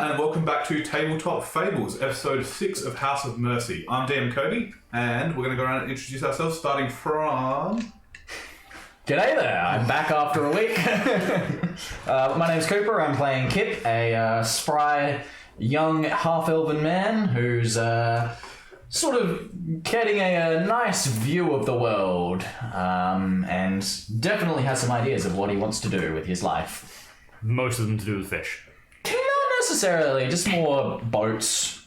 and welcome back to Tabletop Fables, episode 6 of House of Mercy. I'm DM Cody, and we're going to go around and introduce ourselves, starting from... G'day there, I'm back after a week. My name's Cooper, I'm playing Kip, a spry, young, half-elven man who's sort of getting a nice view of the world, and definitely has some ideas of what he wants to do with his life. Most of them to do with fish. Not necessarily, just more boats.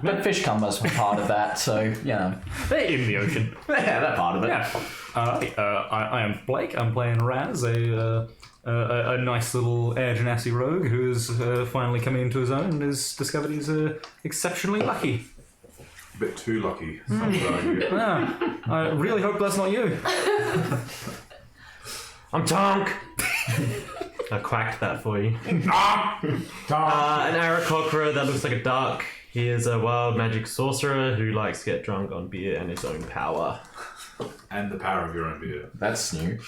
But fish come as part of that, so, you know. They're in the ocean. Yeah, that part of it. Yeah. I am Blake. I'm playing Raz, a nice little air genasi rogue who's finally coming into his own and has discovered he's exceptionally lucky. A bit too lucky, some would argue. Yeah, I really hope that's not you. I'm Tonk. I quacked that for you. An Aarakocra that looks like a duck. He is a wild magic sorcerer who likes to get drunk on beer and his own power. And the power of your own beer. That's new.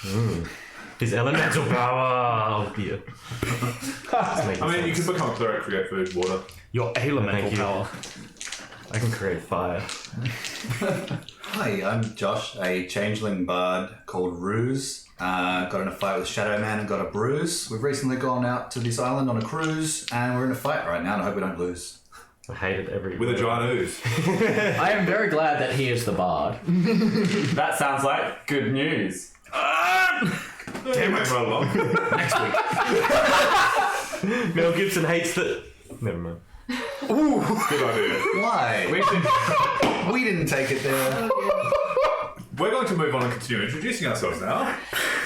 His elemental power of beer. I mean, you can become a cleric, create food, water. Your elemental Thank you. power. I can create fire. Hi, I'm Josh, a changeling bard called Ruse. Got in a fight with Shadow Man and got a bruise. We've recently gone out to this island on a cruise, and we're in a fight right now, and I hope we don't lose. I hate it every With a giant ooze. I am very glad that he is the bard. That sounds like good news. Damn it, run along. Next week. Mel Gibson hates the... Never mind. Ooh, good idea. Why? We didn't take it there. We're going to move on and continue introducing ourselves now.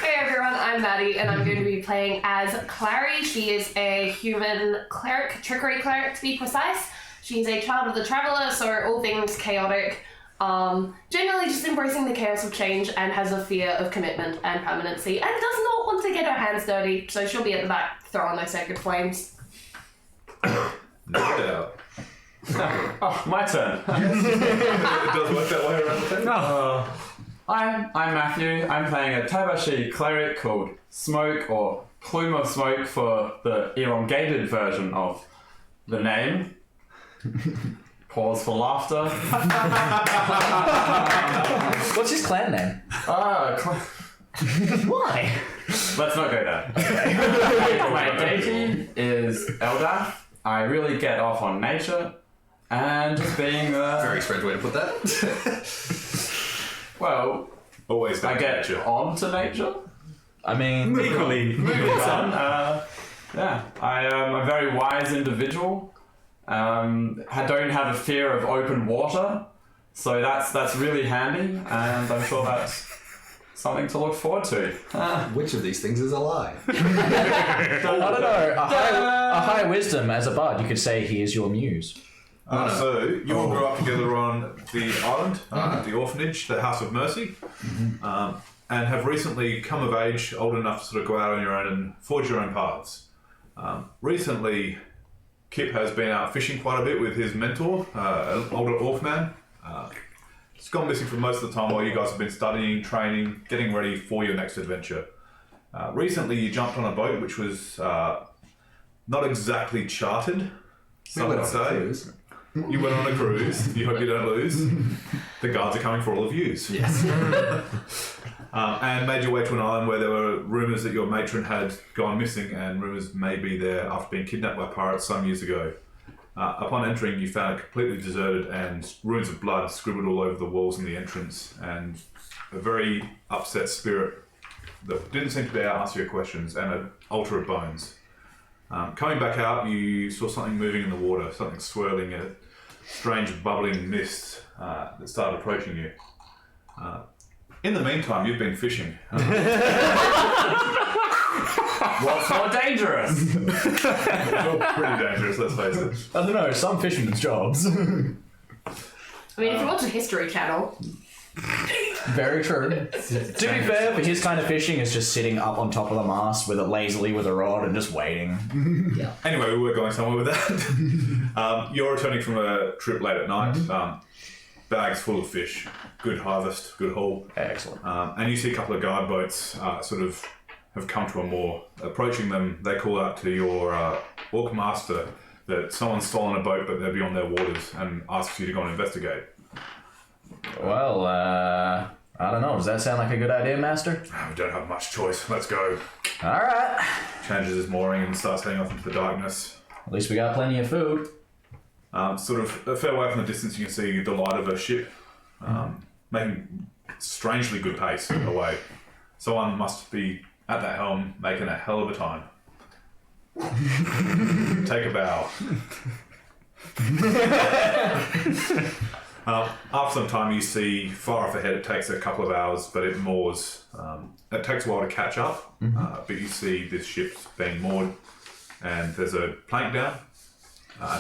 Hey everyone, I'm Maddie, and I'm going to be playing as Clary. She is a human cleric, trickery cleric to be precise. She's a child of the Traveller, so all things chaotic. Generally just embracing the chaos of change and has a fear of commitment and permanency and does not want to get her hands dirty, so she'll be at the back throwing those sacred flames. No doubt. Oh, my turn. It does work that way around the table. I'm Matthew. I'm playing a Tabashi cleric called Smoke, or Plume of Smoke for the elongated version of the name. Pause for laughter. What's his clan name? Why? Let's not go there. My deity is Eldath. I really get off on nature and just being Very strange way to put that. well, Always I get nature. on to nature. I mean... Equally. Moving on. Yeah, I am a very wise individual. I don't have a fear of open water, so that's really handy, and I'm sure that's something to look forward to. Which of these things is a lie? I don't know. A high wisdom as a bard, you could say he is your muse. So, you all grew up together on the island, the orphanage, the House of Mercy, and have recently come of age, old enough to sort of go out on your own and forge your own paths. Recently, Kip has been out fishing quite a bit with his mentor, an older orc man. He's gone missing for most of the time while you guys have been studying, training, getting ready for your next adventure. Recently, you jumped on a boat which was not exactly chartered, some would say. You went on a cruise. You hope you don't lose. The guards are coming for all of yous. Yes. And made your way to an island where there were rumours that your matron had gone missing, and rumours may be there after being kidnapped by pirates some years ago. Upon entering, you found it completely deserted and ruins of blood scribbled all over the walls and the entrance, and a very upset spirit that didn't seem to be able to answer your questions, and an altar of bones. Coming back out, you saw something moving in the water, something swirling, a strange bubbling mist that started approaching you. In the meantime, you've been fishing. What's more dangerous? You're pretty dangerous, let's face it. I don't know, some fishermen's jobs. I mean, if you watch the History Channel... Very true. To be fair, for his kind of fishing, it's just sitting up on top of the mast with it lazily with a rod and just waiting. Yeah. Anyway, we were going somewhere with that. You're returning from a trip late at night. Bags full of fish. Good harvest, good haul. Excellent. And you see a couple of guard boats sort of have come to a moor. Approaching them, they call out to your orc master, that someone's stolen a boat, but they're beyond their waters, and asks you to go and investigate. Well, I don't know. Does that sound like a good idea, Master? We don't have much choice. Let's go. All right. Changes his mooring and starts heading off into the darkness. At least we got plenty of food. Sort of a fair way from the distance, you can see the light of a ship making strangely good pace away. Someone must be at that helm making a hell of a time. Take a bow. After some time, you see far off ahead. It takes a couple of hours, but it moors. It takes a while to catch up, but you see this ship being moored, and there's a plank down.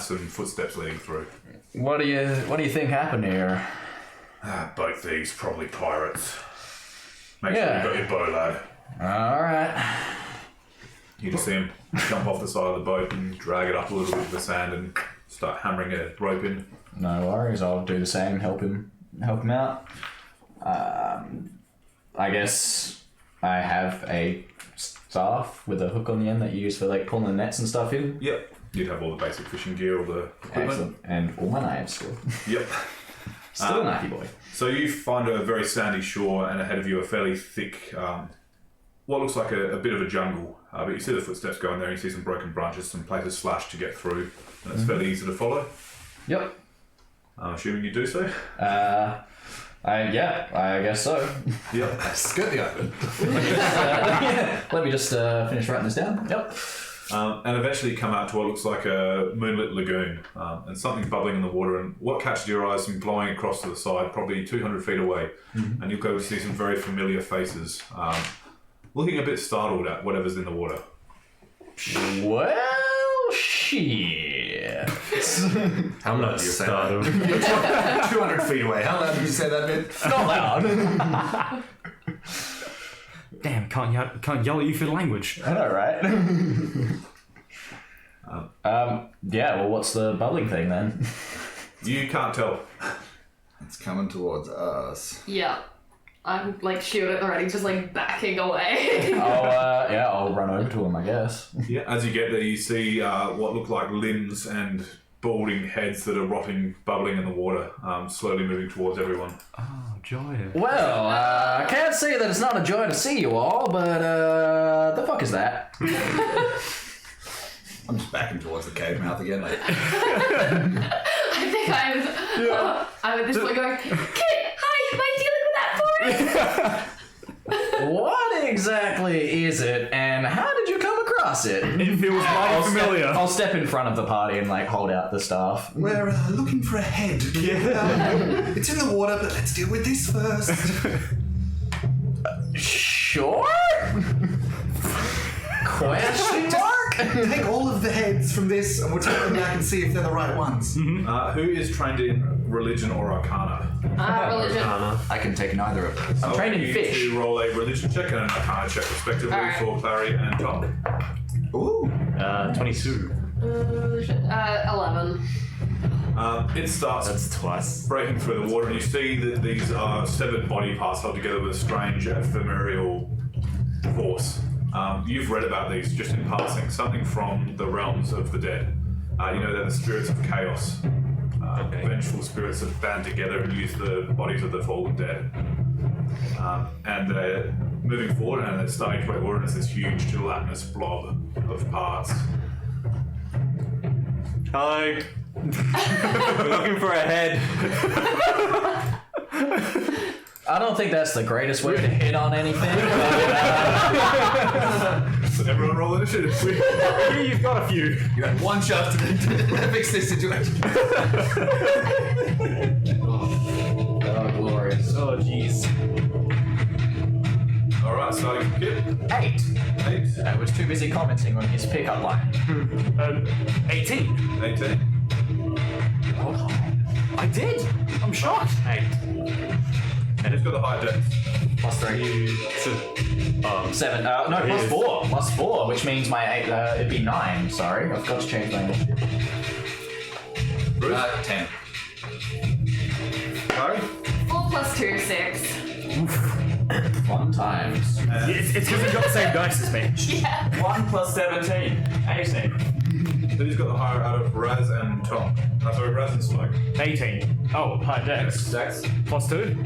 Some footsteps leading through. What do you think happened here? Boat thieves, probably pirates. Make sure you got your bow, lad. All right. You just see him jump off the side of the boat and drag it up a little bit with the sand and start hammering a rope in. No worries. I'll do the same. Help him out. I guess I have a staff with a hook on the end that you use for like pulling the nets and stuff in. Yep. You'd have all the basic fishing gear, all the equipment. Excellent. And all my knives still. Yep. Still a knifey boy. So you find a very sandy shore, and ahead of you a fairly thick, what looks like a bit of a jungle. But you see the footsteps going there, and you see some broken branches, some places slashed to get through, and it's fairly easy to follow. Yep. I'm assuming you do so. I guess so. Yep. Skirt the open. Let me just finish writing this down. Yep. And eventually you come out to what looks like a moonlit lagoon, and something bubbling in the water, and what catches your eyes and blowing across to the side, probably 200 feet away, and you'll go to see some very familiar faces, looking a bit startled at whatever's in the water. Well, shit. How loud do you say that? 200 feet away. How loud did you say that bit? Not loud. Damn, can't yell at you for the language. I know, right? Yeah, well, what's the bubbling thing then? You can't tell. It's coming towards us. Yeah. I'm like shooting already, just like backing away. I'll run over to him, I guess. Yeah. As you get there, you see what look like limbs and balding heads that are rotting, bubbling in the water, slowly moving towards everyone. Oh, joy. Well, I can't say that it's not a joy to see you all, but the fuck is that? I'm just backing towards the cave mouth again. Like, I think I'm at this point going, Kit, hi, am I dealing with that forest? What exactly is it, and how did you come across it? It feels mighty familiar. I'll step in front of the party and like hold out the staff. we're looking for a head. Yeah. It's in the water, but let's deal with this first. Sure? Question mark? Take all of the heads from this, and we'll take them back and see if they're the right ones. Who is trained in religion or arcana? Religion. I can take neither of those. I'm trained in You fish. to roll a religion check and an arcana check, respectively, Alright. for Clary and Tom. Ooh. 22. Religion. 11. It starts That's twice. breaking through the water, and you see that these are severed body parts held together with a strange ephemeral force. You've read about these just in passing, something from the realms of the dead. You know, they're the spirits of chaos. Vengeful spirits have band together and used the bodies of the fallen dead. And they're moving forward, and they're starting to break water, and it's this huge gelatinous blob of parts. Hello. We're looking for a head. I don't think that's the greatest way to hit on anything. So everyone roll initiative. Here you've got a few. You had one shot to fix this situation. Oh, glorious. Oh, jeez. Alright, starting with Kit. 8. I was too busy commenting on his pickup line. 18. 18. I did. I'm shocked. 8. And who's got the high dex? Plus 3. 7. No, plus Yes. 4. Plus 4, which means my 8, it'd be 9. Sorry, I've got to change my initiative. 10. Clary? 4 plus 2, 6. Fun times. It's because you've got the same dice as me. Yeah. 1 plus 17, 18. Who's got the higher out of Raz and Tom? Sorry, Raz and Smoke. 18. Oh, hi, Dex. Dex. Plus 2.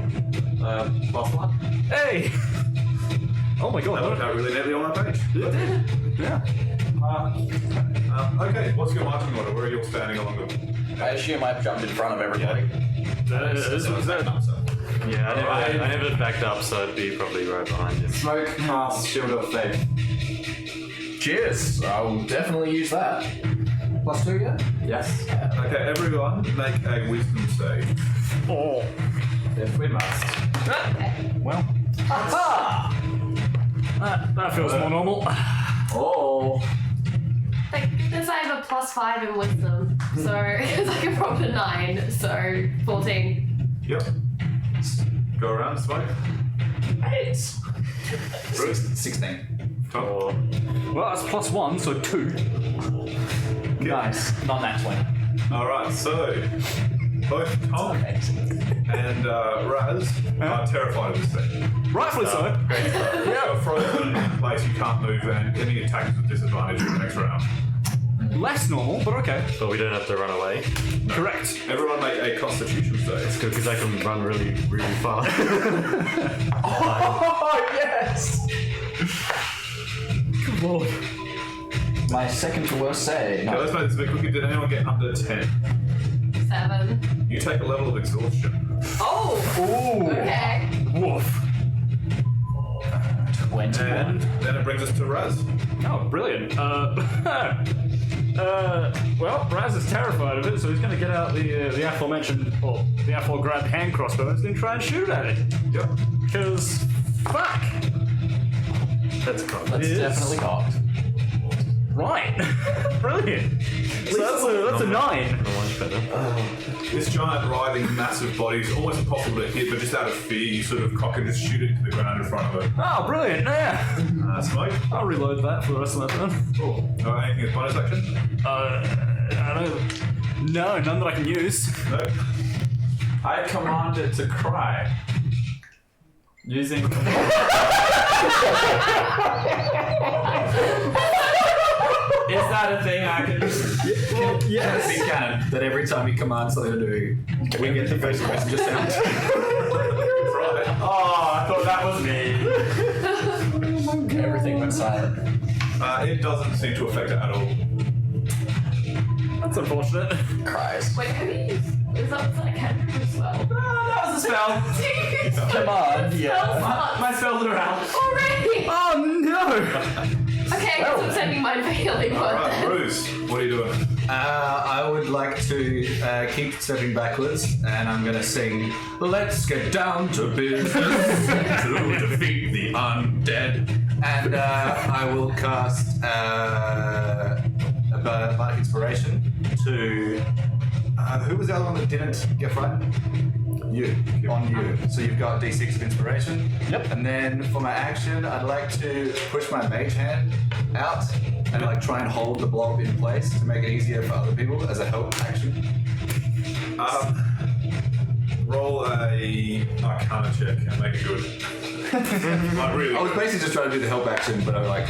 +1. Hey! Oh my god. That worked out really neatly on my page. Yeah. Okay, what's your marching order? Where are you all standing along the... I assume I've jumped in front of everybody. Yeah, I never backed up, so I'd be probably right behind you. Smoke cast Shield of Faith. Cheers. I'll definitely use that. +2, yeah? Yes. Okay, everyone make a wisdom save. Oh. If we must. Well. That feels more normal. Oh. Thank goodness I have a +5 in wisdom. So it's like a proper 9. So 14. Yep. Go around, Smoke. 8. 16. Tom. Well, that's +1, so 2. Nice. Not that 20. Alright, so both Tom and Raz are terrified of this thing. Rightfully so. You're frozen in place, you can't move, and any attack is with disadvantage in the next round. Less normal, but okay. But we don't have to run away. Correct. Everyone make a constitution save. It's good because I can run really, really far. Oh, yes! Good lord. My second to worst save. Okay, let's make this a bit quicker. Did anyone get under 10? 7. You take a level of exhaustion. Oh! Ooh. Okay. Woof. 21. And then it brings us to Raz. Oh, brilliant. Well, Raz is terrified of it, so he's going to get out the aforementioned, or the aforegrabbed hand crossbow and he's going to try and shoot at it. Yep. Because, fuck! That's cool. That's definitely cocked. Right. Brilliant. So that's a 9. Much better. This giant, writhing, massive body is almost impossible to hit, but just out of fear, you sort of cock and just shoot it to the ground in front of it. Oh, brilliant. Yeah. Smoke. I'll reload that for the rest of my turn. Cool. Anything as bonus action? I don't... No, none that I can use. No. I command it to cry. Using Is that a thing I can do? Yes. It's been canon that every time you command something to do, we get the first messenger sound. Right. Oh, I thought that was me. Everything went silent. It doesn't seem to affect it at all. That's unfortunate. Cries. Wait, have you used... Is that a cantrip as well? Oh, that was a spell. Come on, yeah. My spells are out. Already! Oh, no! Okay, I guess I'm sending my failing one. Alright, Bruce, what are you doing? I would like to keep stepping backwards, and I'm gonna sing "Let's Get Down to Business to Defeat the Undead," and I will cast a Bardic Inspiration to who was the other one that didn't get frightened? You. On you. So you've got D6 of inspiration. Yep. And then for my action, I'd like to push my mage hand out and like try and hold the blob in place to make it easier for other people as a help action. Roll a Arcana check and make it good. Like really I was good. basically just trying to do the help action, but I was like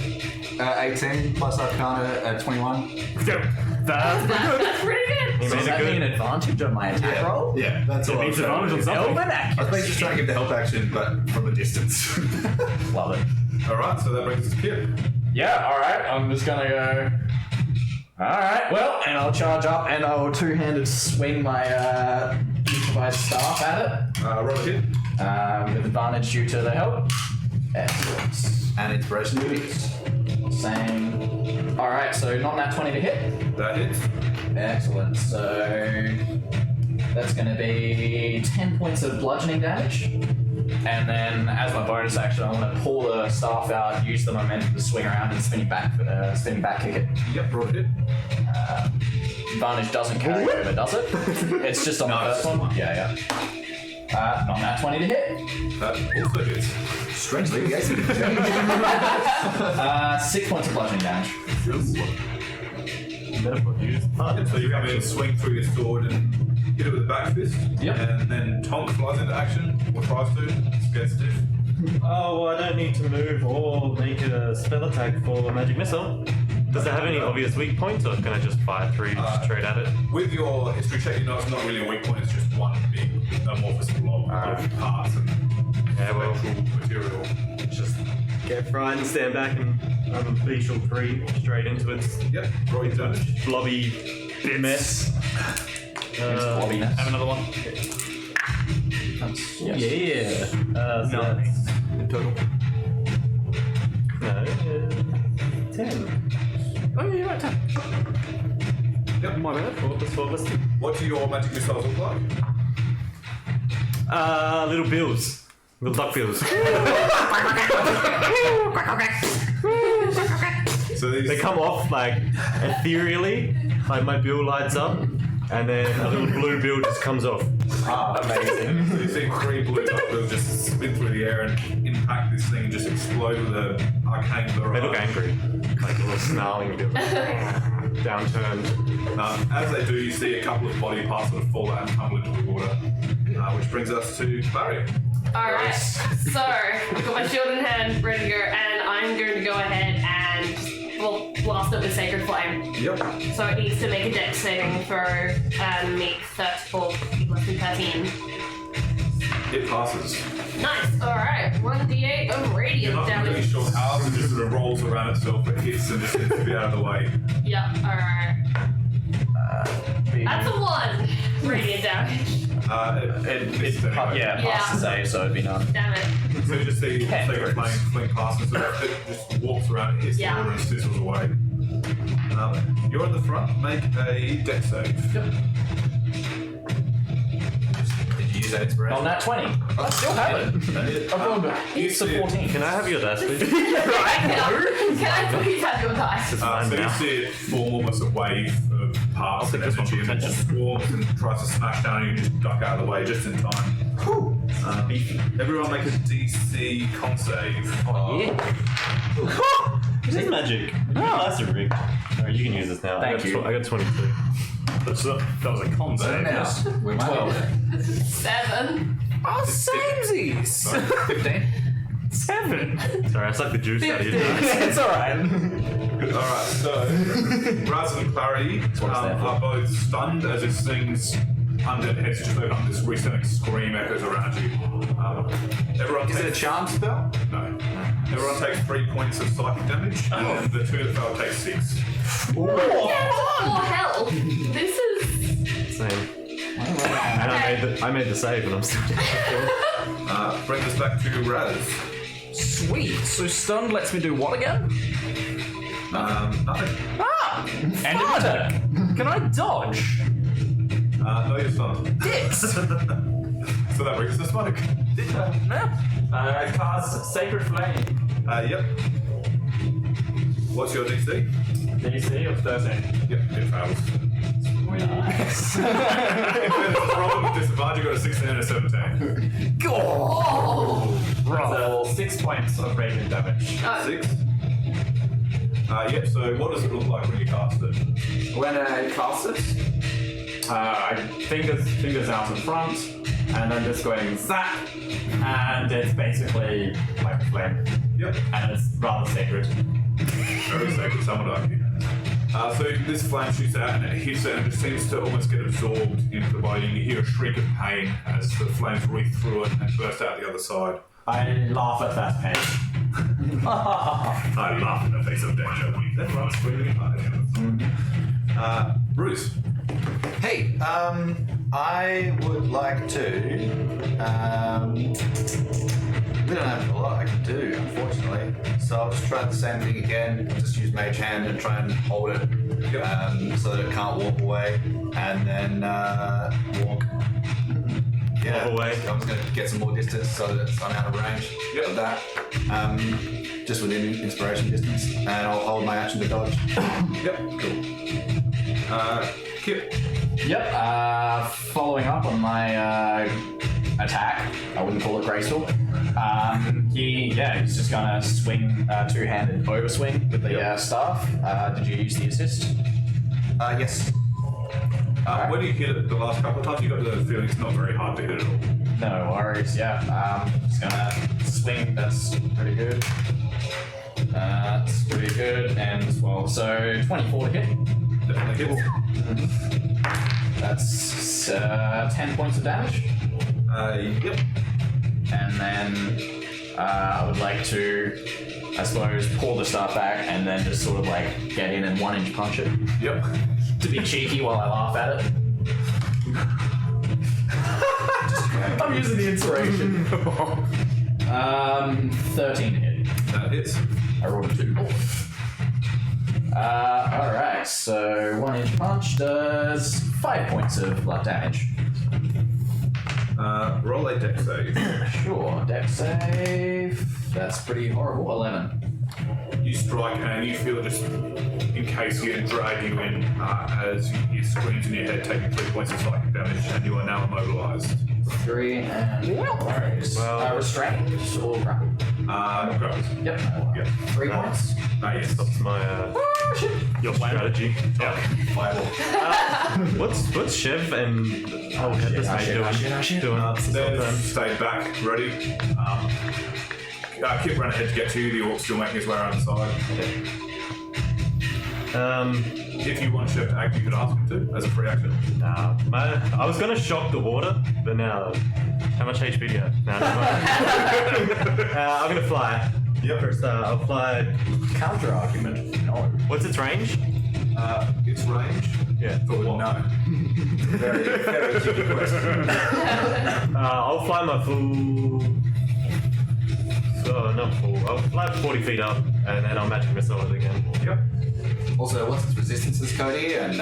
18 plus Arcana at 21. That's pretty good. That's pretty good. So does that mean advantage on my attack roll? Yeah, that's all I was Means trying to advantage do. on something. Elven I was accuracy. basically just trying to give the help action, but from a distance. Love it. Alright, so that brings us to Kip. Yeah, alright. I'm just gonna go. Alright, well, and I'll charge up and I will two-handed swing my improvised staff at it. Roll a hit. With advantage due to the help. Excellent. And inspiration duties. Same. Alright, so not nat 20 to hit. That hits. Excellent. So that's going to be 10 points of bludgeoning damage. And then, as my bonus action, I want to pull the staff out, use the momentum to swing around and spinning back kick it. Yep, roll a hit. Advantage doesn't carry over, does it? It's just on the No, first one? Yeah. Not nat 20 to hit. That also hits. Strangely, yes. 6 points of bludgeoning damage. So you come in, swing through your sword and hit it with a back fist. Yep. And then Tonk flies into action, or tries to. Scared stiff. Oh, well, I don't need to move or make a spell attack for a magic missile. Does it have any obvious weak points, or can I just fire through straight at it? With your history check, you know it's not really a weak point, it's just one big amorphous blob of parts and electrical material. Just get fried and stand back and unleash all 3 straight into its Yep, roll your damage. blobby mess. Have another one. Yes. Yeah. So Nice. In total. that's, 10. Oh, yeah, you're right, 10. Yep. My bad. 4 plus 4 plus 2. What do your magic missiles look like? Little bills. Little duck bills. So these They come off like ethereally, like my bill lights up, and then a little blue bill just comes off. Amazing. So you see 3 blue duckbills just spin through the air and impact this thing and just explode with an arcane blur. They look angry, like little snarling bills, downturned. As they do, you see a couple of body parts sort of fall out and tumble into the water, which brings us to Clary. Alright, so I've got my shield in hand, ready to go, and I'm going to go ahead and blast it with Sacred Flame. Yep. So it needs to make a dex saving for meet 34 plus 13. It passes. Nice, alright. 1d8 of You're radiant not really damage. sure how, it just sort of rolls around itself, it hits and just seems to be out of the way. Yep, alright. That's a 1 radiant damage. Yeah, past the save, so it'd be none. Damn it. So you just see Cat Sacred Flame fling past and it just walks around, it hits Yeah. the water and sizzles away. You're at the front, make a dex save. Did you use that inspiration? On that 20. I still have it. I've gone back. It's a 14. Can I have your dice, please? Can I please have your dice? So you see it form almost a wave of parts and energy and it just swarms and tries to smash down and you just duck out of the way just in time. Everyone make a DC con save. This is magic. Oh, that's a rig. Alright, you can use this now. Thank you. I got 22. That was a con save. Now, we might 7. Oh, samesies! 15. 7. Sorry, I sucked the juice out of your dice. It's alright. Alright, so Raz and Clary are both stunned as this thing's undead heads just open up this resounding scream echoes around you. Everyone Is it a takes... charm spell? No. Everyone takes 3 points of psychic damage and the 2 that fail take 6. Oh, hell. This is... Same. And I made the save, and I'm still down. Brings us back to Raz. Sweet. So stunned lets me do what again? Nothing. End of attack. Can I dodge? No, you're stunned. Dicks. So that brings us to Smoke. I cast Sacred Flame. Yep. What's your DC? DC of 13. Yep, it fails. In fairness, it's rolled with disadvantage, you got a 16 and a 17. So 6 points of radiant damage. 6. Yep, so what does it look like when you cast it? When I cast it, fingers out in front, and then just going zap, and it's basically like a flame, Yep. and it's rather sacred. Very sacred, some would argue. So this flame shoots out and it hits it and it seems to almost get absorbed into the body and you hear a shriek of pain as the flames wreath through it and burst out the other side. I laugh at that pain. I laugh in the face of danger. Then run screaming at Bruce. Hey, I would like to. We don't have a lot I can do, unfortunately. So I'll just try the same thing again. Just use Mage Hand and try and hold it so that it can't walk away. And then walk. Yeah, Walk away. I'm just going to get some more distance so that I'm out of range of that. Just within inspiration distance. And I'll hold my action to dodge. Yep, cool. Kip. Yep. Following up on my attack, I wouldn't call it graceful. He's just gonna swing two-handed overswing with the staff. Did you use the assist? Yes. When you hit it the last couple of times, you got the feeling it's not very hard to hit at all. No worries. Yeah. Just gonna swing. That's pretty good. That's pretty good. And well, so 24 to hit. Definitely hits. That's 10 points of damage. Yep. And then I would like to, I suppose, pull the staff back and then just sort of like get in and 1-inch punch it. Yep. To be cheeky while I laugh at it. I'm using the inspiration. 13 to hit. That hits. I rolled a 2. Alright, so 1-inch punch does 5 points of blood damage. Roll a dex save. Sure, dex save. That's pretty horrible. 11. You strike and you feel it just encase you and drag you in as you hear screams in your head, taking 3 points of psychic damage, and you are now immobilized. 3 and worries. Restrained or grappled? Grappled. Yep. Yep. 3 points. Yes. That's my your strategy. Yeah. Fireball. What's Chev and this mate doing? They've stayed back, ready. Kip ran ahead to get to you. The orc's still making his way around the side. If you want Chef to act, you could ask him to, as a free action. Nah, I was gonna shock the water, but now, how much HP do you have? Nah, never mind. I'm gonna fly. Yep. First, I'll fly. Counter argument. No. What's its range? Its range? Yeah. For what? No. Very, very tricky question. I'll fly my full. Not full. I'll fly 40 feet up, and then I'll magic missile it again. Yep. Also, what's its resistances, Cody? And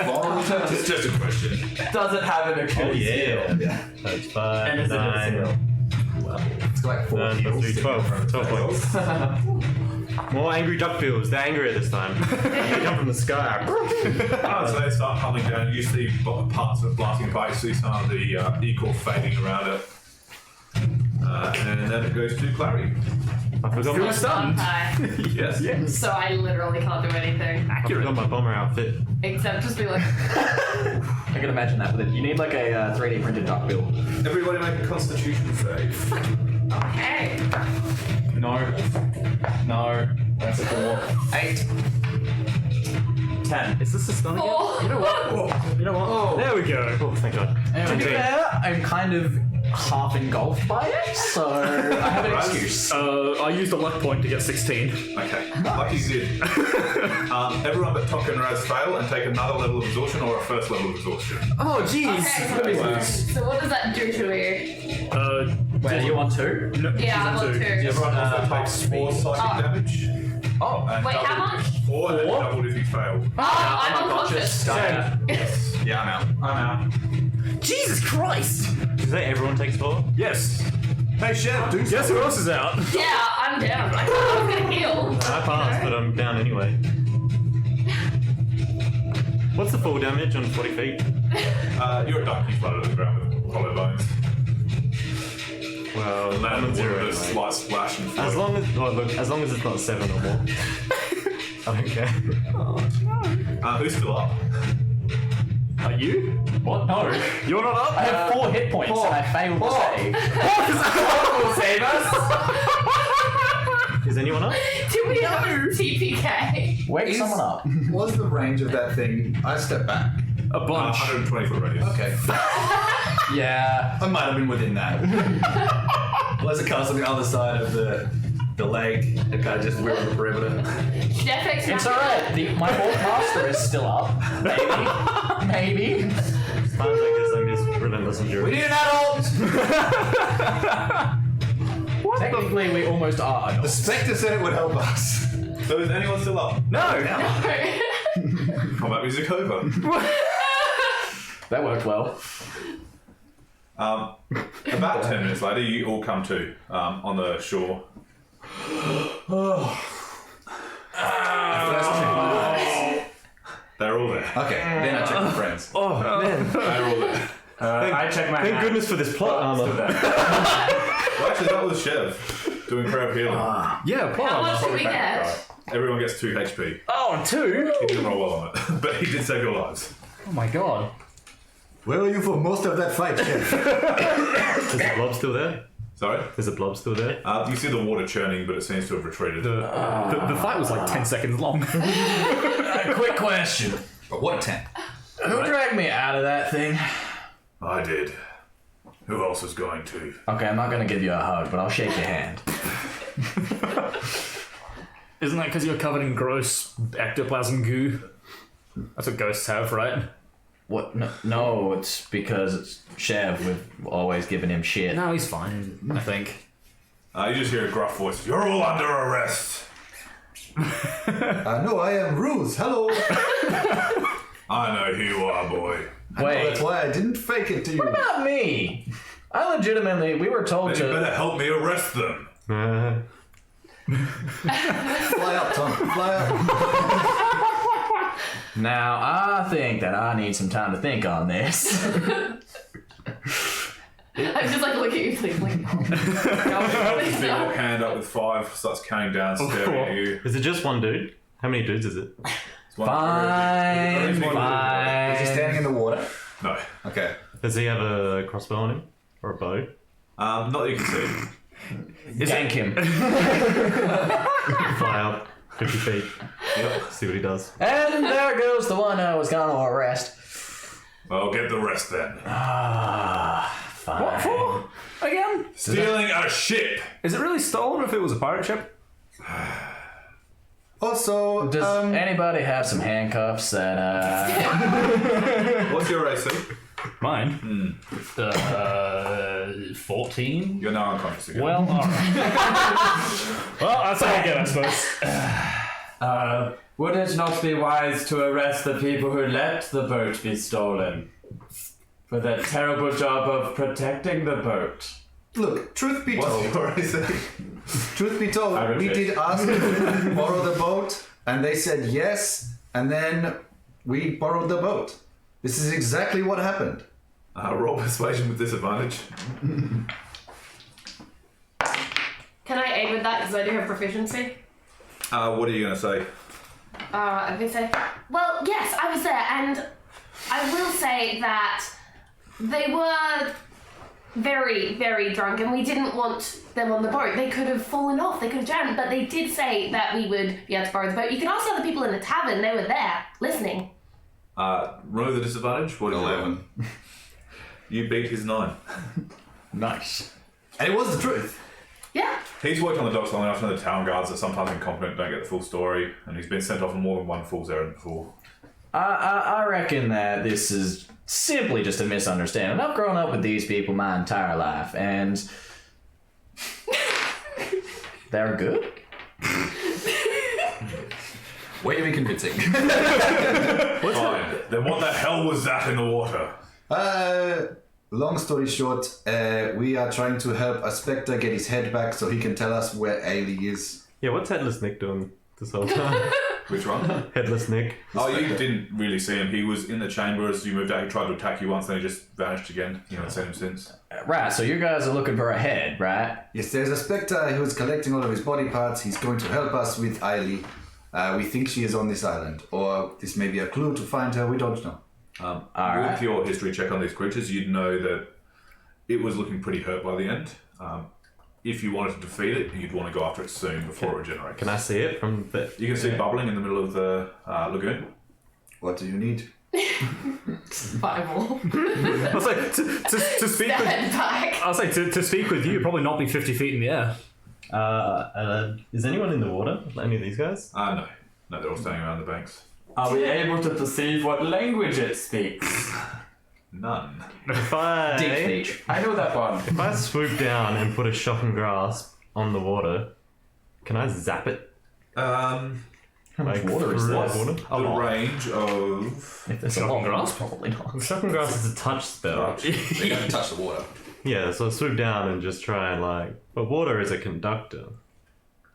vulnerable to It's just a question. Does it have an Oh Achilles heel? Yeah. That's 5, And is it 9, It's got like 4 heels. 12 points. More angry duckbills. They're angrier this time. They come from the sky. So they start tumbling down. You see parts of it blasting by. You see some of the equal fading around it. And then it goes to Clary. I forgot my stunned. Yes. So I literally can't do anything I forgot my bomber outfit. except just be like, I can imagine that with it. You need like a 3D printed duck bill. Everybody make a Constitution save. okay. No. No. That's a 4. 8. 10. Is this a stun again? 4. You know what? There we go. Oh, thank God. To be fair, I'm kind of half engulfed by it, so I have an excuse. I used a luck point to get 16. Okay. Lucky did. Everyone but Tok and Raz fail and take another level of exhaustion or a first level of exhaustion. Oh, jeez. Okay, so what does that do to me? Wait, are you on 2? No, Yeah, I'm on 2. Everyone also takes 4 psychic damage. Oh, And Wait, how much? 4 and then doubled if you fail. Oh, I'm unconscious. Yeah, I'm out. I'm out. Jesus Christ! Is that everyone takes 4? Yes. Hey, Chef, do Guess who else is out? Yeah, I'm down. I thought I was gonna heal. I passed, but I'm down anyway. What's the full damage on 40 feet? You're a duck, you floated to the ground with hollow bones. Well, Land I'm in at the water 0 with a anyway. slight splash and float. As long as it's not 7 or more. I don't care. Who's still up? Are you? what? No. You're not up? I have 4 hit points and I failed to save. Will save us? Is anyone up? Do we have a TPK? Wake someone up. What's the range of that thing? I step back. A bunch. 120 foot radius. Okay. Yeah. I might have been within that. Unless it cast on the other side of the lake and kind of just we're on the perimeter. Jetpack's It's alright. My Orc Master is still up. Maybe. Times like this, I'm just relentless We endurance. need an adult! Technically, we almost are The adults. Spectre said it would help us. So is anyone still up? No! Combat music over. That worked well. About 10 minutes later, you all come to on the shore. They're all there. Okay, then I check my friends. Oh, man. They're all there. I check my Thank hand. goodness for this plot armor. Well, actually, that was Chev doing crowd healing. Yeah, How much do we get? Everyone gets 2 HP. Oh, 2? He didn't roll well on it, but he did save your lives. Oh my god. Where were you for most of that fight, Chef? Is the blob still there? Sorry? Is the blob still there? You see the water churning, but it seems to have retreated. The fight was like 10 seconds long. A quick question. But what a 10. Who dragged me out of that thing? I did. Who else is going to? Okay, I'm not gonna give you a hug, but I'll shake your hand. Isn't that because you're covered in gross ectoplasm goo? That's what ghosts have, right? What? No, it's because it's Chev. We've always given him shit. No, he's fine, I think. You just hear a gruff voice. You're all under arrest. No, I am Ruse. Hello. I know who you are, boy. Wait, That's why I didn't fake it to you. what about me? I legitimately, we were told Then you to. better help me arrest them. Fly up, Tom. Fly up. Now, I think that I need some time to think on this. I'm just like looking at you, please. Like, no, please, Big no. hand up with 5, starts counting down, staring at you. Is it just one dude? How many dudes is it? It's one Fine, Is he Is he standing in the water? No. Okay. Does he have a crossbow on him? Or a bow? Not that you can see. Gank him. Fly up 50 feet. Yep. See what he does. And there goes the one I was gonna arrest. Well, get the rest then. Fine. What for? Again? Stealing a ship. Is it really stolen if it was a pirate ship? Also, Does anybody have some handcuffs that, What's your AC? Mine? 14? You're now unconscious again. Well, alright. Well, that's how I get, I suppose. Would it not be wise to arrest the people who let the boat be stolen? For their terrible job of protecting the boat. look, truth be What's told, your AC? truth be told, I we repeat. did ask them to borrow the boat, and they said yes, and then we borrowed the boat. This is exactly what happened. Roll persuasion with disadvantage. Can I aid with that because I do have proficiency? What are you going to say? I'm gonna say, well, yes, I was there, and I will say that they were very, very drunk, and we didn't want them on the boat. They could have fallen off, they could have jammed, but they did say that we would be able to borrow the boat. You can ask the other people in the tavern, they were there, listening. Remove the disadvantage. What did you roll? 11. You beat his 9. nice. And it was the truth. Yeah. He's worked on the docks long enough to know the town guards are sometimes incompetent, don't get the full story, and he's been sent off on more than one fool's errand before. I reckon that this is simply just a misunderstanding. I've grown up with these people my entire life, and they're good. Way to be convincing. Fine. Then what the hell was that in the water? Long story short, we are trying to help a Spectre get his head back so he can tell us where Ailey is. Yeah, what's Headless Nick doing this whole time? Which one? Headless Nick. Oh, you didn't really see him. He was in the chamber as you moved out. He tried to attack you once, then he just vanished again. You haven't seen him since. Right, so you guys are looking for a head, right? Yes, there's a Spectre who's collecting all of his body parts. He's going to help us with Ailey. We think she is on this island, or this may be a clue to find her. We don't know. Alright. With your history check on these creatures, you'd know that it was looking pretty hurt by the end. If you wanted to defeat it, you'd want to go after it soon before it regenerates. Can I see it from the... You can see it bubbling in the middle of the lagoon. What do you need? Survival. I'll say, to speak with... Stand back. I'll say, to speak with you, probably not be 50 feet in the air. is anyone in the water? Any of these guys? No. No, they're all standing around the banks. Are we able to perceive what language it speaks? None. If I... Deep speech. I know that one. If I swoop down and put a shocking grasp on the water, can I zap it? How much Like, water is through there? the water? The range of... If there's a Shocking lot, grass? probably not. Shocking grasp is a touch spell. You don't touch the water. Yeah, so I swoop down and just try and like... But water is a conductor.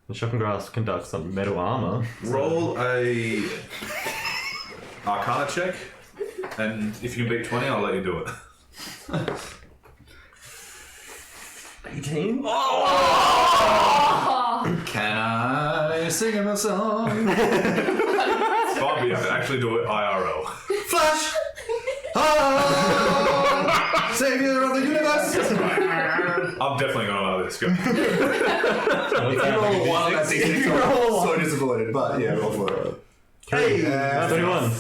And shocking grasp conducts some metal armor. Roll a Arcana check, and if you beat 20, I'll let you do it. 18? Can I sing him a song? Fine, but you have to actually do it IRL. Flash! Oh! Savior of the universe! I'm definitely going to allow this. Go. If you roll a 1, that's so disappointed, but yeah, roll for it. Hey, 21.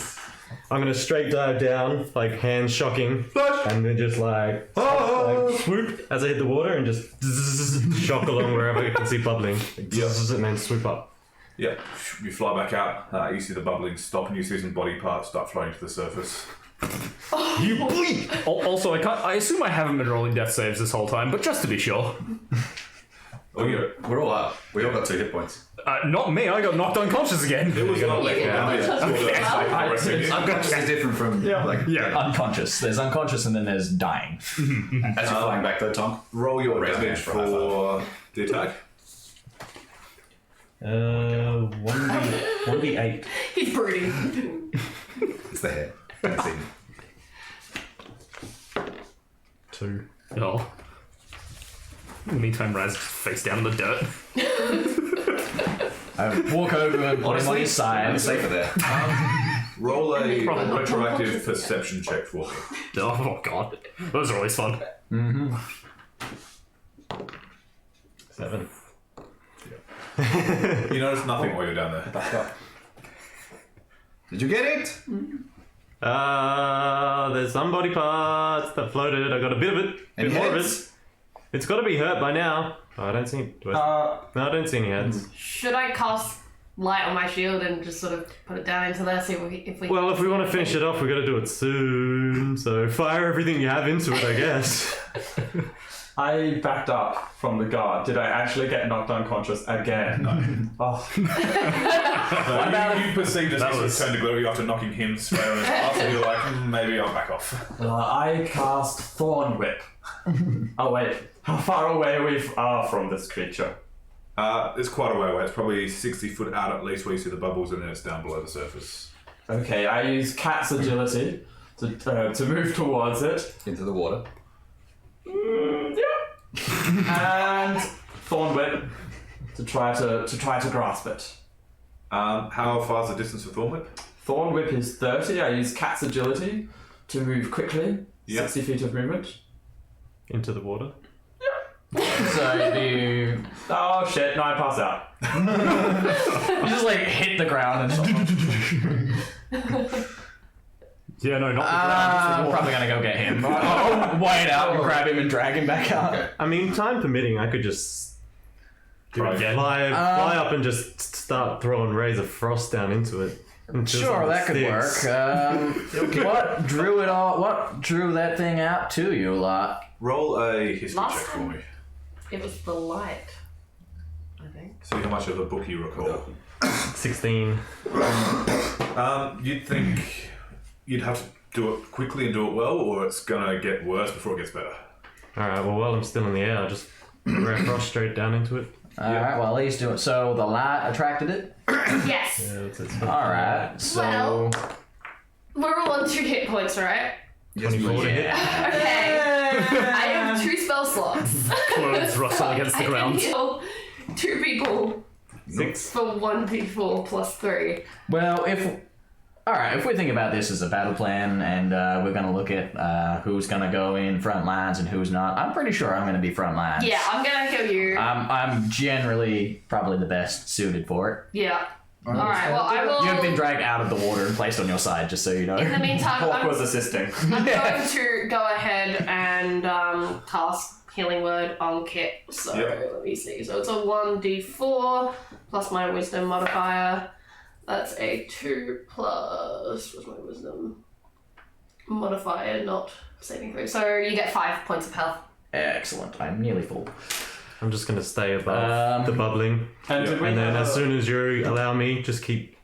I'm gonna straight dive down, like hands shocking, and then just like swoop as I hit the water and just shock along wherever I can see bubbling. And then swoop up. Yeah, you fly back out. You see the bubbling stop, and you see some body parts start floating to the surface. You bleed! Also, I assume I haven't been rolling death saves this whole time, but just to be sure. We're all up. We all got 2 hit points. Not me, I got knocked unconscious again. It was not like Unconscious is different from Unconscious. There's unconscious and then there's dying. As you're flying back though, Tom. Roll your Raise damage your hand for the attack. 1d8. He's brooding. It's the hair. Can't see. 2. Oh. In the meantime, Raz just face down in the dirt. I walk over and put him on his side. I'm safer there. Roll a retroactive perception check for me. Oh god. Those are always fun. 7. You notice nothing while you're down there. Back up. Did you get it? There's some body parts that floated. I got a bit of it. Any Bit more of heads? it. It's got to be hurt by now. Oh, I don't see. No, I don't see any heads. Should I cast light on my shield and just sort of put it down into there, see if we Well, if we want to finish it off, we got to do it soon. So fire everything you have into it, I guess. I backed up from the guard. Did I actually get knocked unconscious again? No. Oh. You perceived as he turned to glue after knocking him square in the ass, and you're like, maybe I'll back off. I cast Thorn Whip. Oh wait, how far away we are from this creature? It's quite a way away. It's probably 60 foot out at least where you see the bubbles, and then it's down below the surface. Okay, I use Cat's agility to move towards it. Into the water. And Thorn Whip to try to grasp it. How far is the distance for Thorn Whip? Thorn Whip is 30. I use Cat's agility to move quickly. 60 feet of movement. Into the water. So you Oh shit! No, I pass out. you just like hit the ground and Yeah, no, not the ground. I'm probably gonna go get him. I'll wade out and grab him and drag him back out. Okay. I mean, time permitting, I could just Do it again. fly up and just start throwing rays of frost down into it. Until Sure, something that could sticks. work. What drew it all? What drew that thing out to you lot? Roll a history Last check for time. me. It was the light, I think. See how much of the book you recall. 16. You'd think you'd have to do it quickly and do it well, or it's gonna get worse before it gets better. Alright, well, while I'm still in the air, I'll just ray frost straight down into it. Alright, well, he's doing. So the light attracted it? Yes. Yeah, that's it. Alright, so. Well- We're all on 2 hit points, right? 24 to hit. Okay. I have 2 spell slots. Clothes rustle against the I can ground. heal 2 people 6. for 1d4 plus 3. Well, if we think about this as a battle plan and we're going to look at who's going to go in front lines and who's not, I'm pretty sure I'm going to be front lines. Yeah, I'm gonna kill you. I'm generally probably the best suited for it. Yeah. Alright, well, I will. You have been dragged out of the water and placed on your side, just so you know. In the meantime, Hawk I'm was assisting. going to go ahead and cast Healing Word on Kit. So let me see. So it's a 1d4 plus my Wisdom modifier. That's a 2 plus. What's my Wisdom modifier? Not saving throw. So you get 5 points of health. Excellent. I'm nearly full. I'm just going to stay above the bubbling. And, did we And then have as soon as you allow me, just keep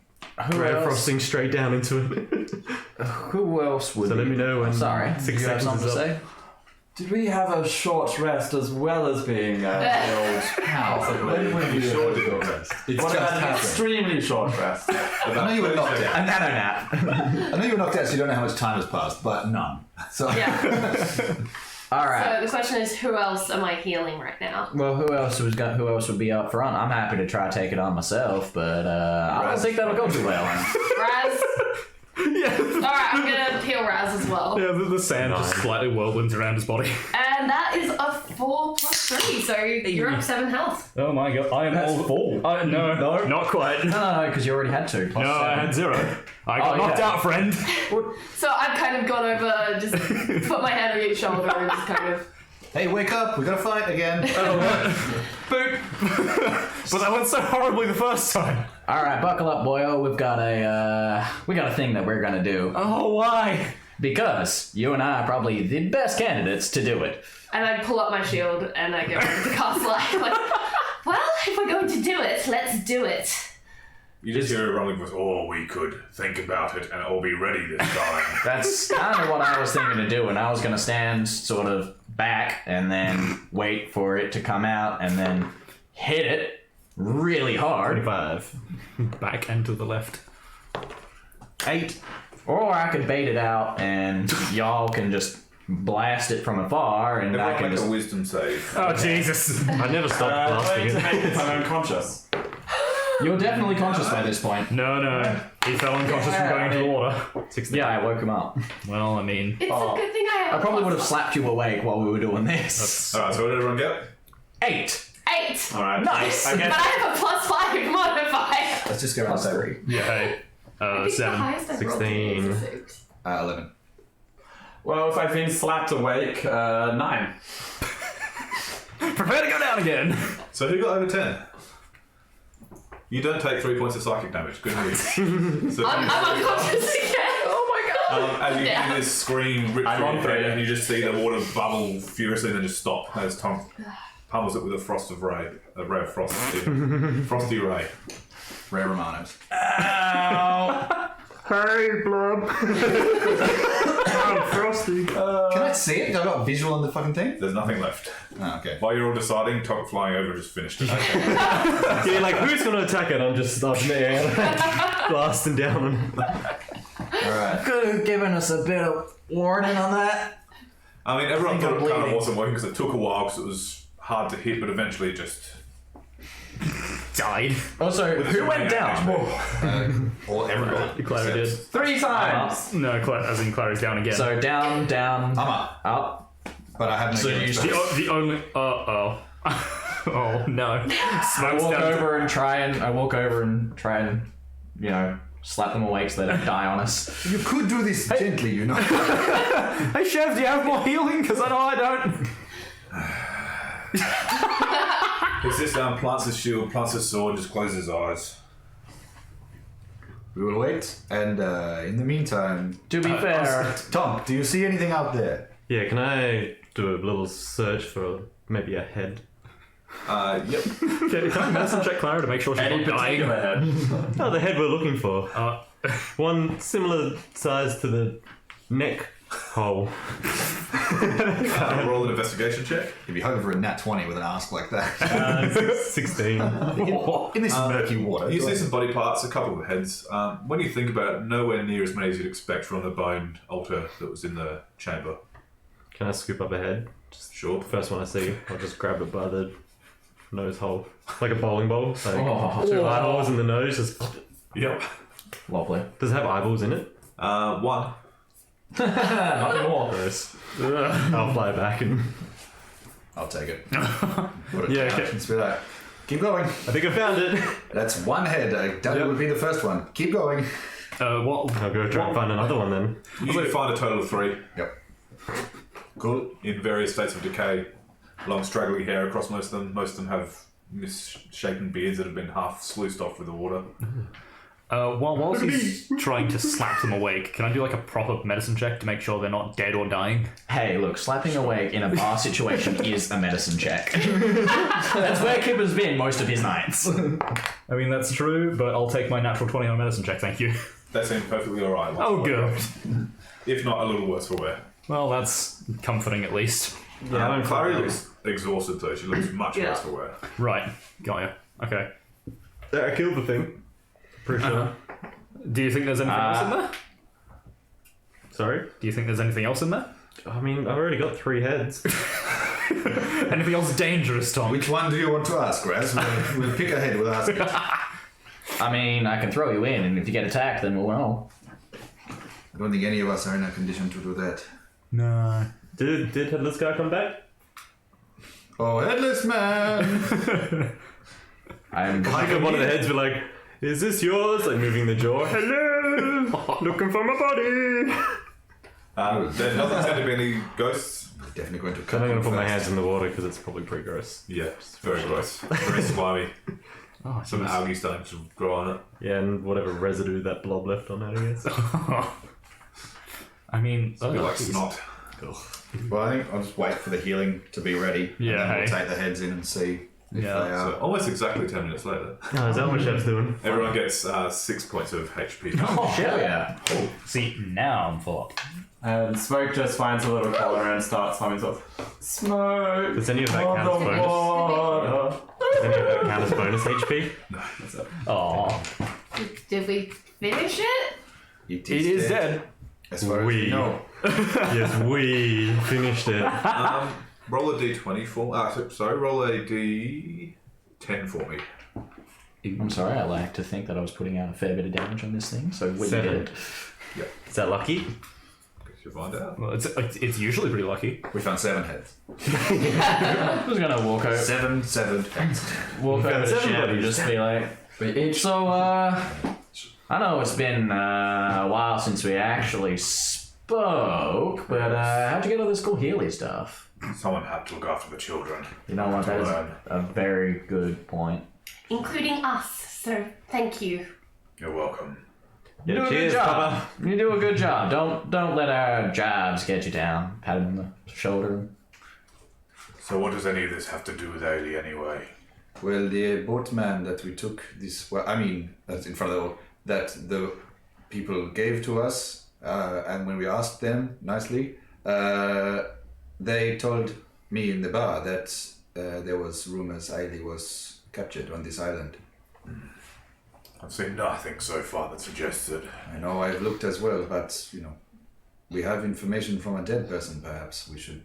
ray else? frosting straight down into it. Who else would? So let me know when Sorry, 6 you have seconds something is to up. say? Did we have a short rest as well as being healed? Possibly. It's What just about an happened. extremely short rest? I know you were knocked out. A nano nap. I know you were knocked out, so you don't know how much time has passed, but none. So Yeah. All right. So the question is, who else am I healing right now? Well, who else would be up front? I'm happy to try to take it on myself, but I don't think that'll go too well. Raz? Yeah, Alright, I'm gonna heal Raz as well. yeah. The sand just slightly whirlwinds around his body. And that is a 4 plus 3, so you're up 7 health. Oh my god, I am all full. No, not quite. No, because you already had 2. Plus No, 7. I had 0. I got knocked out, friend. So I've kind of gone over, just put my hand on your shoulder and just kind of... Hey, wake up! We gotta fight again. Boop. But that went so horribly the first time. All right, buckle up, boyo. We've got a thing that we're gonna do Oh, why? because you and I are probably the best candidates to do it. And I pull up my shield and I go into the cast like, well, if we're going to do it, let's do it. You just hear a rumbling voice, oh, we could think about it and it'll be ready this time. That's kind of what I was thinking to do, and I was gonna stand sort of back and then wait for it to come out and then hit it really hard. 25. Back and to the left. 8. Or I could bait it out and y'all can just blast it from afar and I Everyone can make just... a wisdom save. Oh, Jesus. I never stopped blasting To it. make it unconscious. You're definitely conscious by this point. No. He fell unconscious from going into the water. 16. Yeah, I woke him up. Well, I mean... It's a good thing I have I probably would have plus slapped you awake while we were doing this. Alright, so what did everyone get? 8. 8. Alright. Nice. I But I guess have a plus 5 modifier. Let's just go around Plus 3. 3. Yeah, hey. I think the 7. highest I've rolled 16. is a 6. 11. Well, if I've been slapped awake, 9. Prepare to go down again. So who got over 10? You don't take 3 points of psychic damage. Good news. So, I'm unconscious again. Oh my god. as you Yeah. hear this scream rip I'm through on your 3. head and you just see the water bubble furiously and then just stop as Tom pummels it with a ray of frost. Frosty ray. Rare Romanos. Hey, blob. I'm frosty. Can I see it? I got visual on the fucking thing? There's nothing left. Oh, okay. While you're all deciding, Tok flying over just finished it. Yeah, like, who's going to attack it? I'm just up in the air, blasting down on it. Alright. Could have given us a bit of warning on that. I mean, everyone thought it kind of bleeding. wasn't working because it took a while because it was hard to hit, but eventually it just... Died. Also, who went down? Or everybody. Clara did. 3 times! No, as in Clara's down again. So down, down, I'm up. up. But I have no So gear you exposed. the only... oh no. I Smoke's walk down. over and try and, you know, slap them awake so they don't die on us. You could do this gently, you know. Hey, Chef, do you have more healing? Because I know I don't. He sits down, plants his shield, plants his sword, just closes his eyes. We will wait, and in the meantime... To be fair, Tom, do you see anything out there? Yeah, can I do a little search for maybe a head? Yep. Can I medicine check Clara to make sure she's not dying? Oh, the head we're looking for. One similar size to the neck hole. Roll an investigation check. You'd be hoping for a nat 20 with an ask like that. 16. In this murky water. You see some body parts, a couple of heads. When you think about it, nowhere near as many as you'd expect from the bone altar that was in the chamber. Can I scoop up a head? Sure. The first one I see, I'll just grab it by the nose hole. Like a bowling ball. Like 2 eyeballs in the nose. Just... Yep. lovely. Does it have eyeballs in it? One. Not anymore. Gross. I'll fly back and... I'll take it. Yeah, okay. Let's be like, keep going. I think I found it. That's one head. I doubt it would be the first one. Keep going. What? I'll go try and find another one then. You find a total of 3 Yep. cool. In various states of decay. Long straggly hair across most of them. Most of them have misshapen beards that have been half sluiced off with the water. Whilst he's trying to slap them awake, can I do like a proper medicine check to make sure they're not dead or dying? Hey, look, slapping awake in a bar situation is a medicine check. That's where Kipper's been most of his nights. I mean, that's true, but I'll take my natural 20 on medicine check, thank you. That seemed perfectly alright. Oh, good. If not a little worse for wear. Well, that's comforting at least. Yeah, Clary looks exhausted though. She looks much worse for wear. Right, got ya. Okay. Yeah, I killed the thing. Pretty sure. Do you think there's anything else in there? Sorry? Do you think there's anything else in there? I mean, I've already got 3 heads. Anything else dangerous, Tom? Which one do you want to ask, Raz? We'll pick a head with us. I mean, I can throw you in, and if you get attacked, then we'll know. I don't think any of us are in a condition to do that. No. Did Headless Guy come back? Oh, headless man! I'm Pick up one of the heads, be like, is this yours? Like moving the jaw. Hello! Looking for my body! There doesn't seem to be any ghosts. Definitely going to I'm cut not going him to put my first. hands in the water because it's probably pretty gross. Yeah, it's very gross. Very slimy. Oh, Some algae starting to grow on it. Yeah, and whatever residue that blob left on it, I guess. I mean, It's a bit like snot. Well, I think I'll just wait for the healing to be ready. Yeah, And then we'll hey. take the heads in and see if Yeah, they are. So almost exactly 10 minutes later, Oh, is that what Chef's doing? everyone gets 6 points of HP. Oh, hell yeah. see, now I'm full up. And Smoke just finds a little collar and starts humming sort of Smoke Does any of that on count as the bonus? water. Does any of that count as bonus HP? Oh, Did we finish it? It is dead. As far as We. we know. Yes, we finished it. Roll a d20 for roll a d10 for me. I'm sorry, I like to think that I was putting out a fair bit of damage on this thing, so we 7. did. Is that lucky? Guess you'll find out. well, it's usually pretty lucky. We found 7 heads. I was gonna walk over, 7 heads. walk over to 7 Chef and bodies. just be like, so, I know it's been a while since we actually spoke, but how'd you get all this cool Healy stuff? Someone had to look after the children. You know what, that is Learn. a very good point. Including us, so thank you. You're welcome. You do a cheers, good job. Papa. You do a good job. Don't let our jobs get you down. Pat him on the shoulder. So what does any of this have to do with Ailey anyway? Well, the boatman that we took this, well, I mean, that's in front of that the people gave to us, and when we asked them nicely, they told me in the bar that there was rumors Ailey was captured on this island. I've seen nothing so far that suggested. I know I've looked as well, but we have information from a dead person. Perhaps we should.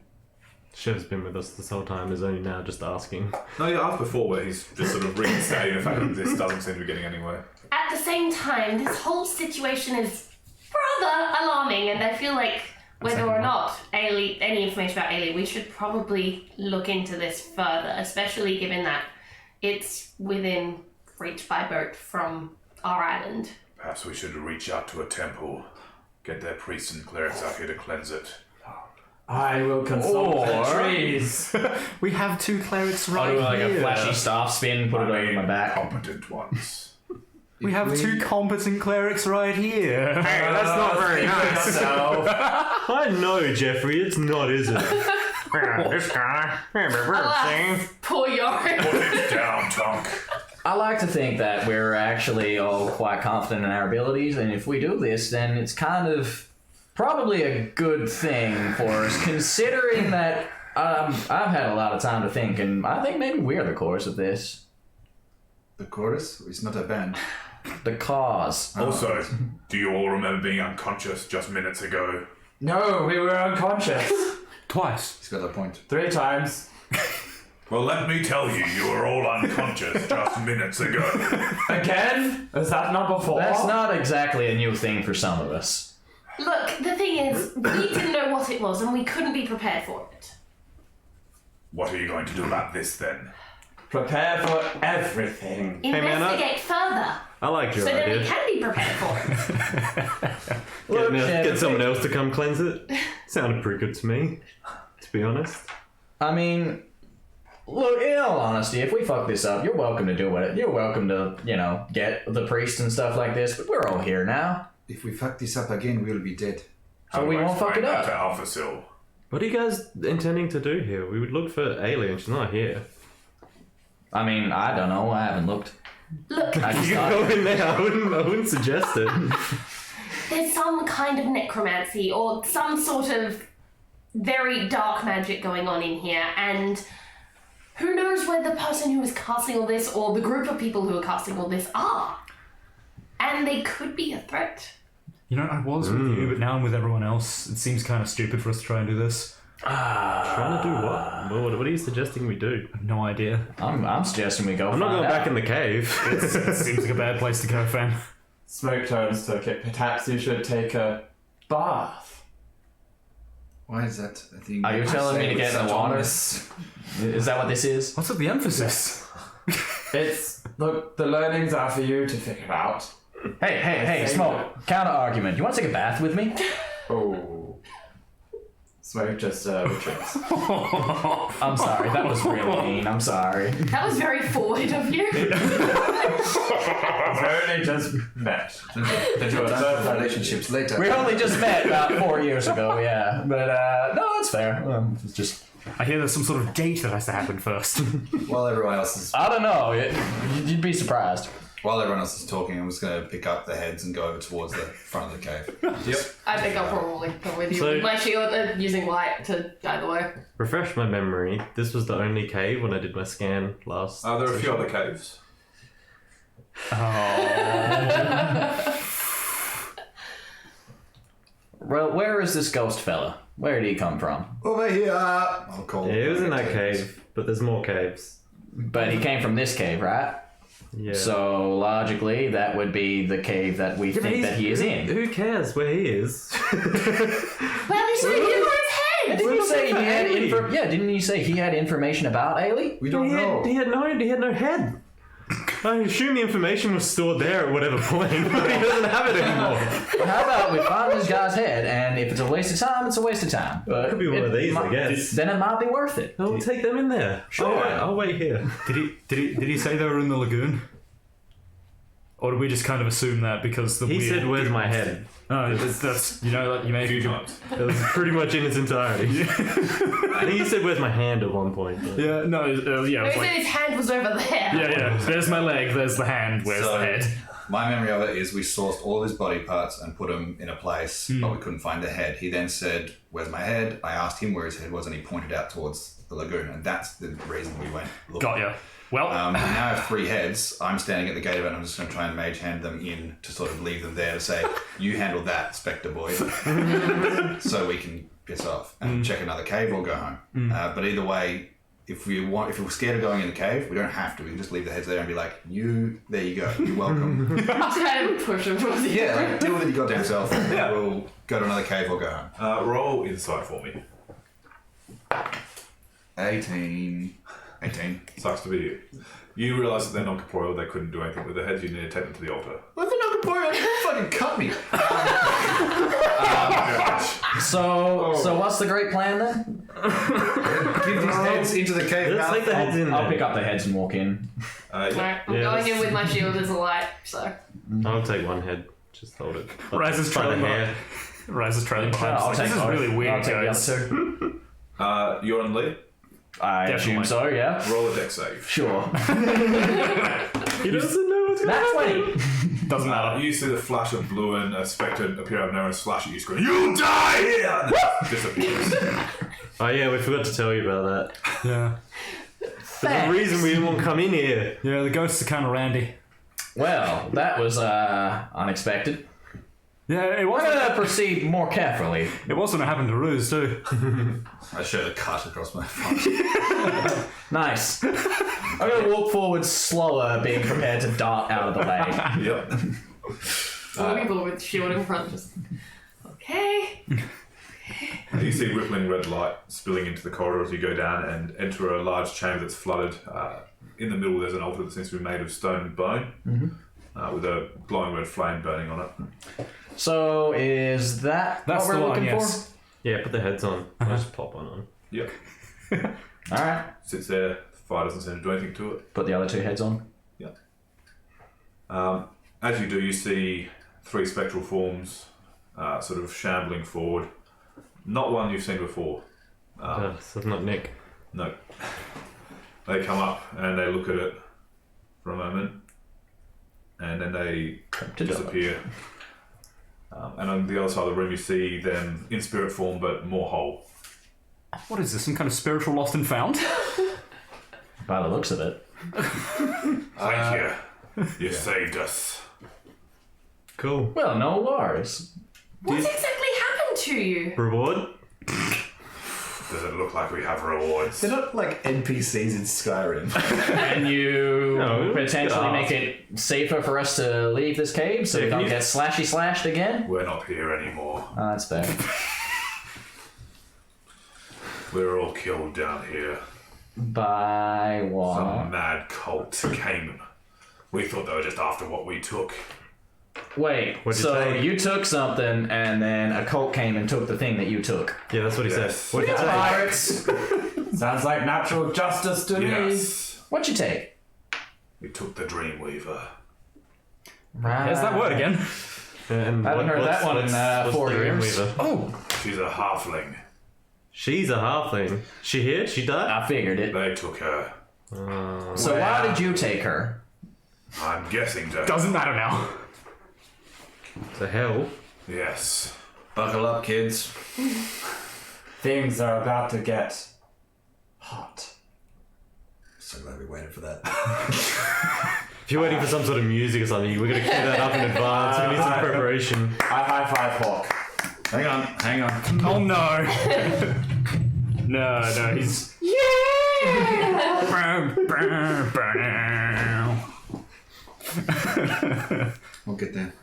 Chef's been with us this whole time, is only now just asking. No, you asked before where he's just sort of reinstating the fact that this doesn't seem to be getting anywhere. At the same time, this whole situation is rather alarming, and I feel like whether or not any information about Ailey, we should probably look into this further, especially given that it's within reach by boat from our island. Perhaps we should reach out to a temple, get their priests and clerics out here to cleanse it. I will consult Or- the trees. We have 2 clerics I'll right do like here. a flashy staff spin, put it over my back. Competent ones. We have 2 competent clerics right here. Hey, that's not very nice. I know, Jeffrey, it's not, is it? This guy. Alas, poor Yorin. Put it down, Tonk. I like to think that we're actually all quite confident in our abilities, and if we do this, then it's kind of probably a good thing for us, considering that I've had a lot of time to think, and I think maybe we're the cause of this. The chorus? It's not a band. The cause. Also, do you all remember being unconscious just minutes ago? No, we were unconscious. Twice. He's got a point. 3 times. Well, let me tell you, you were all unconscious just minutes ago. Again? Is that not before? That's not exactly a new thing for some of us. Look, the thing is, we didn't know what it was, and we couldn't be prepared for it. What are you going to do about this then? Prepare for everything. man, Investigate further, I like your so that we idea. can be prepared for it. Get someone else to come cleanse it. Sounded pretty good to me, to be honest. I mean, look, in all honesty, if we fuck this up, you're welcome to do it. You're welcome to, get the priest and stuff like this, but we're all here now. If we fuck this up again, we'll be dead. So we won't fuck it That up. to Alpha Sil. What are you guys intending to do here? We would look for Alien, she's not here. I mean, I don't know. I haven't looked. Look, I just You can thought, go in there, I wouldn't suggest it. there's some kind of necromancy or some sort of very dark magic going on in here, and who knows where the person who is casting all this or the group of people who are casting all this are. And they could be a threat. You know, I was with you, but now I'm with everyone else. It seems kind of stupid for us to try and do this. Trying to do what? What are you suggesting we do? I have no idea. I'm suggesting we go. I'm not find going out. back in the cave. It seems like a bad place to go, fam. Smoke turns to Kit. Perhaps you should take a bath. Why is that a thing? Are you telling me to get in the water? Is that what this is? What's with the emphasis? It's look. The learnings are for you to figure out. Hey, Smoke. Counter argument. You want to take a bath with me? Oh. Smoke just retreats. I'm sorry. That was really mean. I'm sorry. That was very forward of you. Apparently just met. Relationships later. We only just met about 4 years ago, yeah. But, no, that's fair. It's just... I hear there's some sort of date that has to happen first. While everyone else is I don't know. You'd be surprised. While everyone else is talking, I'm just going to pick up the heads and go over towards the front of the cave. Yep. I think I'll probably come with you So- with my shield and using light to guide the way. Refresh my memory. This was the only cave when I did my scan last. There are a few other caves. Well, where is this ghost fella? Where did he come from? Over here! I'll call Yeah, it was in that cave, but there's more caves. But he came from this cave, right? Yeah. So, logically, that would be the cave that we think that he is in. Who cares where he is? Well, he's right here for his head! Didn't you say he had Ailey? didn't you say he had information about Ailey? We don't know. He had no head. I assume the information was stored there at whatever point, but he doesn't have it anymore. How about we find this guy's head, and if it's a waste of time, it's a waste of time. But It could be one of these, I guess. Then it might be worth it. I'll take them in there. Sure. I'll wait here. Did he say they were in the lagoon? Or did we just kind of assume that because the He weird... said, "Where's my head?" Oh, that's you know, like you may Few times. It was pretty much in its entirety. I think he said, "Where's my hand?" at one point. But... Yeah, no, yeah, it Maybe was said like, his hand was over there. yeah. There's my leg. There's the hand. Where's So, the head? my memory of it is we sourced all of his body parts and put them in a place, but we couldn't find the head. He then said, "Where's my head?" I asked him where his head was, and he pointed out towards the lagoon, and that's the reason we went looking. Got ya. Well, Now I have 3 heads. I'm standing at the gate of it, and I'm just going to try and mage hand them in to sort of leave them there to say, "You handle that, Spectre boy," so we can piss off and check another cave or go home. But either way, if we're scared of going in the cave, we don't have to. We can just leave the heads there and be like, there you go. You're welcome." Just kind of push him towards the Yeah, like, deal with it your goddamn self, and then we'll go to another cave or go home. Roll insight for me. 18. Sucks to be you. You realise that they're non-corporeal, they couldn't do anything with their heads, you need to take them to the altar. Well, they're not corporeal. Fucking cut me. So what's the great plan then? Give these heads into the cave. Let's take the heads in I'll there. pick up the heads and walk in. Alright, I'm Yeah, going in that's- with my shield as a light, so. I'll take one head. Just hold it. Rise is Try the trailing hair. behind. Rise is trailing behind. I'll Like, take this is both. really weird, I'll take guys. the other two. You're on lead. I Definitely. assume so, yeah. Roll a deck save. Sure. He doesn't know what's going That's on. 20. Doesn't matter. You see the flash of blue and a spectre appear out of nowhere and slash at you, screaming, "You die here!" And then disappears. Oh yeah, we forgot to tell you about that. Yeah. There's a reason we didn't come in here. Yeah, the ghosts are kind of randy. Well, that was unexpected. Yeah, it We're wasn't. gonna proceed more carefully. It wasn't happened to Ruse too. I showed a cut across my front. Nice. I'm gonna walk forward slower, being prepared to dart out of the way. Yep. All the people with shield in front just. Okay. You see rippling red light spilling into the corridor as you go down and enter a large chamber that's flooded. In the middle, there's an altar that seems to be made of stone and bone, with a glowing red flame burning on it. So is that That's what the we're one, looking yes. Yeah, put the heads on. I'll just pop one on. Yep. for? All right. Sits there. The fire doesn't seem to do anything to it. Put the other 2 heads on. As you do, you see 3 spectral forms, sort of shambling forward. Not one you've seen before. So not Nick. No. They come up and they look at it for a moment, and then they disappear. And on the other side of the room, you see them in spirit form, but more whole. What is this? Some kind of spiritual lost and found? By the looks of it. Thank you. You saved us. Cool. Well, no worries. What exactly happened to you? Reward? Does it look like we have rewards? They're not like NPCs in Skyrim. Can you No, potentially God. make it safer for us to leave this cave so we Yeah, don't can you- get slashed again? We're not here anymore. Oh, that's fair. We were all killed down here. By Some what? mad cult came. We thought they were just after what we took. Wait, What'd you so say? you took something and then a cult came and took the thing that you took. Yeah, that's what he Yes. said. What did you say? Pirates! Sounds like natural justice to me. Yes. What'd you take? We took the Dreamweaver. Right. There's that word again. And I haven't heard that one in, what's 4 the years. Dreamweaver? Oh, She's a halfling. She's a halfling. She here? She died? I figured it. They took her. So why did you take her? I'm guessing to. doesn't matter now. The hell? Yes. Buckle up, kids. Things are about to get hot. So glad we waited for that. If you're waiting for some sort of music or something, we're going to cue that up in advance. We need some preparation. I high five Hawk. Hang on. Oh no. No, he's. We'll get there.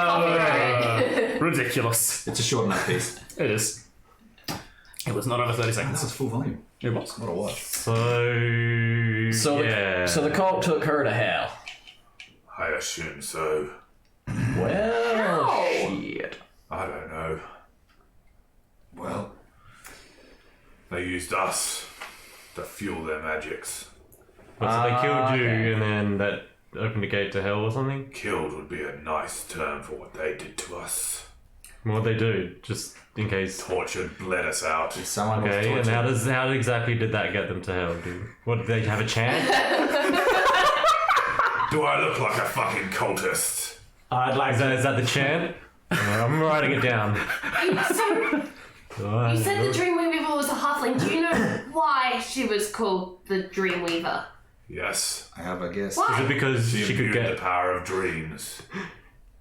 Wow. Ridiculous. It's a short enough piece. It is. It was not over 30 This seconds. is full volume. It was. What a watch. So So the cult took her to hell. I assume so. Well, shit. I don't know. Well, They used us to fuel their magics. So they killed you okay. and then that opened a gate to hell or something? Killed would be a nice term for what they did to us. What'd they do? Just in case. Tortured, bled us out. someone was Okay, and tortured. how exactly did that get them to hell, dude? What, did they have a chant? Do I look like a fucking cultist? I'd like Is that the chant? I'm writing it down. You said the Dreamweaver was a halfling. Do you know why she was called the Dreamweaver? Yes. I have a guess. Is Why? it because She she could imbued get, the power of dreams.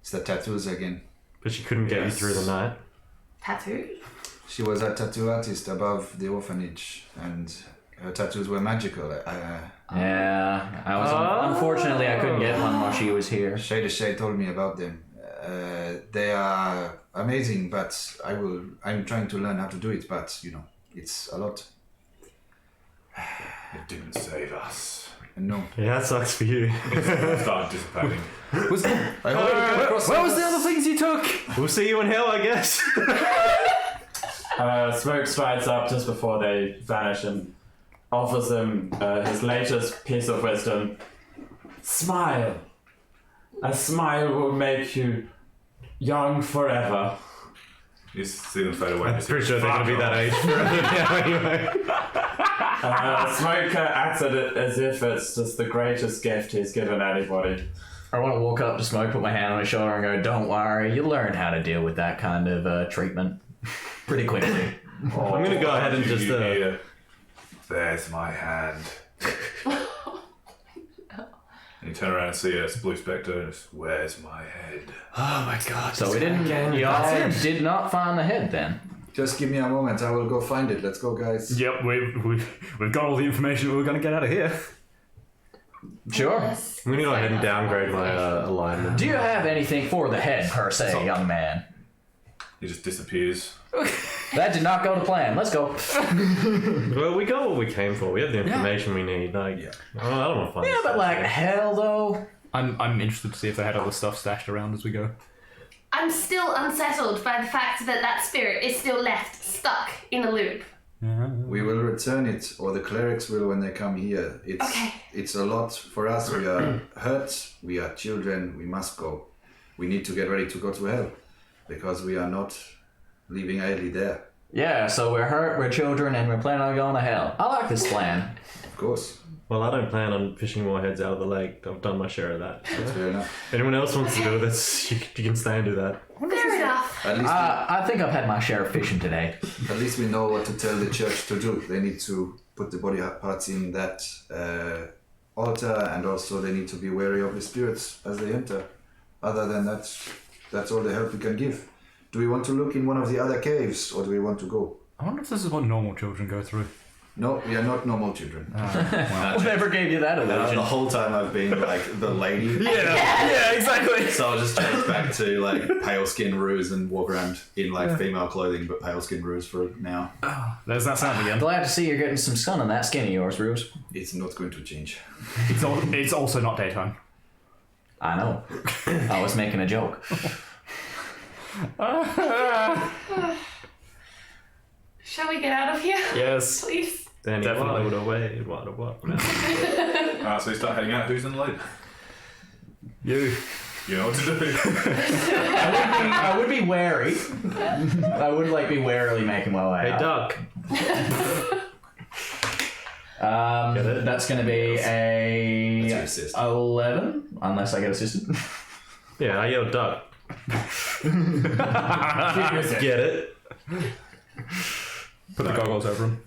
It's the tattoos again. but she couldn't get you Yes. through the night? Tattoo? She was a tattoo artist above the orphanage, and her tattoos were magical. Yeah, I was. Unfortunately, I couldn't get one while she was here. Shay the Shay told me about them. They are amazing, but I'm trying to learn how to do it, but it's a lot. It didn't save us. And no. Yeah, that sucks for you. Started dissipating. Was, I hope we come across where was the other things you took? We'll see you in hell, I guess. Smoke strides up just before they vanish and offers him his latest piece of wisdom. Smile. A smile will make you young forever. You see them fade away. I'm pretty sure they're going to be that age forever now anyway. Smoke acts at it as if it's just the greatest gift he's given anybody. I want to walk up to Smoke, put my hand on his shoulder, and go, "Don't worry, you learn how to deal with that kind of treatment pretty quickly." I'm going to go ahead and just... There's my hand. And you turn around and see a blue spectre and it's, where's my head? Oh my god! So we didn't. Y'all did not find the head then. Just give me a moment. I will go find it. Let's go, guys. Yep, we've got all the information we were going to get out of here. Sure. Yes. I'm going to go ahead and downgrade my alignment. Do you have anything for the head per se, young man? He just disappears. That did not go to plan. Let's go. Well, we got what we came for. We have the information we need. Like, I don't want to find Yeah, this but stuff. like hell though. I'm interested to see if they had other stuff stashed around as we go. I'm still unsettled by the fact that that spirit is still left stuck in a loop. We will return it, or the clerics will when they come here. It's a lot for us. We are hurt. We are children. We must go. We need to get ready to go to hell, because we are not leaving Ailey there. Yeah, so we're hurt, we're children, and we're planning on going to hell. I like this plan. Of course. Well, I don't plan on fishing more heads out of the lake. I've done my share of that. That's fair enough. Anyone else wants to do this, you can stay and do that. Fair enough. At least, I think I've had my share of fishing today. at least we know what to tell the church to do. They need to put the body parts in that altar, and also they need to be wary of the spirits as they enter. other than that's all the help we can give. Do we want to look in one of the other caves, or do we want to go? I wonder if this is what normal children go through. No, we are not normal children. Whoever gave you that The illusion? whole time I've been like the lady. Yeah, exactly. So I'll just change back to like pale skin ruse and walk around in like female clothing, but pale skin ruse for now. There's that sound again. Glad to see you're getting some sun on that skin of yours, Ruse. It's not going to change. It's also not daytime. I know. I was making a joke. Shall we get out of here? Yes. Please. Then Definitely. what away, what now? So you start heading out. Who's in the lead? You. You know what to do. I would be wary. I would be warily making my way Hey, out. duck. Get it? That's going to be That's your a assist. 11, unless I get assisted. Yeah, I yelled duck. Get it? Put the goggles over him.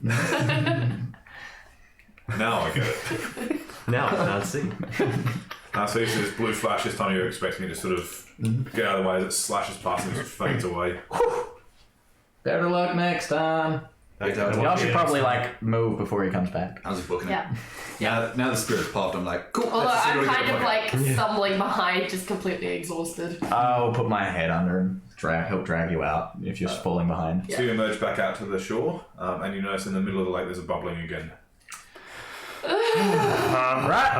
Now I get it. Now I can't see. So you see this blue flash. This time you're expecting it to sort of get out of the way as it slashes past and just fades away. Better luck next time. Y'all should probably move before he comes back. I was just booking Yeah. it. Now the spirit's popped. I'm like, cool. Although let's see I'm what we kind can of look at. stumbling behind, just completely exhausted. I'll put my head under and help drag you out if you're falling behind. Yeah. So you emerge back out to the shore, and you notice in the middle of the lake there's a bubbling again. Right,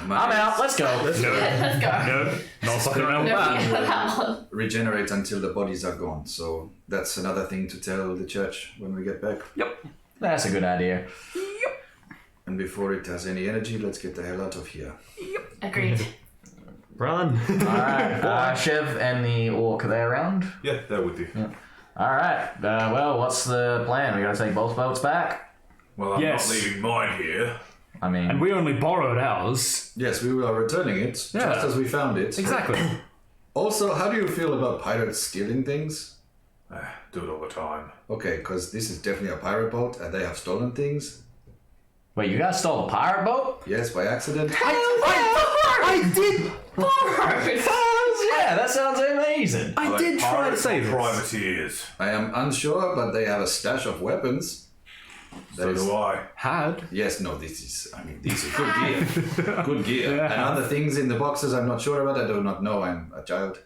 I'm out. Let's go. Let's go. No, not fucking around with No, that. yeah, that one. Regenerate until the bodies are gone. So that's another thing to tell the church when we get back. That's a good idea. And before it has any energy, let's get the hell out of here. Agreed. Run. Alright, Chev and the orc, are they around? Yeah, they're with you. Alright, well, what's the plan? We gotta take both boats back? Well, I'm Yes. not leaving mine here. I mean, And we only borrowed ours. Yes, we are returning it just as we found it. Exactly. Also, how do you feel about pirates stealing things? Do it all the time. Okay, because this is definitely a pirate boat and they have stolen things. wait, you guys stole a pirate boat? Yes, by accident. I did! Yeah, that sounds amazing. I did try to say this. Privateers. I am unsure, but they have a stash of weapons. So do I. Had. Yes, no, these are good gear. Good gear. And other things in the boxes I'm not sure about. I do not know. I'm a child.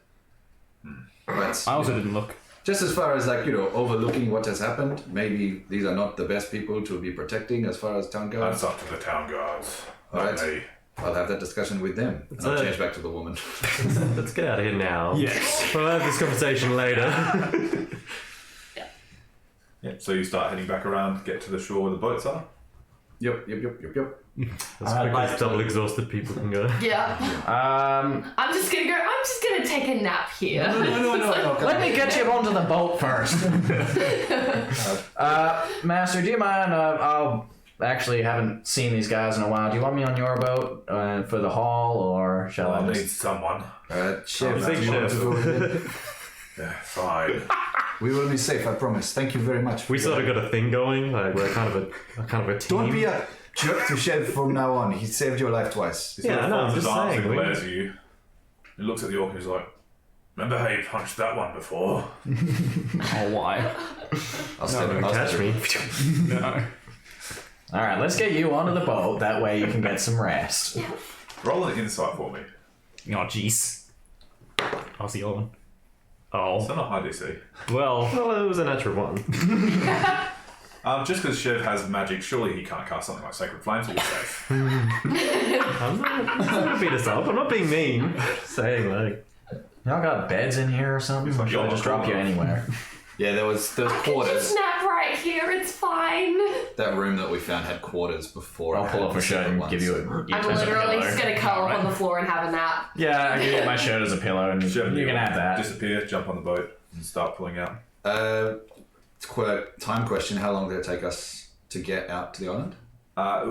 But I also didn't look. just as far as overlooking what has happened, maybe these are not the best people to be protecting as far as town goes. That's up to the town guards. All Not right. me. I'll have that discussion with them. And I'll change back to the woman. Let's get out of here now. Yes. We'll have this conversation later. Yeah. So you start heading back around, get to the shore where the boats are. Yep. As quick as double exhausted people can go. Yeah. I'm just gonna take a nap here. No. Let me get you onto the boat first. Master, do you mind? I'll actually haven't seen these guys in a while. Do you want me on your boat for the haul, or shall I I just... need someone. Chef, Big do you want chef. to go with them? Yeah, fine. We will be safe, I promise. Thank you very much. We sort of got a thing going. Like we're kind of a team. Don't be a jerk to Chef from now on. He saved your life twice. He Yeah, sort of I know, I'm folds his just arms saying, and we- glares at you. He looks at the orc and he's like, remember how you punched that one before? Oh, why? I'll step Don't catch me. No. All right, let's get you onto the boat. That way you can get some rest. Roll an insight for me. Oh, jeez. How's the other one? Oh. It's not a high DC. Well. Well, it was a natural one. Just because Chev has magic, surely he can't cast something like Sacred Flame, so you're safe. I'm not going to beat us up. I'm not being mean. Saying like. Y'all got beds in here or something? It's like Or should I y'all just are drop you cool. anywhere? Yeah, there was Just quarters. nap right here. It's fine. That room that we found had quarters before. I'll it pull had up a shirt separate and ones. give you a... I'm literally just gonna curl up on the floor and have a nap. Yeah, I can get my shirt as a pillow, and Chev, you can have that. Disappear, jump on the boat, and start pulling out. It's quite a time question. How long did it take us to get out to the island?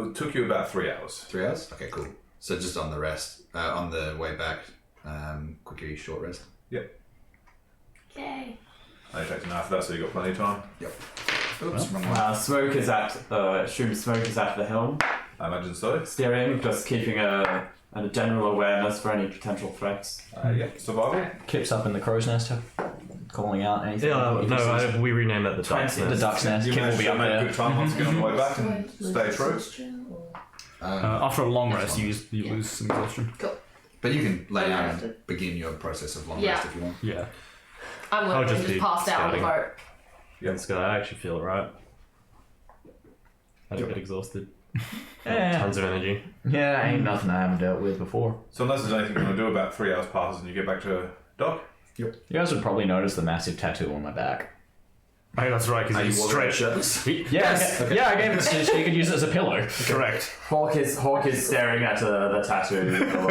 It took you about 3 hours. 3 hours? Okay, cool. So just on the rest, on the way back, quickly short rest. Yep. Yay. And it takes an hour for that, so you've got plenty of time. Yep. Oops, wrong one. Smoke is at Smoke is at the helm. I imagine so. Steering, just keeping a general awareness for any potential threats. Yeah. Survival. Kip's up in the crow's nest, calling out anything. We renamed that the Duck's The Nest. duck's nest. You Kip will managed be to up make there. good time once again on the way back and stay true. After a long rest, you lose some exhaustion. But you can lay down and begin your process of long rest if you want. Yeah. I'm I'll literally just just be passed out on the scouting. boat. Yeah, this guy, I actually feel alright. I don't get exhausted. Yeah. Tons of energy. Yeah, ain't nothing I haven't dealt with before. So unless there's anything you want to do, about 3 hours passes and you get back to dock. You guys would probably notice the massive tattoo on my back. Oh, that's right, because you stretch it. Yeah, yeah, I gave it to you could use it as a pillow. Correct. Hawk is staring at the tattoo. So,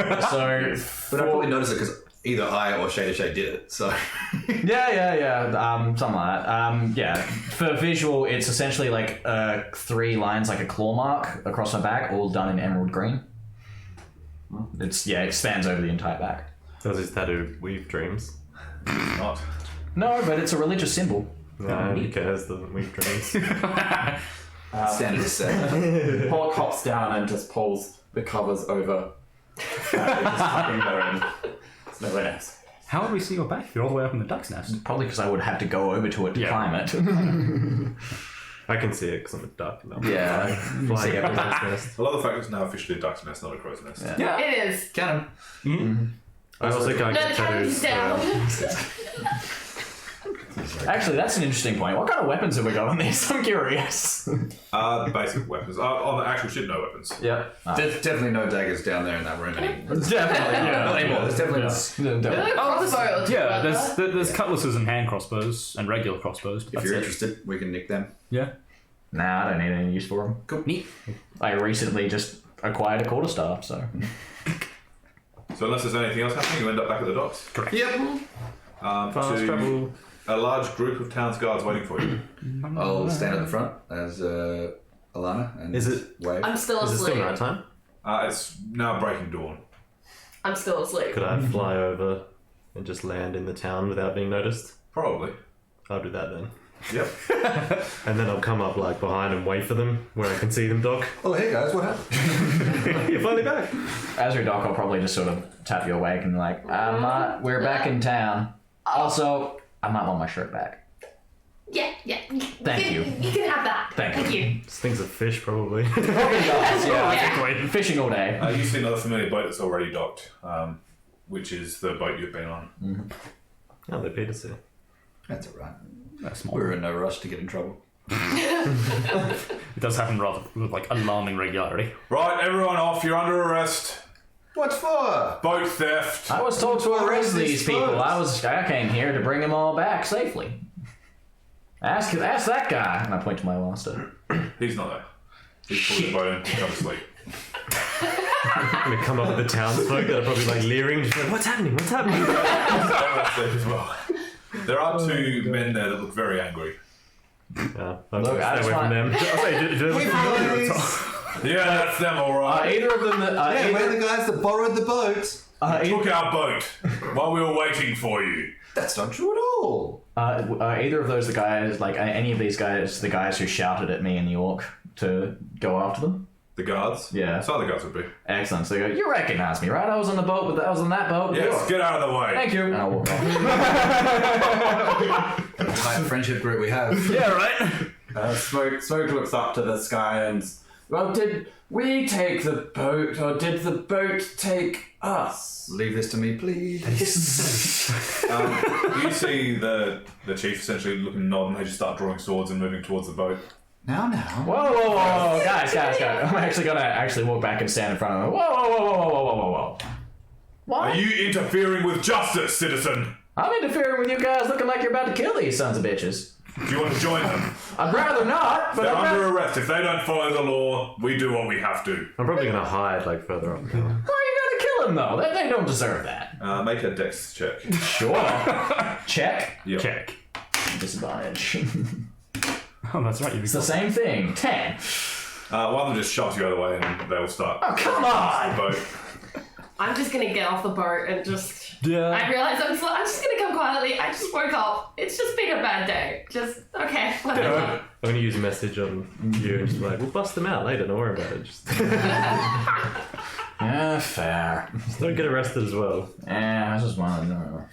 But I probably noticed it because either I or Shade did it, so... yeah, something like that. Yeah, for visual, it's essentially like 3 lines, like a claw mark across my back, all done in emerald green. It spans over the entire back. Does his tattoo weave dreams? Not. No, but it's a religious symbol. No, who cares? Doesn't weave dreams. Standard set. Hawk hops down and just pulls the covers over. Just tucking her in. There's no one else. How would we see your back if you're all the way up in the duck's nest? Probably because I would have to go over to it to Yeah. climb it. I can see it because I'm a duck. And I'm Yeah, you can flying see up everything. the nest. I love the fact it's now officially a duck's nest, not a crow's nest. Yeah. It is. Can him. I also can't No, get the tattoos tattoos. down. Actually, that's an interesting point. What kind of weapons have we got on this? I'm curious. Basic weapons. On the actual ship, no weapons. Yep. Definitely no daggers down there in that room anymore. Definitely, yeah. Not anymore. There's definitely not. There's a crossbow or two Yeah, out there. there's cutlasses and hand crossbows and regular crossbows. But If that's you're it. interested, we can nick them. Yeah. Nah, I don't need any use for them. Cool. Neat. I recently just acquired a quarterstaff, so. So unless there's anything else happening, you end up back at the docks. Yep. Fast travel. A large group of town's guards waiting for you. I'll stand at the front as Alana and Is it- wave. I'm still Is it asleep. still night time? It's now breaking dawn. I'm still asleep. Could I fly over and just land in the town without being noticed? Probably. I'll do that then. Yep. And then I'll come up like behind and wait for them where I can see them dock. Oh, hey guys, what happened? You're finally back. As your doc, I'll probably just sort of tap you awake and like, we're back in town. Also, I might want my shirt back. Yeah. Thank you. You can have that. Thank you. This thing's a fish probably. Yeah, fishing all day. You see another familiar boat that's already docked, which is the boat you've been on. Oh, they paid us here. That's alright. That's small. We're in no rush to get in trouble. It does happen rather with like alarming regularity. Right, everyone off. You're under arrest. What for? Boat theft. I was told to arrest these people. boats. I came here to bring them all back safely. Ask that guy. And I point to my master. He's not there. He's pulled the boat in to come to sleep. I'm gonna come up with the townsfolk that are probably like leering, just like, what's happening? What's happening? As well. There are 2 men there that look very angry. Yeah, I'm Look, gonna I stay just away from want- them. I'll say, do they look familiar at all? Yeah, that's them, all right. Either of them. Yeah, we're the guys that borrowed the boat. Took our boat while we were waiting for you. That's not true at all. Either of those the guys, like any of these guys, the guys who shouted at me in New York to go after them. The guards? Yeah. Some of the guards would be. Excellent. So they go, you recognize me, right? I was on the boat, but I was on that boat. with Yes, yours." get out of the way. Thank you. And I walk off. What a tight friendship group we have. Yeah, right. Smoke looks up to the sky and, well, did we take the boat or did the boat take us? Leave this to me, please. You see the chief essentially looking nod and they just start drawing swords and moving towards the boat. Now. Whoa, guys. I'm actually gonna walk back and stand in front of them. Whoa. What? Are you interfering with justice, citizen? I'm interfering with you guys looking like you're about to kill these sons of bitches. Do you want to join them? I'd rather not, but They're I'd under rather... arrest. If they don't follow the law, we do what we have to. I'm probably gonna hide like further up. Why are you gonna kill them though? They don't deserve that. Make a dex check. Sure. Check. Yep. Check. Disadvantage. Oh, that's right. It's the same thing. 10. One of them just shoves you out of the way and they will start. Oh, come on! The boat. I'm just gonna get off the boat and just Yeah. I realize I'm just gonna come quietly. I just woke up. It's just been a bad day. Just okay, whatever. I'm gonna use a message on you and just like, we'll bust them out later, don't worry about it. Just Yeah, fair. don't get arrested as well. Yeah, I just want to know.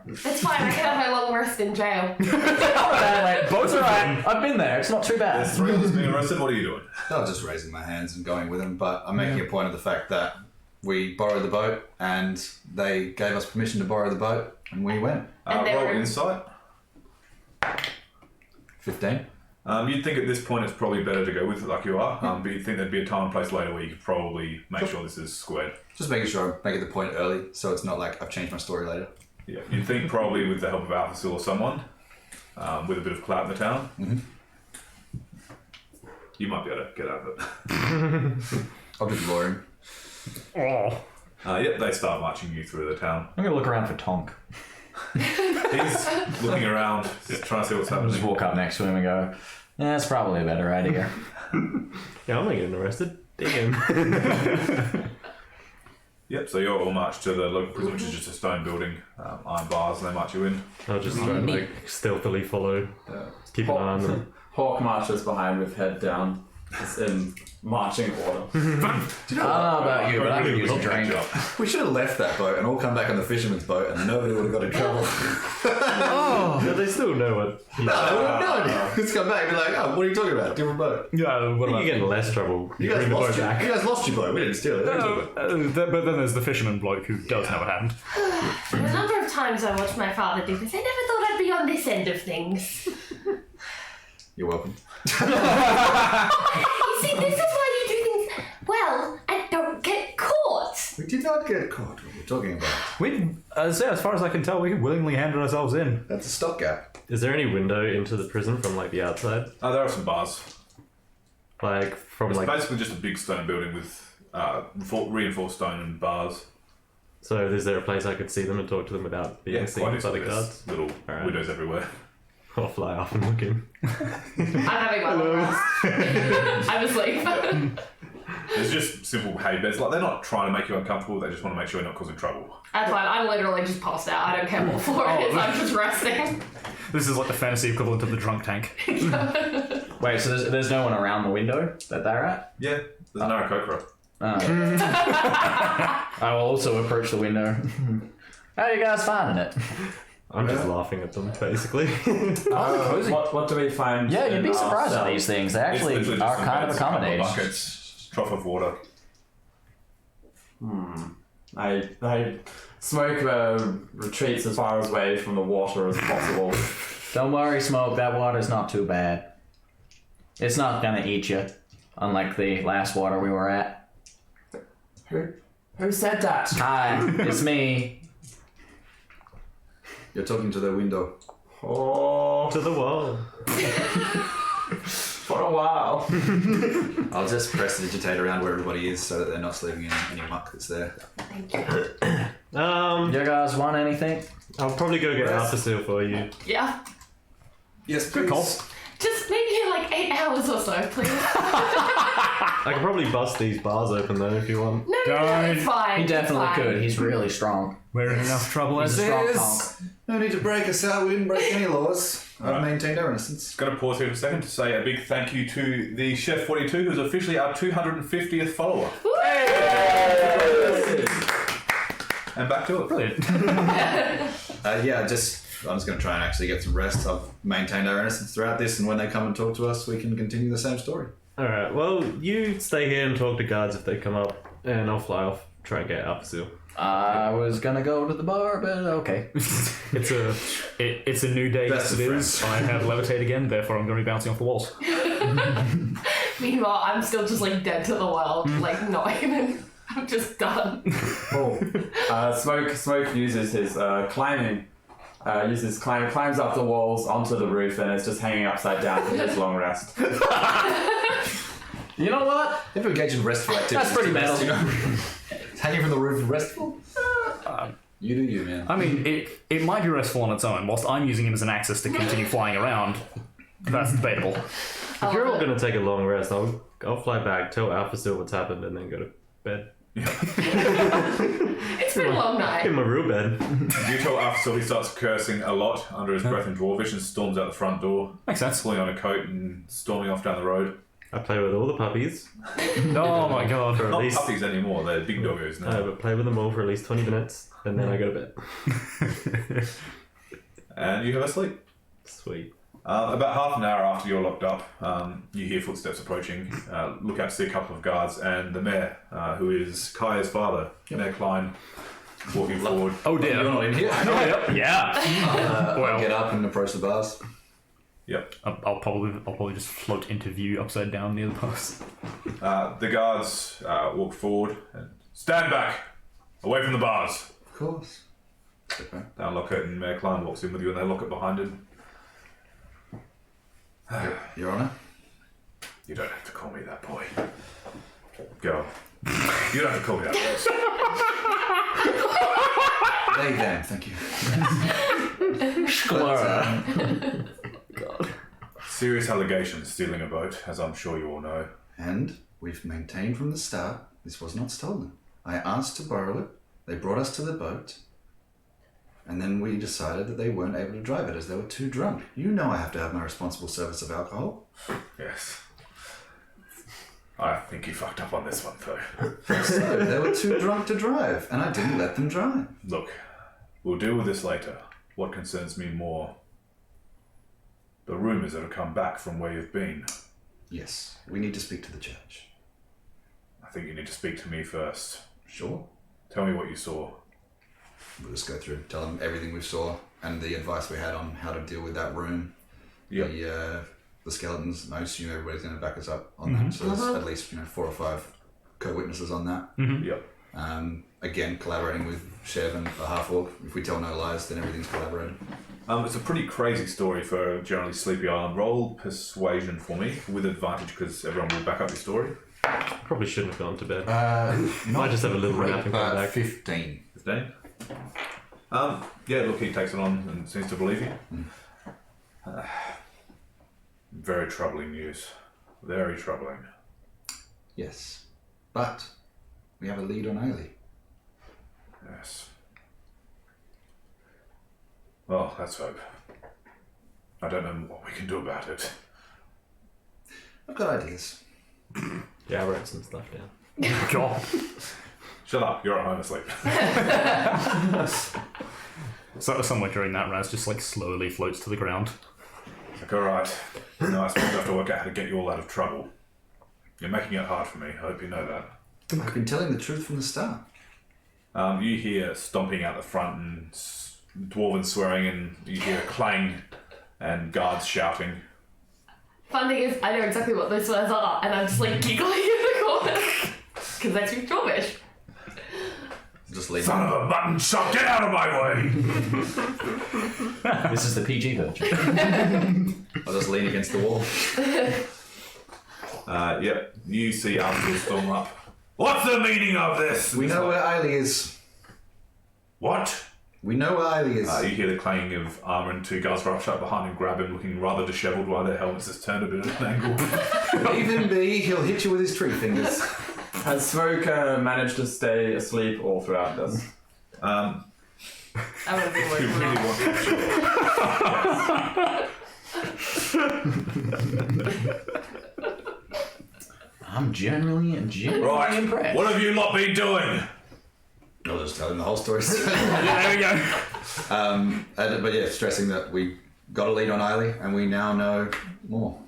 It's fine. I can have my long rest in jail. Both are right. I've been there. It's not too bad. There's 3 of us being arrested. What are you doing? I was just raising my hands and going with him, but I'm making a point of the fact that we borrowed the boat and they gave us permission to borrow the boat and we went. And they Roll were- insight. 15. You'd think at this point it's probably better to go with it like you are, but you'd think there'd be a time and place later where you could probably make sure this is squared. Just making sure I make it the point early so it's not like I've changed my story later. Yeah, you'd think probably with the help of Alpha or someone, with a bit of clout in the town, you might be able to get out of it. I'll do the lawyering. Oh. Yep, they start marching you through the town. I'm gonna look around for Tonk. He's looking around, just trying to see what's happening. Just walk up next to him and go, yeah, that's probably a better idea. Yeah, I'm not getting arrested. Damn. Yep, so you're all marched to the local prison, which is just a stone building, iron bars, and they march you in. I'll just try and like stealthily follow. Keep an eye on them. Hawk marches behind with head down. It's in marching order. I don't know about you, but I could use a drink. We should have left that boat and all come back on the fisherman's boat and nobody would have got in trouble. But they still know what. No. Let's come back and be like, oh, what are you talking about? Different boat. Yeah, what You about... get in less trouble. You guys bring the lost boat back. you guys lost your boat. We didn't steal it. But then there's the fisherman bloke who does know what happened. The number of times I watched my father do this, I never thought I'd be on this end of things. You're welcome. You see, this is why you do things well and don't get caught. We did not get caught. What are you talking about? We, as far as I can tell, we willingly handed ourselves in. That's a stopgap. Is there any window into the prison from like the outside? There are some bars. Like from It's like. basically just a big stone building with reinforced stone and bars. So is there a place I could see them and talk to them without being seen quite by easily. the There's guards? little Alright. windows everywhere. I'll fly off and look in. I'm having my long rest. I'm asleep. There's just simple hay beds. Like, they're not trying to make you uncomfortable, they just want to make sure you're not causing trouble. That's fine. I'm literally just passed out. I don't care what floor it is. I'm just resting. This is like the fantasy equivalent of the drunk tank. Wait, so there's no one around the window that they're at? Yeah, there's no Kokra. I will also approach the window. How are you guys finding it? I'm just laughing at them, basically. What do we find? Yeah, you'd in be our surprised at cell? these things. They It's actually literally are just some kind of beds, a couple accommodating. buckets, trough of water. I Smoke retreats as far away from the water as possible. Don't worry, Smoke. That water's not too bad. It's not gonna eat you, unlike the last water we were at. Who said that? Hi, it's me. You're talking to the window. Oh, To the wall. for a while. I'll just press the digitate around where everybody is so that they're not sleeping in any muck that's there. Thank you. You guys want anything? I'll probably go get Alpha Seal for you. Yeah. Yes, Good call. Just maybe in like 8 hours or so, please. I could probably bust these bars open though if you want. No, it's fine. He definitely it's fine. could. He's really strong. We're in enough trouble He's as a strong is. punk. No need to break us out. We didn't break any laws. I've maintained our innocence. Going to pause here for a second to say a big thank you to the Chef 42, who's officially our 250th follower. And back to it. Brilliant. I'm just going to try and actually get some rest. I've maintained our innocence throughout this, and when they come and talk to us, we can continue the same story. Alright, well, you stay here and talk to guards if they come up, and I'll fly off, try and get Alpha Seal. I was gonna go to the bar, but okay. It's a new day. Best Yes, it of is. I have levitate again, therefore I'm going to be bouncing off the walls. Meanwhile, I'm still just like dead to the world. Like, not even. I'm just done. Smoke uses his climbing. Climbs up the walls onto the roof and is just hanging upside down for his long rest. You know what? If you engage in restful activities, That's pretty metal. you know? Hanging from the roof is restful? You do you, man. I mean, it might be restful on its own, whilst I'm using him as an axis to continue flying around. That's debatable. If you're all going to take a long rest, I'll fly back, tell Alpha Seal what's happened, and then go to bed. It's been a long In night. my real bed. You tell after he starts cursing a lot under his breath in Dwarvish and storms out the front door, Makes sense. pulling on a coat and storming off down the road. I play with all the puppies. Oh my god. For at Not least, puppies anymore, they're big doggos now. but play with them all for at least 20 minutes, and then I go to bed. And you have a sleep. Sweet. About half an hour after you're locked up, you hear footsteps approaching. Look out to see a couple of guards and the mayor, who is Kaya's father, Mayor Klein, walking forward. Oh You're dear. not in here. Yeah. I'll get up and approach the bars. Yep. I'll probably just float into view upside down near the post. The guards walk forward and stand back, away from the bars. Of course. Step back. They unlock it and Mayor Klein walks in with you and they lock it behind him. Your Honour. You don't have to call me that, boy. Go. You don't have to call me that, boy. They them, thank you. Serious allegations stealing a boat, as I'm sure you all know. And we've maintained from the start this was not stolen. I asked to borrow it, they brought us to the boat, and then we decided that they weren't able to drive it as they were too drunk. You know I have to have my responsible service of alcohol. Yes. I think you fucked up on this one, though. So they were too drunk to drive, and I didn't let them drive. Look, we'll deal with this later. What concerns me more, the rumours that have come back from where you've been. Yes, we need to speak to the judge. I think you need to speak to me first. Sure. Tell me what you saw. We'll just go through, tell them everything we saw and the advice we had on how to deal with that room. Yep. The skeletons. I assume everybody's going to back us up on that. So there's at least 4 or 5 co-witnesses on that. Yep. Again, collaborating with Chev and the half-orc. If we tell no lies, then everything's collaborated. It's a pretty crazy story for a generally sleepy island. Roll persuasion for me with advantage because everyone will back up your story. Probably shouldn't have gone to bed. Might just have a little nap and come back. 15. 15. Yeah, look, he takes it on and seems to believe you. Very troubling news. Very troubling. Yes. But we have a lead on Ailey. Yes. Well, let's hope. I don't know what we can do about it. I've got ideas. Yeah, I wrote some stuff down. God. Shut up, you're at home asleep. So somewhere during that, Raz just like slowly floats to the ground. Like, alright. Now I suppose I have to work out how to get you all out of trouble. You're making it hard for me, I hope you know that. I've been telling the truth from the start. You hear stomping out the front and dwarven swearing, and you hear a clang and guards shouting. Fun thing is, I know exactly what those words are, and I'm just like giggling in the corner. Because I speak Dwarvish. Just leave Son of a button shot, get out of my way! This is the PG version. I'll just lean against the wall. Yep, you see Arthur storm up. What's the meaning of this? We know where Ailey is. What? We know where Ailey is. You hear the clanging of armour and 2 guards rush up behind him, grab him, looking rather dishevelled while their helmets just turned a bit at an angle. Leave him be, he'll hit you with his tree fingers. Has Smoker managed to stay asleep all throughout this? I would have been You working really on. want to sure. I'm genuinely Right, impressed. what have you lot been doing? I'll just tell him the whole story. There we go. But yeah, stressing that we got a lead on Ailey and we now know more.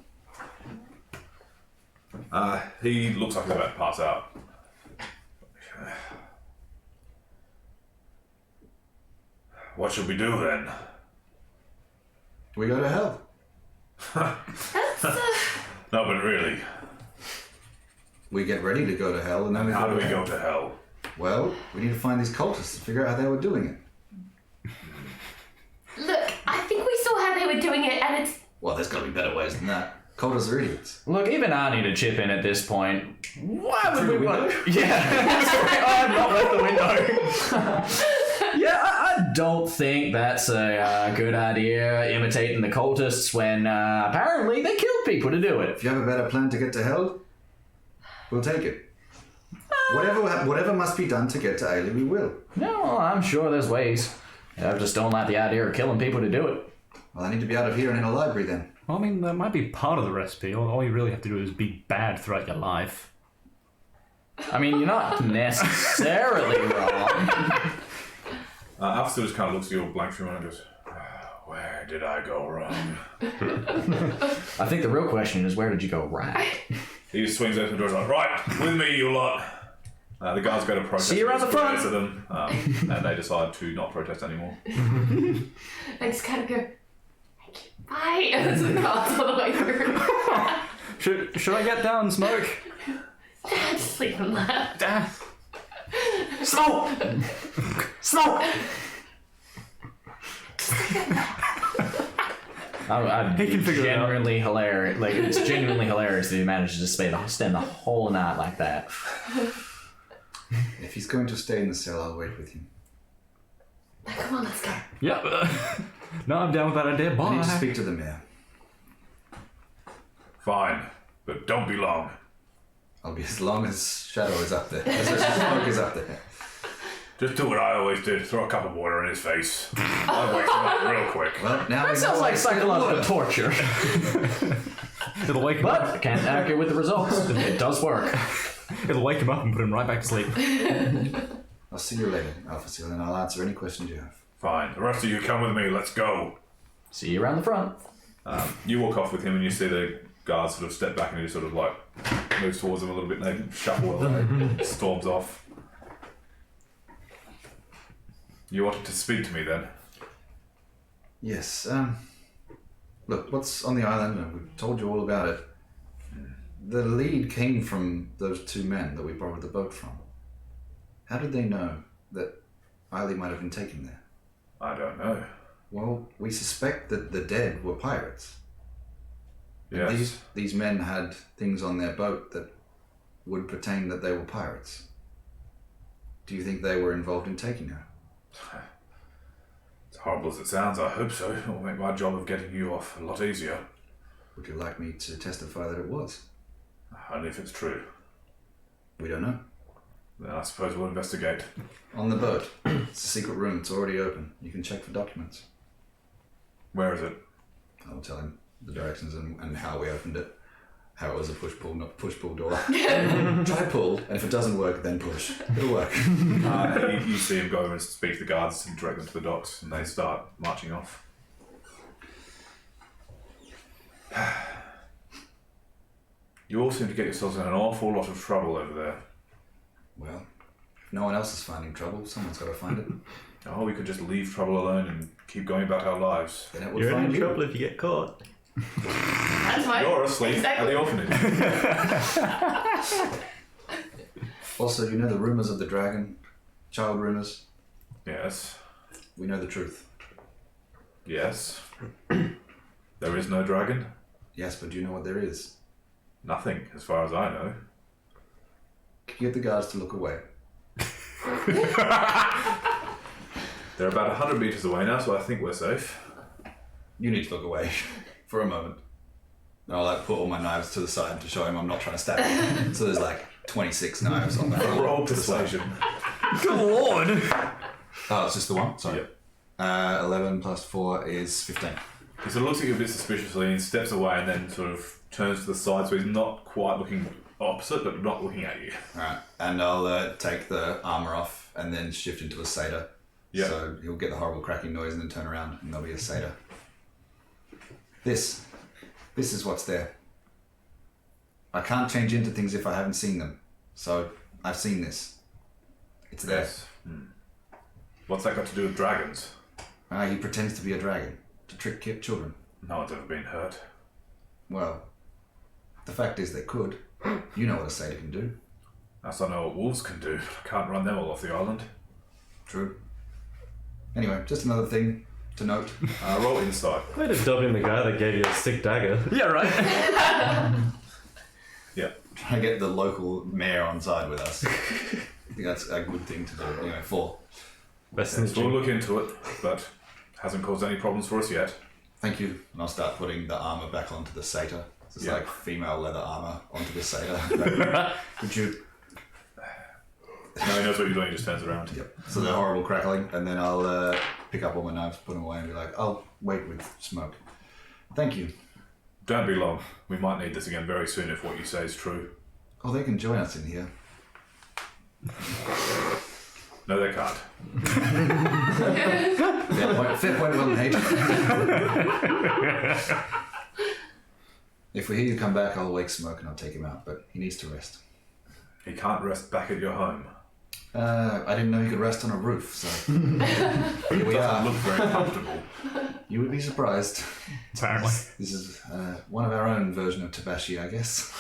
He looks like he's about to pass out. What should we do then? We go to hell. No, but really, We get ready to go to hell and then we how do we hell. go to hell? Well, we need to find these cultists and figure out how they were doing it. Look, I think we saw how they were doing it, and it's. Well, there's got to be better ways than that. Cultists are idiots. Look, even I need to chip in at this point. Why would Through we the want? window? Yeah, sorry, I have not left the window. Yeah, I don't think that's a good idea, imitating the cultists when apparently they killed people to do it. If you have a better plan to get to hell, we'll take it. Whatever must be done to get to Ailey, we will. No, I'm sure there's ways. I just don't like the idea of killing people to do it. Well, I need to be out of here and in a library then. Well, I mean, that might be part of the recipe. All you really have to do is be bad throughout your life. I mean, you're not necessarily wrong. After just kind of looks at you all blank for a moment and goes, where did I go wrong? I think the real question is, where did you go right? He just swings open the door and is like, right, with me, you lot. The guards go to protest. See you around the front. To them, and they decide to not protest anymore. I just kind of go, thank you, bye, and the guards all the way through. Should I get down and smoke? Just leave him there. Smoke! Smoke! He can figure it out. Genuinely hilarious. Like, it's genuinely hilarious that he managed to spend the whole night like that. If he's going to stay in the cell, I'll wait with him. Now, come on, let's go. Yeah. No, I'm down with that idea. Bye. I need to speak to the mayor. Fine, but don't be long. I'll be as long as Shadow is up there. As Smoke is up there. Just do what I always did, throw a cup of water in his face. I'll wake him up real quick. Well, now That sounds like psychological torture. It'll wake him up. But can't argue with the results. It does work. It'll wake him up and put him right back to sleep. I'll see you later, Alpha Seal, and I'll answer any questions you have. Fine, the rest of you come with me, let's go. See you around the front. You walk off with him and you see the guards sort of step back and he sort of like moves towards them a little bit and they shuffle away, storms off. You wanted to speak to me then? Yes, look, what's on the island? We've told you all about it. The lead came from those two men that we borrowed the boat from. How did they know that Eiley might have been taken there? I don't know. Well, we suspect that the dead were pirates. Yes. These men had things on their boat that would pertain that they were pirates. Do you think they were involved in taking her? As horrible as it sounds, I hope so. It'll make my job of getting you off a lot easier. Would you like me to testify that it was? Only if it's true. We don't know. Then I suppose we'll investigate. On the boat. It's a secret room. It's already open. You can check for documents. Where is it? I'll tell him the directions and how we opened it. How it was a push-pull, not push-pull door. Try pull, and if it doesn't work, then push. It'll work. You see him go over and speak to the guards and direct them to the docks, and they start marching off. You all seem to get yourselves in an awful lot of trouble over there. Well, if no one else is finding trouble, someone's got to find it. Oh, we could just leave trouble alone and keep going about our lives. Then it will You're find in you. trouble if you get caught. That's fine. You're asleep at the orphanage. Also, you know the rumours of the dragon? Child rumours? Yes. We know the truth. Yes. There is no dragon? Yes, but do you know what there is? Nothing, as far as I know. Can you get the guards to look away? They're about 100 metres away now, so I think we're safe. You need to look away for a moment. And I'll put all my knives to the side to show him I'm not trying to stab him. So there's 26 knives on the floor. Roll persuasion. Good lord! Oh, it's just the one? Sorry. Yep. 11 plus 4 is 15. He sort of looks at you a bit suspiciously and steps away and then sort of turns to the side so he's not quite looking opposite but not looking at you. Alright, and I'll take the armour off and then shift into a satyr. Yep. So he'll get the horrible cracking noise and then turn around and there'll be a satyr. This is what's there. I can't change into things if I haven't seen them. So I've seen this. It's there. Yes. What's that got to do with dragons? He pretends to be a dragon to trick children. No one's ever been hurt. Well, the fact is they could. You know what a satyr can do. That's I know what wolves can do. I can't run them all off the island. True. Anyway, just another thing to note. Roll insight. Way to dub in the guy that gave you a sick dagger. Yeah, right. Yeah. Try to get the local mayor on side with us. I think that's a good thing to do. Anyway, 4. Best in the We'll gym. look into it, but hasn't caused any problems for us yet. Thank you. And I'll start putting the armour back onto the satyr. It's Yeah. like female leather armour onto the satyr. Would you... No, he knows what you're doing. He just turns around. Yep. So the horrible crackling, and then I'll pick up all my knives, put them away, and be like, "I'll wait with smoke." Thank you. Don't be long. We might need this again very soon if what you say is true. Oh, they can join us in here. No, they can't. Fair point, well made. If we hear you come back, I'll wake Smoke and I'll take him out, but he needs to rest. He can't rest back at your home. I didn't know you could rest on a roof, so here we Doesn't are. look very comfortable. You would be surprised. Apparently. This is one of our own version of Tabashi, I guess.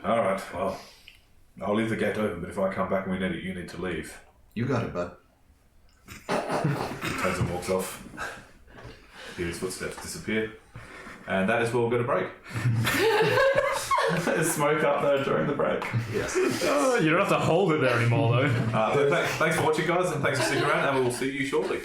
All right. Well, I'll leave the gate open, but if I come back and we need it, you need to leave. You got it, bud. He turns and walks off. Hear his footsteps disappear. And that is where we'll go to break. There's smoke up there during the break. Yes. Oh, you don't have to hold it there anymore, though. Thanks for watching, guys, and thanks for sticking around, and we will see you shortly.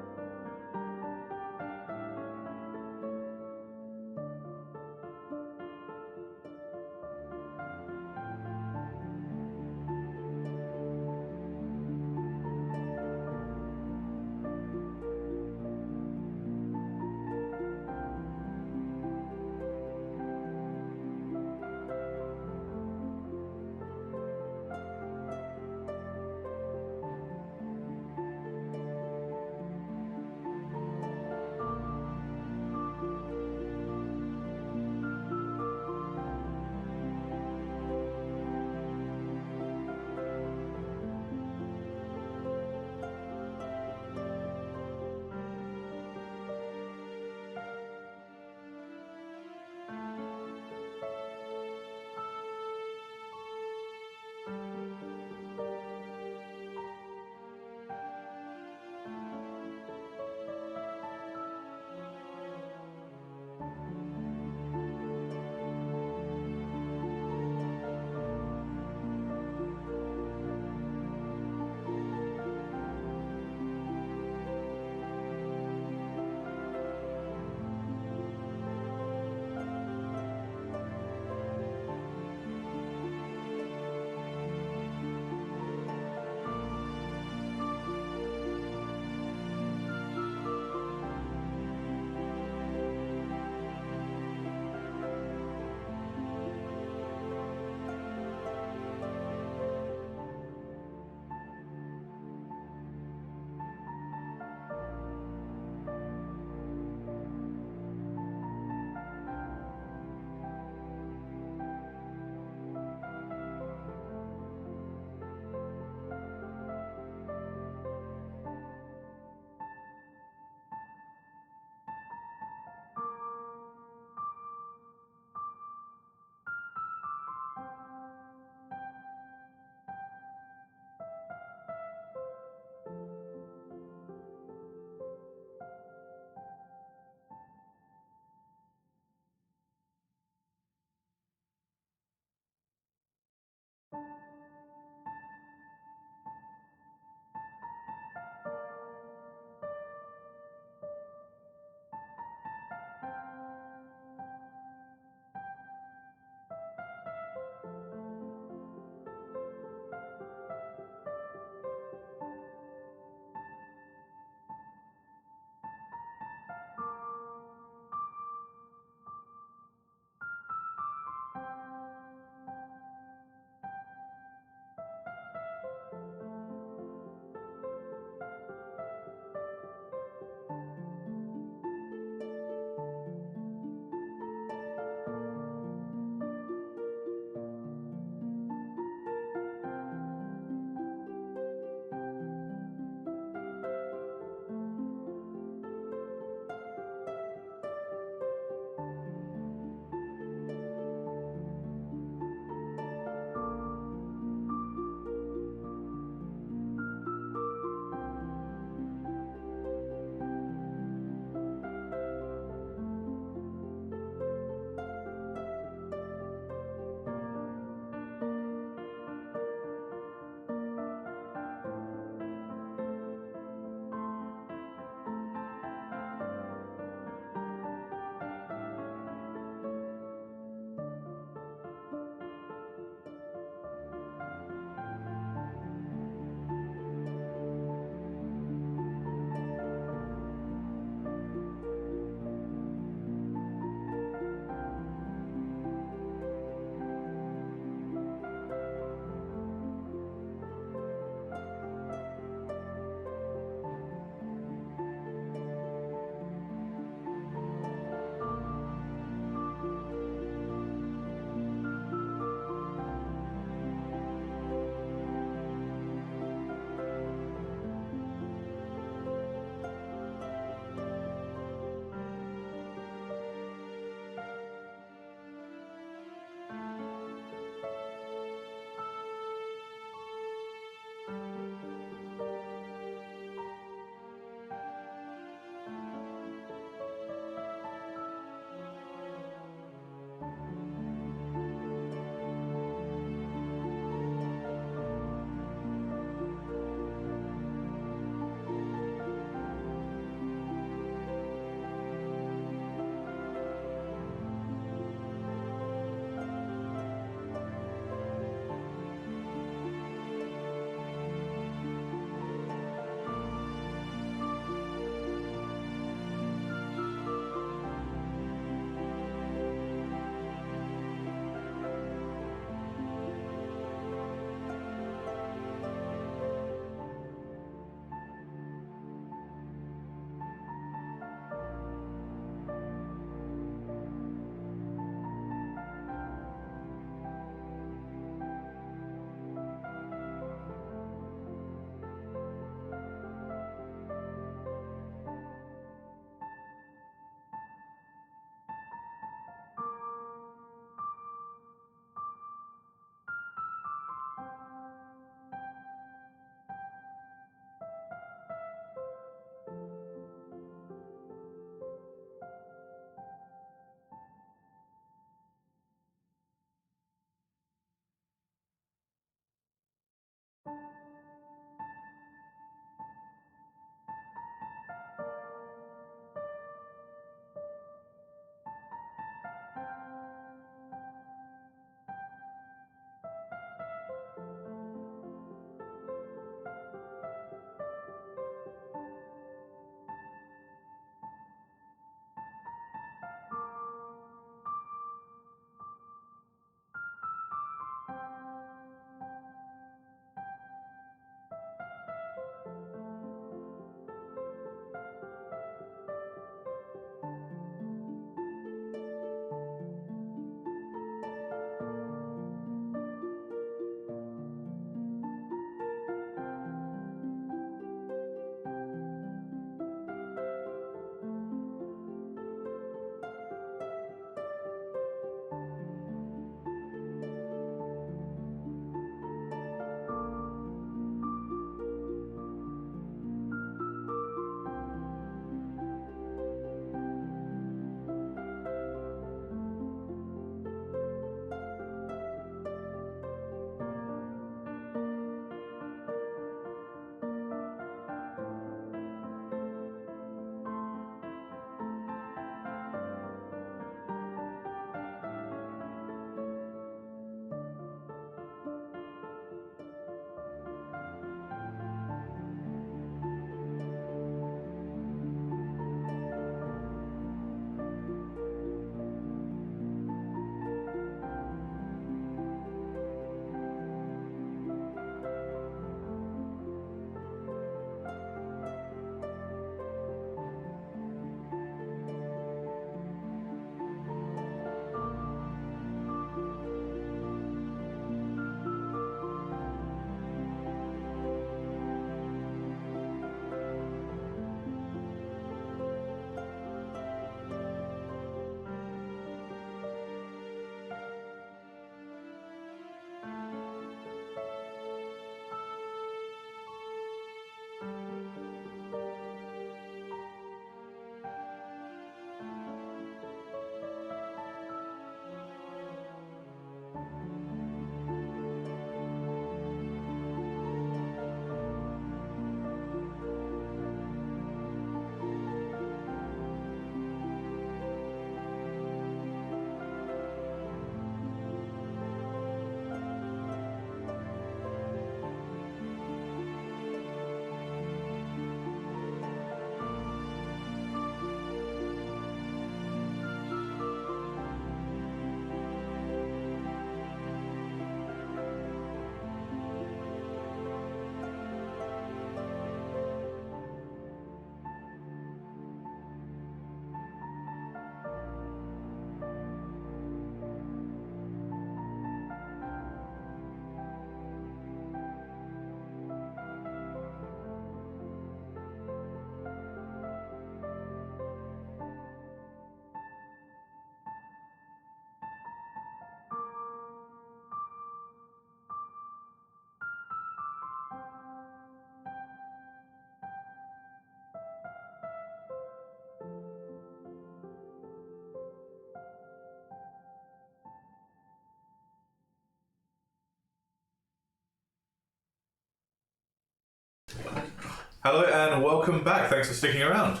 Hello and welcome back. Thanks for sticking around.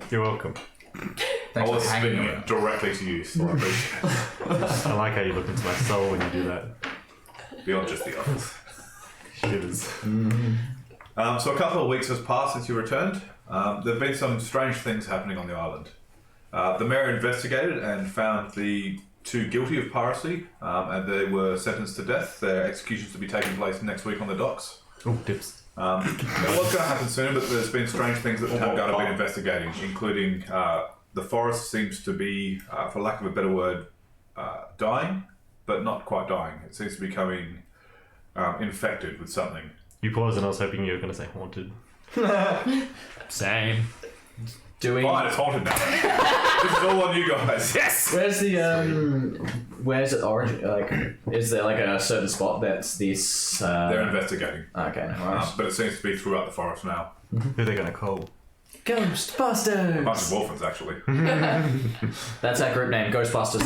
You're welcome. Thanks I was for hanging speaking around. directly to you, so I appreciate it. I like how you look into my soul when you do that. Beyond just the others. Shivers. So a couple of weeks has passed since you returned. There have been some strange things happening on the island. The mayor investigated and found the 2 guilty of piracy, and they were sentenced to death. Their executions to be taking place next week on the docks. Oh, dips. It was going to happen soon, but there's been strange things that the town guard have been investigating, including the forest seems to be, for lack of a better word, dying, but not quite dying. It seems to be becoming infected with something. You paused and I was hoping you were going to say haunted. Same. Fine, it's haunted now. This is all on you guys. Yes! Where's the where's it origin? Like, is there like a certain spot that's this? They're investigating. Okay, no worries. But it seems to be throughout the forest now. Who are they going to call? A bunch Ghostbusters. of orphans, actually. That's our group name, Ghostbusters.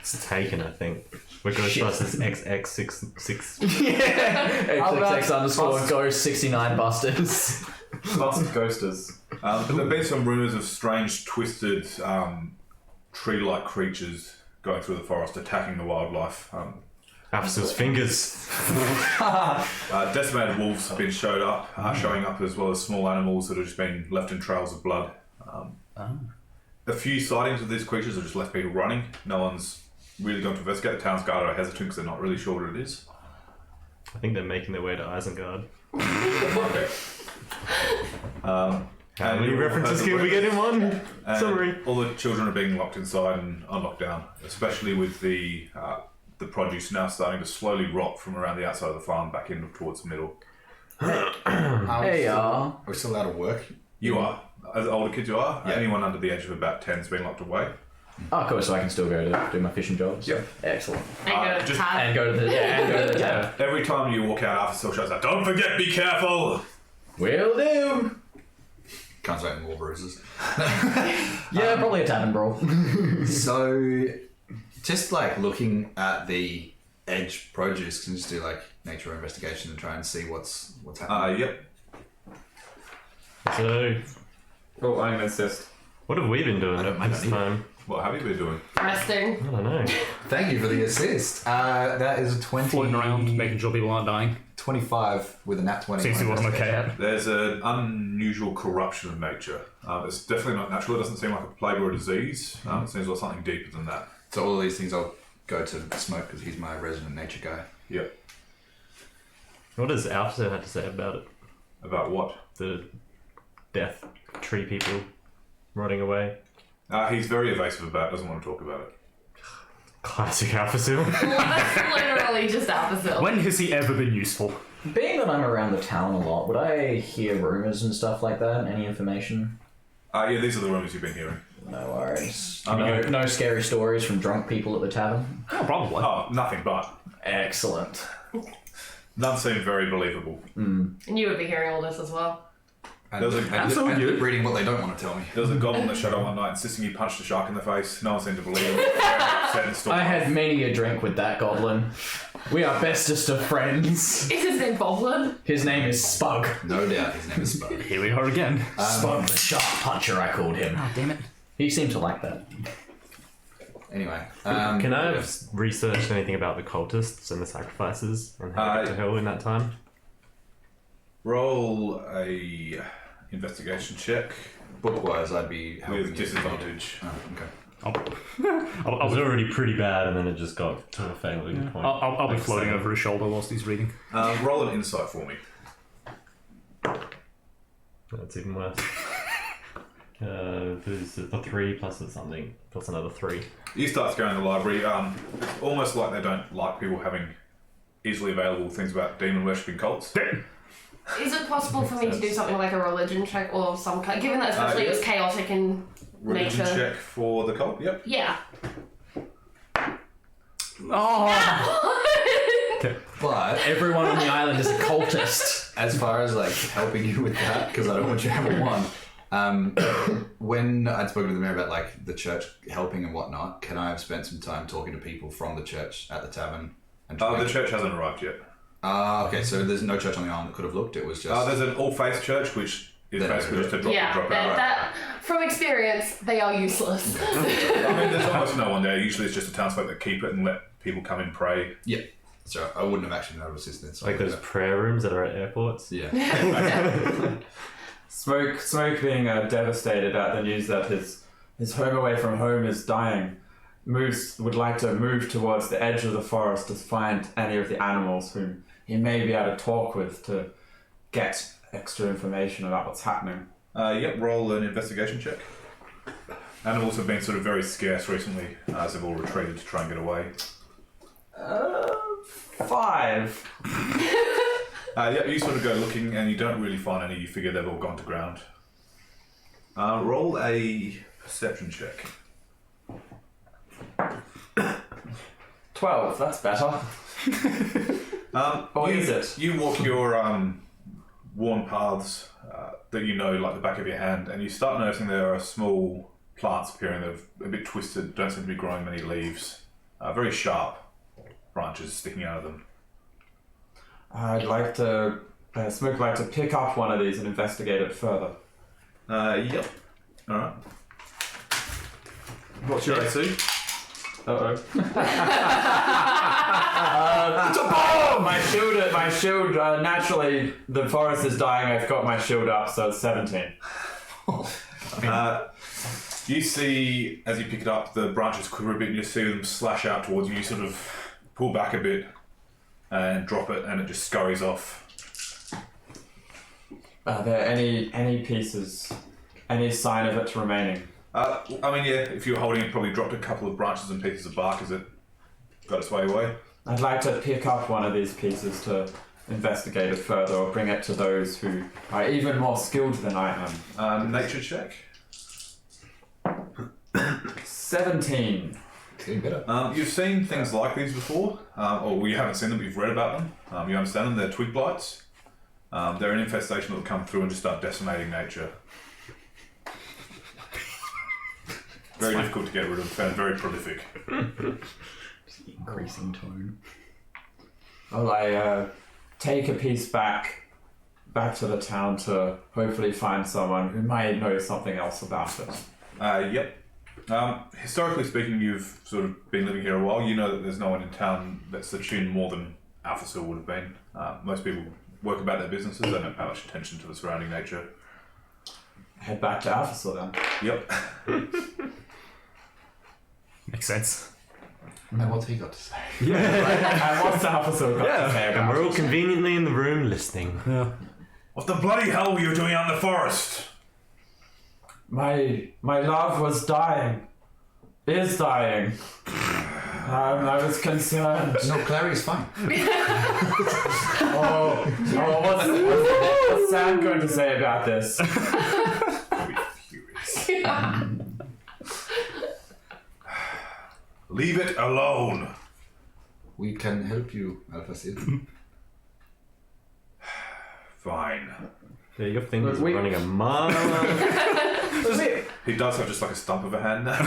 It's taken, I think. We're Ghostbusters XX66. XXX _ Ghost 69 Busters. Lots of ghosters. There have been some rumours of strange, twisted, tree-like creatures going through the forest, attacking the wildlife. Officer's fingers. Decimated wolves have been showing up, as well as small animals that have just been left in trails of blood. A few sightings of these creatures have just left people running. No one's really gone to investigate. The town's guard are hesitant because they're not really sure what it is. I think they're making their way to Isengard. Okay. How many you all references heard the can we get in one? And Summary. all the children are being locked inside and on lockdown, especially with the produce now starting to slowly rot from around the outside of the farm back in towards the middle. Hey, Are we still allowed to work? You are. As older kids you are. Yeah. Anyone under the age of about 10 has been locked away. Oh, cool. So I can still go to do my fishing jobs. Yep. Excellent. And go to just- tab. And go to the tavern. Every time you walk out, after still shouts out, "Don't forget, be careful!" Will do. Comes out in more bruises. Yeah, probably a tavern brawl. So, just like looking at the edge produce, can you just do like nature investigation and try and see what's happening? Yep. So, Oh, I'm gonna assist. what have we been doing this time? What have you been doing? Resting. I don't know. Thank you for the assist. That is a 20. Floating around, making sure people aren't dying. 25 with a nat 20. Seems to be what I'm okay at. There's an unusual corruption of nature. It's definitely not natural. It doesn't seem like a plague or a disease. It seems like something deeper than that. So all of these things I'll go to Smoke because he's my resident nature guy. Yep. What does Alpha have to say about it? About what? The death, tree people rotting away. He's very evasive about it, doesn't want to talk about it. Classic Alpha Seal. Well, that's literally just opposite. When has he ever been useful? Being that I'm around the town a lot, would I hear rumours and stuff like that? Any information? Yeah, these are the rumours you've been hearing. No worries. I'm No, good. no scary stories from drunk people at the tavern? Oh, probably. Oh, nothing but. Excellent. None seem very believable. And you would be hearing all this as well. And, Those are- and reading what they don't want to tell me. There was a goblin that showed up one night insisting he punched a shark in the face. No one seemed to believe him. Very upset and stormed I off. had many a drink with that goblin. We are bestest of friends. Is his name Boblin? His name is Spug. No doubt his name is Spud. Here we are again. Spug the shark puncher, I called him. Oh, damn it. He seemed to like that. Anyway. Can I have researched anything about the cultists and the sacrifices and how they got to hell in that time? Roll a investigation check Book-wise, I'd be helping with you. disadvantage. Oh, okay. It was already pretty bad and then it just got to a failing point. I'll be Like floating seven. over his shoulder whilst he's reading. Roll an insight for me. That's even worse. There's a 3 plus something, plus another 3. You start going to the library. It's almost like they don't like people having easily available things about demon worshipping cults. Is it possible for me to do something like a religion check or some kind? Given that especially it was chaotic in Religion nature. check for the cult. Yep. Yeah. Oh! But Everyone on the island is a cultist. as far as like helping you with that, because I don't want you to have a 1, when I'd spoken to the mayor about like the church helping and whatnot, can I have spent some time talking to people from the church at the tavern? And The church hasn't arrived yet. Okay, so there's no church on the island that could have looked. It was just. There's an all-faith church, which is basically just a drop out. That, from experience, they are useless. I mean, there's almost no one there. Usually it's just a townsfolk that keep it and let people come and pray. Yeah. So I wouldn't have actually known assistance. Like those prayer rooms that are at airports. Yeah. Smoke being devastated at the news that his home away from home is dying, would like to move towards the edge of the forest to find any of the animals whom he may be able to talk with to get extra information about what's happening. Yep, roll an investigation check. Animals have been sort of very scarce recently, as they've all retreated to try and get away. 5. Yep, you sort of go looking and you don't really find any. You figure they've all gone to ground. Roll a perception check. 12, that's better. Or is it? You walk your worn paths that you know like the back of your hand, and you start noticing there are small plants appearing that are a bit twisted, don't seem to be growing many leaves. Very sharp branches sticking out of them. I'd like to... Smoke would like to pick up one of these and investigate it further. Yep. Alright. What's your AC? Uh-oh. It's a bomb! My shield, naturally, the forest is dying, I've got my shield up, so it's 17. You see, as you pick it up, the branches quiver a bit and you see them slash out towards you. You sort of pull back a bit and drop it and it just scurries off. Are there any pieces, any sign of it remaining? I mean, yeah, if you were holding it, probably dropped a couple of branches and pieces of bark as it got its way away. I'd like to pick up one of these pieces to investigate it further or bring it to those who are even more skilled than I am. Nature check. 17. Getting better. You've seen things like these before, or you haven't seen them, but you've read about them. You understand them, they're twig blights. They're an infestation that will come through and just start decimating nature. Very difficult to get rid of, and very prolific. Increasing tone. Well, I take a piece back to the town to hopefully find someone who might know something else about it. Yep. Historically speaking, you've sort of been living here a while. You know that there's no one in town that's attuned more than Alpha would have been. Most people work about their businesses. They don't pay much attention to the surrounding nature. Head back to Alpha then. Yep. Makes sense. And what's he got to say? And what's Alpha got to say And about we're all it? conveniently in the room listening. Yeah. What the bloody hell were you doing out in the forest? My love was dying. Is dying. I was concerned. No, Clary's fine. What's Sam going to say about this? I'll be furious. Leave it alone. We can help you, Alpha Sid. Fine. Yeah, your finger's Wait. running a mile. He does have just like a stump of a hand now.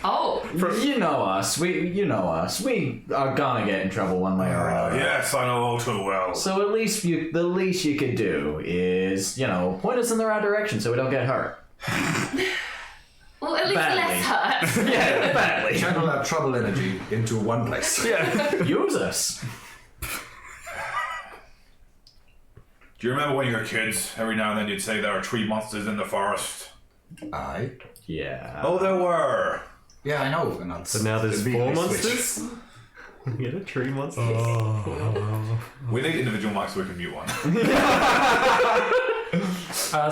Oh. You know us. We are gonna get in trouble one way or another. Yes, I know all too well. So the least you could do is, point us in the right direction so we don't get hurt. Well, at least Badly. less hurt. Yeah, badly. Channel our trouble energy into one place. Yeah. Use us. Do you remember when you were kids? Every now and then you'd say there are tree monsters in the forest. Aye. Yeah. Oh, there were. Yeah, I know. And So now there's the 4 relay switch. monsters? You get a tree monster? We need individual mics so we can mute one.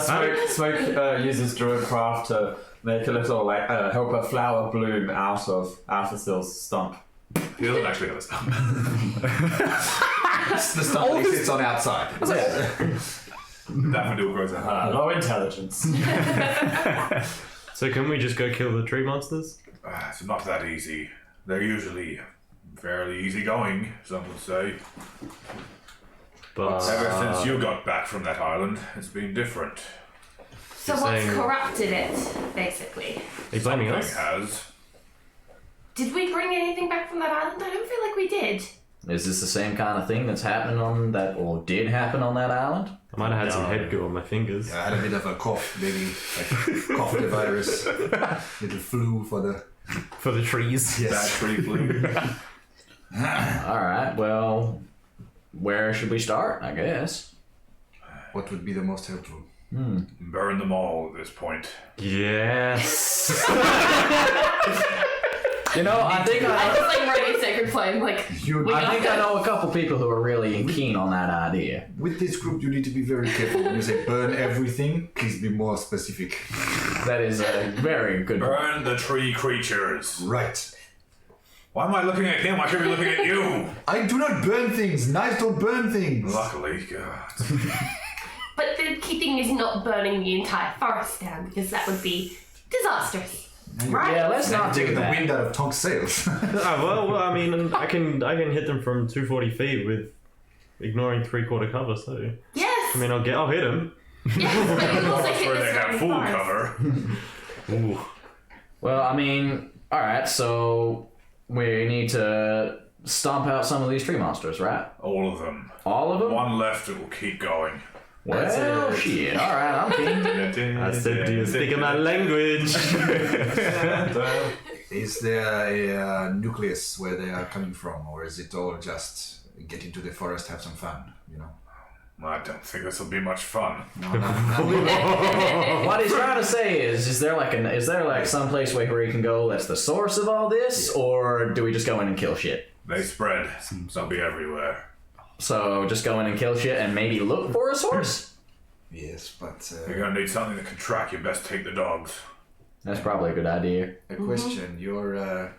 Smoke uses Druidcraft to make a little help a flower bloom out of Alphacil's stump. He doesn't actually have a stump. It's the stuff that he sits on outside. Daffodil grows out. Low intelligence. So can we just go kill the tree monsters? It's not that easy. They're usually fairly easygoing, some would say. But Ever since you got back from that island, it's been different. So You're what's saying- corrupted it, basically? are you blaming Something us? has. Did we bring anything back from that island? I don't feel like we did. Is this the same kind of thing that's happening on that, or did happen on that island? I might have had some head goo on my fingers. Yeah, I had a bit of a cough, maybe like cough the virus, little flu for the trees. yes. Bad tree flu. Alright, well, where should we start, I guess? What would be the most helpful? Burn them all at this point. Yes. You know, I think I just like ready sacred flame, like I think I know a couple people who are really keen on that idea. With this group, you need to be very careful. When you say burn everything, please be more specific. That is a very good point. Burn the tree creatures. Right. Why am I looking at him? I should be looking at you. I do not burn things. Knives don't burn things. Luckily, God. But the key thing is not burning the entire forest down because that would be disastrous. Right? Yeah, let's not do Taking the that. wind out of Tonk's sails. well, I mean, I can hit them from 240 feet with ignoring 3/4 cover. So Yes. I mean, I'll hit them. Yes, but you can also hit Where the they have surrounding full forest. cover. Ooh. Well, I mean, alright, so we need to stomp out some of these tree monsters, right? All of them. All of them? One left, it will keep going. Well, shit. Alright, I'm keen. I said, do you speak my language? Is there a nucleus where they are coming from, or is it all just get into the forest, have some fun? You know. I don't think this will be much fun. No, no. What he's trying to say is there like some place where you can go that's the source of all this, or do we just go in and kill shit? They spread. They'll be everywhere. So just go in and kill shit and maybe look for a source? Yes, but You're gonna need something that can track. You best take the dogs. That's probably a good idea. a question. You're,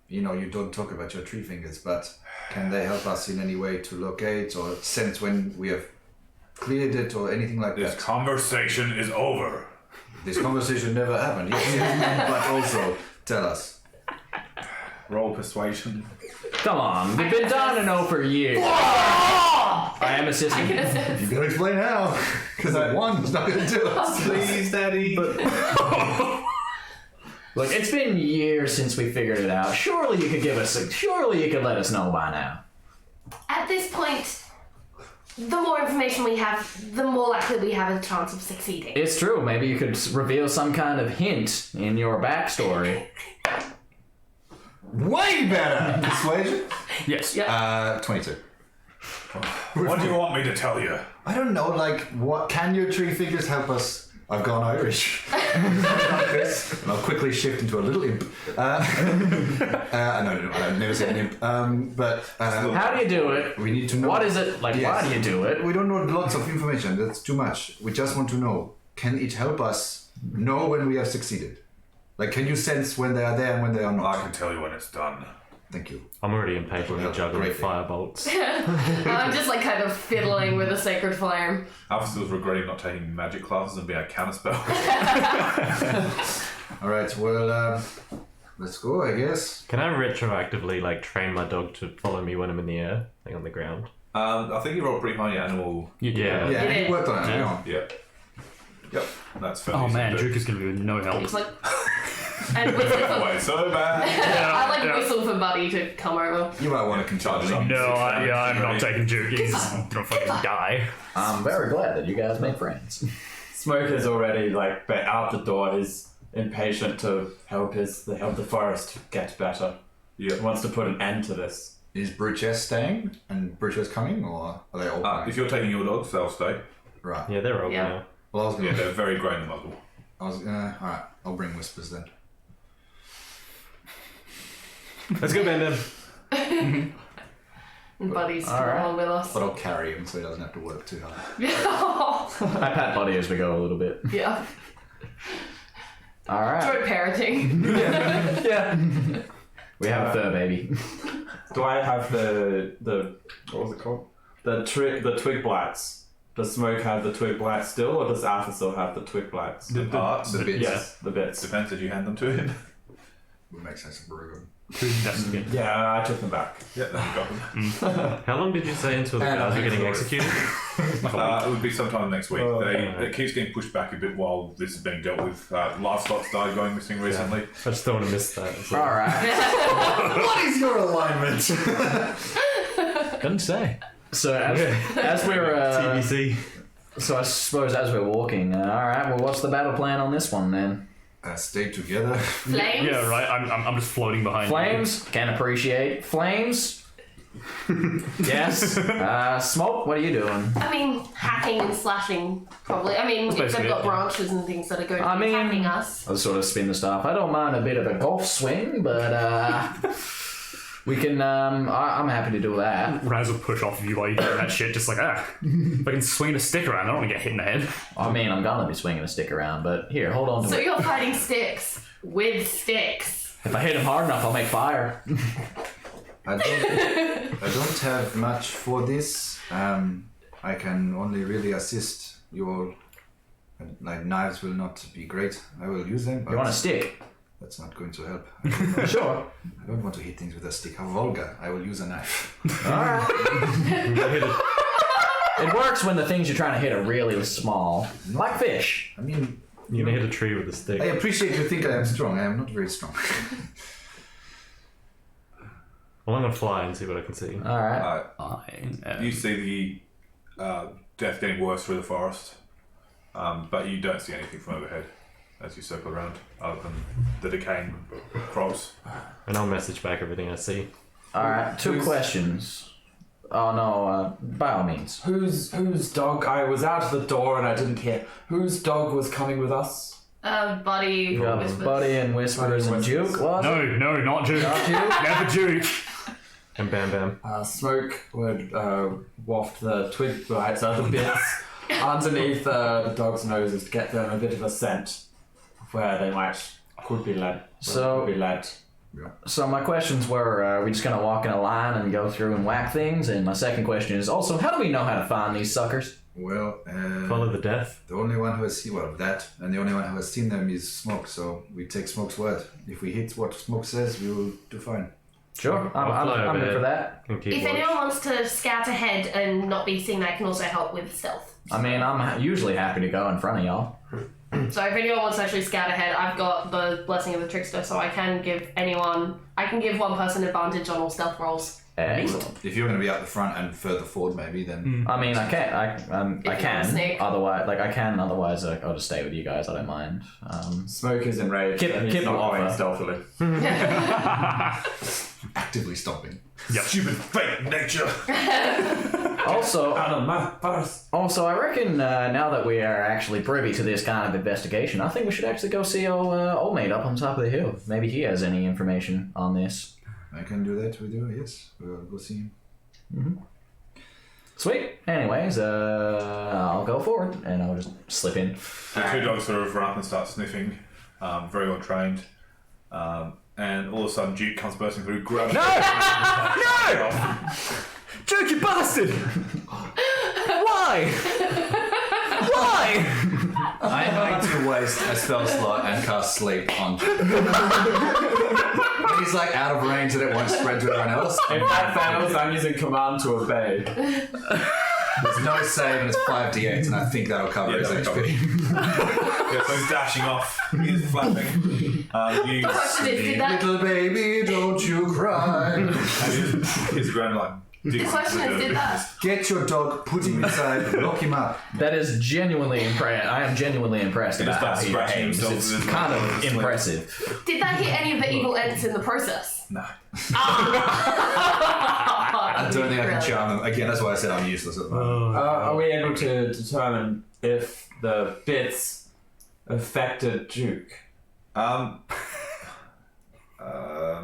you don't talk about your tree fingers, but can they help us in any way to locate or sense when we have cleared it or anything like This that? conversation is over. This conversation never happened. Yes, but also tell us. Roll persuasion. Come on, we've been dying to know for years. I am assisting. You gotta explain how, because one's not gonna do it. Please, Daddy. Look, it's been years since we figured it out. Surely you could let us know by now. At this point, the more information we have, the more likely we have a chance of succeeding. It's true. Maybe you could reveal some kind of hint in your backstory. Way better! Persuasion? Yes. 22. What do you want me to tell you? I don't know, what can your tree fingers help us? I've gone Irish. Like this, and I'll quickly shift into a little imp. No, I've never seen an imp. How do you do it? We need to know. What is it? Like, Yes. why do you do it? We don't know lots of information. That's too much. We just want to know. Can it help us know when we have succeeded? Like, can you sense when they are there and when they are not? I can tell you when it's done. Thank you. I'm already impatiently Well, juggling great. firebolts. I'm just like kind of fiddling with a sacred flame. Alpha's regretting not taking magic classes and being a counterspell. All right. Well, let's go. I guess. Can I retroactively train my dog to follow me when I'm in the air, on the ground? I think you rolled pretty high on your animal. Yeah. Yeah, Yeah. you worked on it. Hang on. Yeah. Yep. That's fair. Oh man, Juke is going to be with no help. It's like, and whistle for, Wait, so bad. I whistle for Buddy to come over. You might want to continue. No, I'm not taking Juke. He's going to fucking die. I'm very glad that you guys made friends. Smoke is already out the door. He's impatient to help the forest get better. Yeah. He wants to put an end to this. Is Bruchess staying and Bruchess coming, or are they all coming? If you're taking your dogs, they'll stay. Right. Yeah, they're old Yeah. now. Well, I was gonna. Yeah, they're very grey in the muzzle. All right. I'll bring Whispers then. Let's go, Bandem. And Buddy's All right. along with us. But I'll carry him so he doesn't have to work too hard. I pat Buddy as we go a little bit. Yeah. All right. Throat parroting. Yeah. We have a fur baby. Do I have the what was it called? The twig blats. Does Smoke have the twig blats still, or does Alpha still have the twig blats? The parts. The bits. Yes, the bits. Depends if you hand them to him. Would make sense to brew them. Yeah, I took them back. Yeah, then you got them. How long did you say until the And guys I were getting think executed? It would be sometime next week. Oh, It keeps getting pushed back a bit while this is being dealt with. Livestock started going missing recently. I just don't want to miss that. So. All right. What is your alignment? Couldn't say. So as we're TBC. so I suppose as we're walking, all right. Well, what's the battle plan on this one then? Stay together. Flames? Yeah, right. I'm just floating behind Flames can appreciate flames. Yes. Smoke. What are you doing? I mean, hacking and slashing, probably. I mean, if they've basically got it, yeah. branches and things that are going to I be mean- attacking us. I'll sort of spin the staff. I don't mind a bit of a golf swing, but we can. I'm happy to do that. you. Raz will push off of you while you're doing that shit. Just like, if I can swing a stick around, I don't want to get hit in the head. I mean, I'm gonna be swinging a stick around, but here, hold on to So it. you're fighting sticks with sticks. If I hit him hard enough, I'll make fire. I don't have much for this. I can only really assist you all. Like knives will not be great. I will use them, but You want a stick? that's not going to help. Sure. I don't want to hit things with a stick. How vulgar. I will use a knife. Alright. It works when the things you're trying to hit are really small. Like fish. I mean, You're gonna hit a tree with a stick. I appreciate you think I am strong. I am not very strong. Well, I'm gonna fly and see what I can see. Alright. You see the death getting worse through the forest, but you don't see anything from overhead as you circle around, other than the decaying crops. And I'll message back everything I see. Alright, two questions. Oh no, by all means. Whose dog? I was out of the door and I didn't hear. Whose dog was coming with us? Buddy. You got Whispers. Buddy and Whispers and Juke, was it? No, not Juke. Not Juke? Never Juke. And Bam Bam. Smoke would waft the twig bites out of the bits underneath the dog's noses to get them a bit of a scent of where they could be led. So my questions were, are we just gonna walk in a line and go through and whack things? And my second question is also, how do we know how to find these suckers? Well, Follow the death. the only one who has seen that, and the only one who has seen them is Smoke. So we take Smoke's word. If we hit what Smoke says, we will do fine. Sure, I'll fly I'm over good for there. that. And keep If watch. anyone wants to scout ahead and not be seen, I can also help with stealth. I mean, I'm usually happy to go in front of y'all. So if anyone wants to actually scout ahead, I've got the Blessing of the Trickster, so I can give one person advantage on all stealth rolls. Excellent. If you're going to be out the front and further forward, maybe then. I mean, I can't. I If you want to can. sneak. Otherwise, I can. Otherwise, I'll just stay with you guys. I don't mind. Smoke is enraged. Kip- and he's Kip not will going offer. stealthily. Actively stopping. Stupid fake nature. Also, Out of my purse. I reckon now that we are actually privy to this kind of investigation, I think we should actually go see old mate up on top of the hill. Maybe he has any information on this. I can do that with you, yes. We'll go see him. Sweet. Anyways, I'll go forward and I'll just slip in. The two dogs sort of run up and start sniffing, very well trained. And all of a sudden, Duke comes bursting through, grabs No! Juke, you bastard! Why? Why? I'm going to waste a spell slot and cast Sleep on Duke. He's like out of range and it won't spread to everyone else. If that fails, I'm using command to obey. There's no save and it's 5d8 and I think that'll cover his that'll HP. Yeah, so he's dashing off, he's flapping. You The question is, did that, Little baby, don't you cry. and hits the ground like. the question is, did that, Get your dog, put him inside, lock him up. That is genuinely impressed. I am genuinely impressed He about just how starts he scratching behaves. himself It's with his kind knuckles. of impressive. did that hit any of the evil ents in the process? No. I don't think I can charm them. Again, that's why I said I'm useless at the moment. Are we able to determine if the bits affected Duke?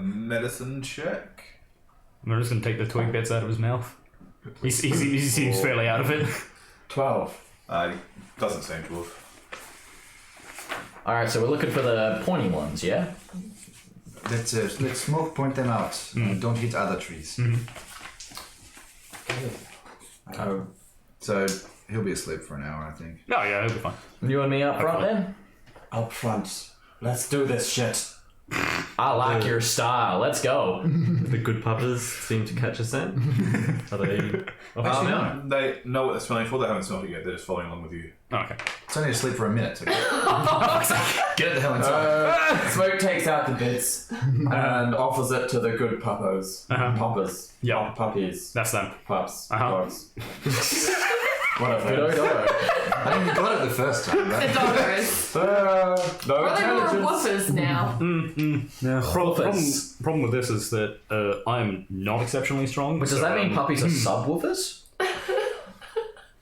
Medicine check. I'm just gonna take the twig bits out of his mouth. He seems fairly out of it. 12. Doesn't seem to have. Alright, so we're looking for the pointy ones, yeah? Let Smoke point them out. Don't hit other trees. So he'll be asleep for an hour, I think. Oh yeah, it'll be fine. You and me up front then? Up front. Let's do this shit. I like your style. Let's go. The good puppers seem to catch a scent. Are they? No. They know what they're smelling for. They haven't smelled it yet. They're just following along with you. Okay. It's only asleep for a minute. So get the hell inside. Smoke takes out the bits and offers it to the good puppos. Poppers. Yeah. Puppies. That's them. Pups. Uh-huh. Dogs. Whatever. I think you got it the first time, The right? doggos. No Well, they're more intelligence. woofers now. Yeah. Problem with this is that I am not exceptionally strong. But does that mean puppies are subwoofers?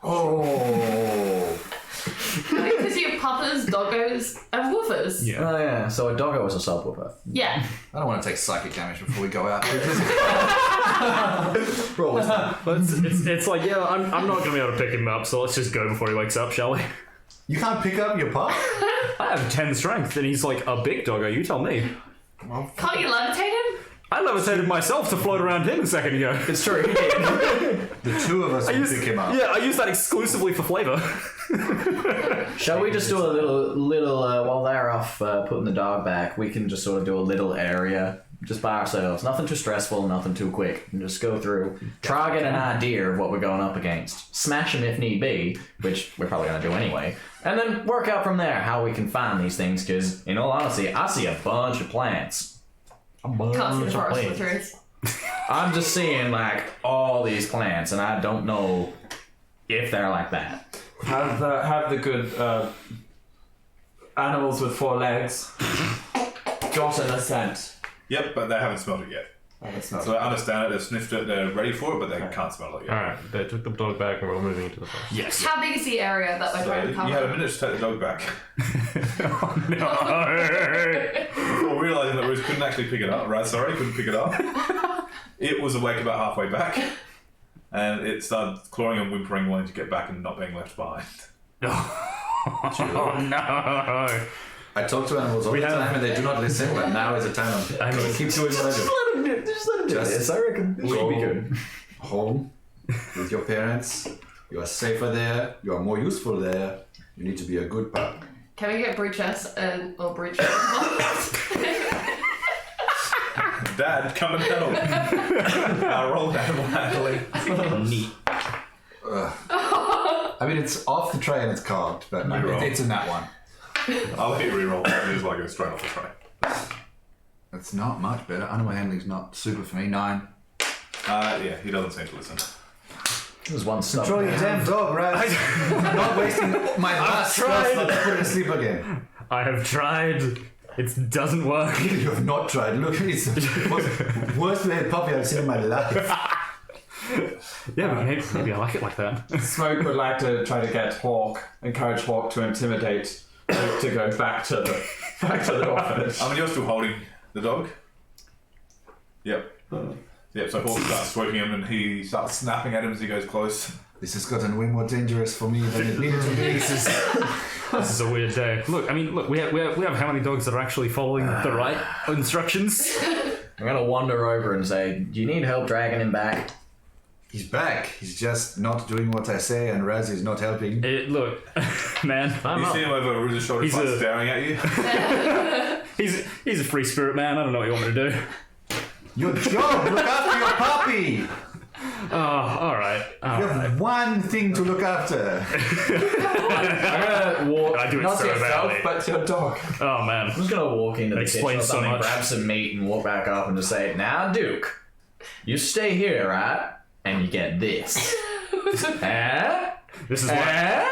Oh. Because you have puppers, doggos, and woofers. Yeah. Oh yeah, so a doggo is a subwoofer. Yeah. I don't want to take psychic damage before we go out. Roll wisdom. But it's like, yeah, I'm not going to be able to pick him up, so let's just go before he wakes up, shall we? You can't pick up your pup? I have 10 strength, and he's like a big doggo, you tell me. Can't you levitate him? I levitated myself to float around him a second ago. It's true. The two of us will pick him up. Yeah, I used that exclusively for flavour. Shall we just do a little while they're off putting the dog back, we can just sort of do a little area just by ourselves. Nothing too stressful, nothing too quick. And just go through, try to get an idea of what we're going up against. Smash them if need be, which we're probably going to do anyway. And then work out from there how we can find these things, because in all honesty, I see a bunch of plants. Can't see the forest with trees. I'm just seeing like all these plants, and I don't know if they're like that. Have the good animals with 4 legs gotten a scent? Yep, but they haven't smelled it yet. So I understand it. They've sniffed it. They're ready for it, but they can't smell it yet. Alright, they took the dog back and we're all moving into the forest. Yes. How big is the area that we're So trying to you cover? had a minute to take the dog back. No. Well, realising that Rose couldn't actually pick it up. Right, sorry, couldn't pick it up. It was awake about halfway back. And it started clawing and whimpering, wanting to get back and not being left behind. Oh no. I talk to animals all the time and they do not listen, but now is the time I'm going to keep doing what I do. Just let him do Just this. I reckon it should be good. Home with your parents. You are safer there. You are more useful there. You need to be a good pup. Can we get Bridge or Bridge? Dad, come and help. Roll animal handling. Neat. I mean, it's off the tray and it's carved, but no, Reroll. it's in that one. I'll let you reroll. It is like a straight off the tray. It's not much better. Animal handling's not super for me. 9. Yeah, he doesn't seem to listen. There's one stuff. Control your damn dog, right? I'm not wasting my last spell slot to put it to sleep again. I have tried. It doesn't work. You have not tried. Look, it's the worst behaved puppy I've seen in my life. Yeah, but maybe I like it like that. Smoke would like to try to encourage Hawk to intimidate Luke to go back to the orphanage. I mean, you're still holding the dog? Yep. Yep, so Hawk starts stroking him and he starts snapping at him as he goes close. This has gotten way more dangerous for me than it needed to be. This is a weird day. Look, we have how many dogs that are actually following the right instructions? I'm gonna wander over and say, "Do you need help dragging him back?" He's back. He's just not doing what I say, and Raz is not helping. Look, man, You see him over Ruza's shoulder, He's like a- staring at you. he's a free spirit man. I don't know what you want me to do. Your job! Look after your puppy! Oh, all right. You have one thing to look after. I'm gonna walk. I do it not so yourself, badly. But your dog. Oh man. I'm just gonna walk into the kitchen or Explains so something, much. grab some meat, and walk back up and just say, "Now, Duke, you stay here, right? And you get this. Eh? This is why. Eh?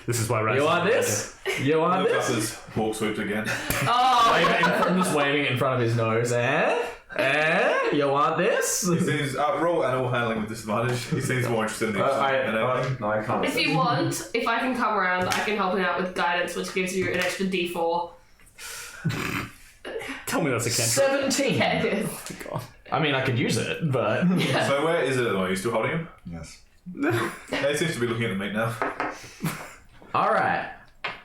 This is why. You want this? You want Look up this?" as Hawk swoops again. I'm just waving it in front of his nose. Eh? Eh? You want this? He seems, roll animal handling with disadvantage. He seems more interested in the No, I can't. If you want, if I can come around, I can help him out with guidance, which gives you an extra D4. Tell me that's a cantrip. 17. Yeah, it is. I mean, I could use it, but So where is it at the moment? Are you still holding him? Yes. Yeah, he seems to be looking at the meat now. all right.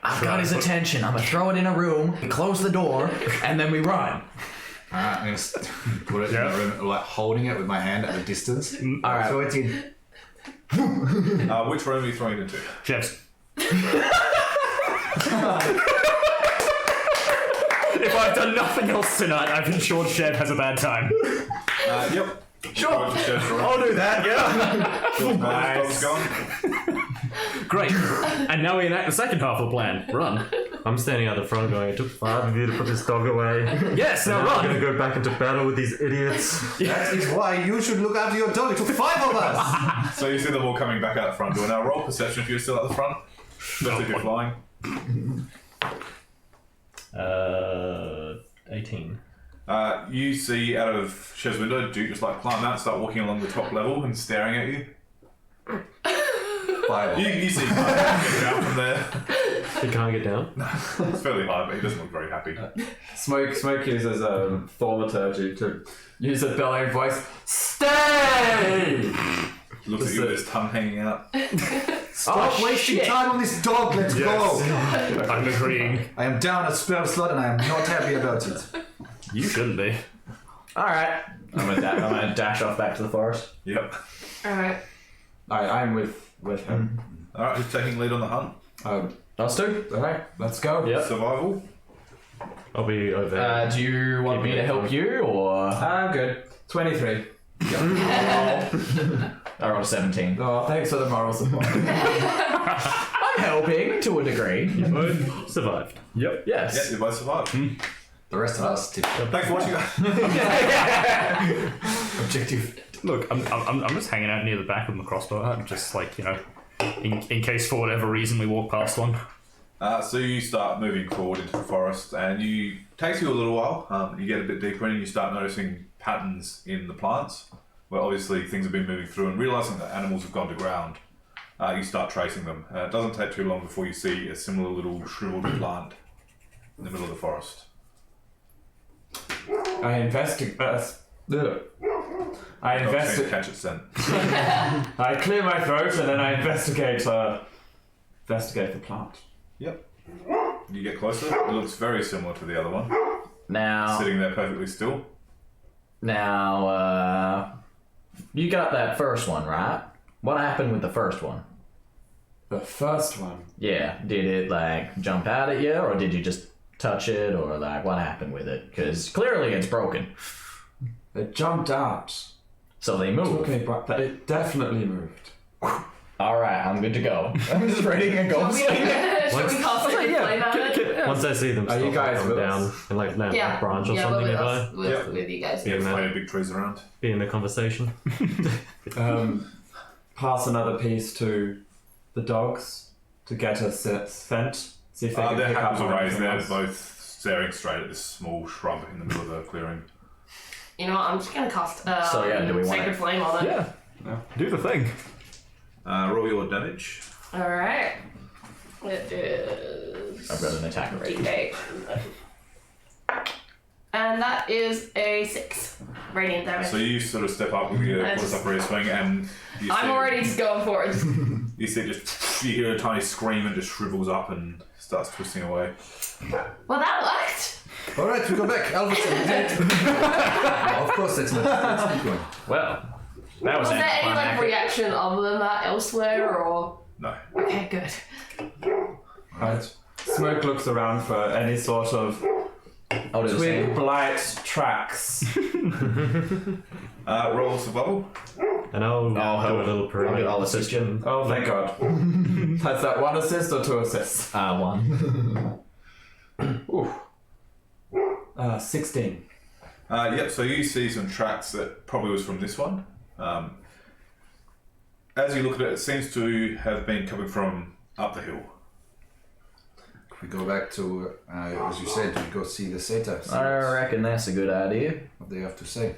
I've got his attention. I'm gonna throw it in a room, close the door, and then we run. Alright, I'm going to put it in the room, like holding it with my hand at a distance. Alright. So it's in. Which room are you throwing it into? Chefs. If I've done nothing else tonight, I've ensured Sheb has a bad time. Yep. Sure. I'll do that, yeah. Nice. Gone. Great. And now we enact the second half of the plan. Run. I'm standing out the front going, it took 5 of you to put this dog away. Yes, now I'm run. going to go back into battle with these idiots. That is why you should look after your dog. It took 5 of us. So you see them all coming back out the front door. Now roll perception if you're still at the front. Especially if you're flying. 18. You see out of Shev's window, Duke just like climb out, start walking along the top level and staring at you. You see him get down from there. He can't get down. It's fairly hard, but he doesn't look very happy. Smoke uses thaumaturgy to use a bellowing voice. Stay! Looks at you with his tongue hanging out. Stop wasting time on this dog. Let's go. I'm agreeing. I am down a spell slot and I am not happy about it. You shouldn't be. Alright. I'm gonna dash off back to the forest. Yep. Alright. I'm with him. Alright, who's taking lead on the hunt? Us two? Alright, let's go. Yep. Survival? I'll be over there. Do you want me to help you, or...? I'm good. 23. I rolled a 17. Oh, thanks for the moral support. I'm helping, to a degree. You both survived. Yep. Yes. Yeah, you both survived. The rest of us did. Thanks for watching. Objective. Look, I'm just hanging out near the back with my crossbow, just like, you know, in case for whatever reason we walk past one. So you start moving forward into the forest, and it takes you a little while. You get a bit deeper in, and you start noticing patterns in the plants, where obviously things have been moving through, and realising that animals have gone to ground. You start tracing them. It doesn't take too long before you see a similar little shriveled plant in the middle of the forest. I investigate. I Dog seems to investigate. catch its scent. I clear my throat and then I investigate the plant. Yep. You get closer. It looks very similar to the other one. Now, Sitting there perfectly still. you got that first one, right? What happened with the first one? The first one. Yeah, did it, like, jump out at you, or did you just touch it, or, like, what happened with it? Because clearly it's broken. It jumped out. So they moved. Okay, but it definitely moved. Alright, I'm good to go. I'm just ready to go. Should we cast like a flame at it? Once I see them Are you stop, guys I'll come with down us? and like land on Yeah. a branch or Yeah, something but with nearby. us. With you guys. There's plenty of big trees around. Be in the conversation. Pass another piece to the dogs to get a scent. See if they can Their pick up hackles on are raised. anything They're else. both staring straight at this small shrub in the middle of the clearing. You know what? I'm just gonna cast So, yeah, do we want Sacred it? Flame on it. Yeah. Do the thing. Roll your damage. Alright. It is. I've got an attack rate. D8. And that is a 6 radiant damage. So you sort of step up with your Nice. quarter up ready swing, and you I'm see, already just going for it. You see, you hear a tiny scream and just shrivels up and starts twisting away. Well, that worked. Alright, we go back. Alpha of course, that's not. Let's keep going. Well, that was Was there any like anticlimactic. reaction other than that elsewhere, or? No. Okay, good. Right. Smoke looks around for any sort of I'll do the twig same. blight tracks. Roll survival. And I'll do a little perimeter. I'll assist you. Oh, thank God. Has that 1 assist or 2 assists? 1. Ooh. 16. Yep, so you see some tracks that probably was from this one. As you look at it, it seems to have been coming from up the hill. We go back to, as you said, we go see the Seta. See I reckon that's a good idea. what they have to say.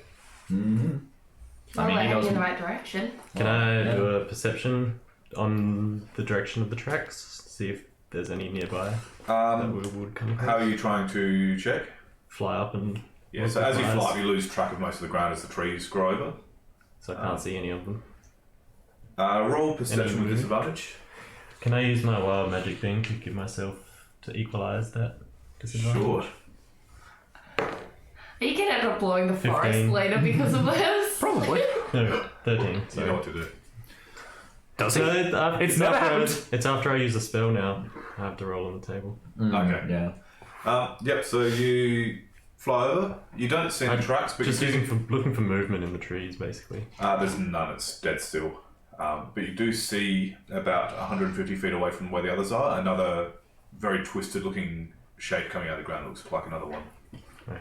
I I'll mean, let he you knows. in the right direction. Can I do a perception on the direction of the tracks? See if there's any nearby that we would come across. How are you trying to check? Fly up and Yeah, look so with as you my fly eyes, up, you lose track of most of the ground as the trees grow over. so I can't see any of them. Roll perception with movement? disadvantage. Can I use my wild magic thing to give myself to equalize that disadvantage? Sure. Are you gonna end up blowing the forest 15. later because of this? Probably. No, 13. You Sorry. know what to do. Does So it? it's never after happened. it's after I use a spell now. I have to roll on the table. Okay. Yeah. Yep, so you fly over. You don't see any tracks, but Just you do, looking for movement in the trees, basically. there's none, it's dead still. But you do see about 150 feet away from where the others are, another very twisted looking shape coming out of the ground. Looks like another one. Right.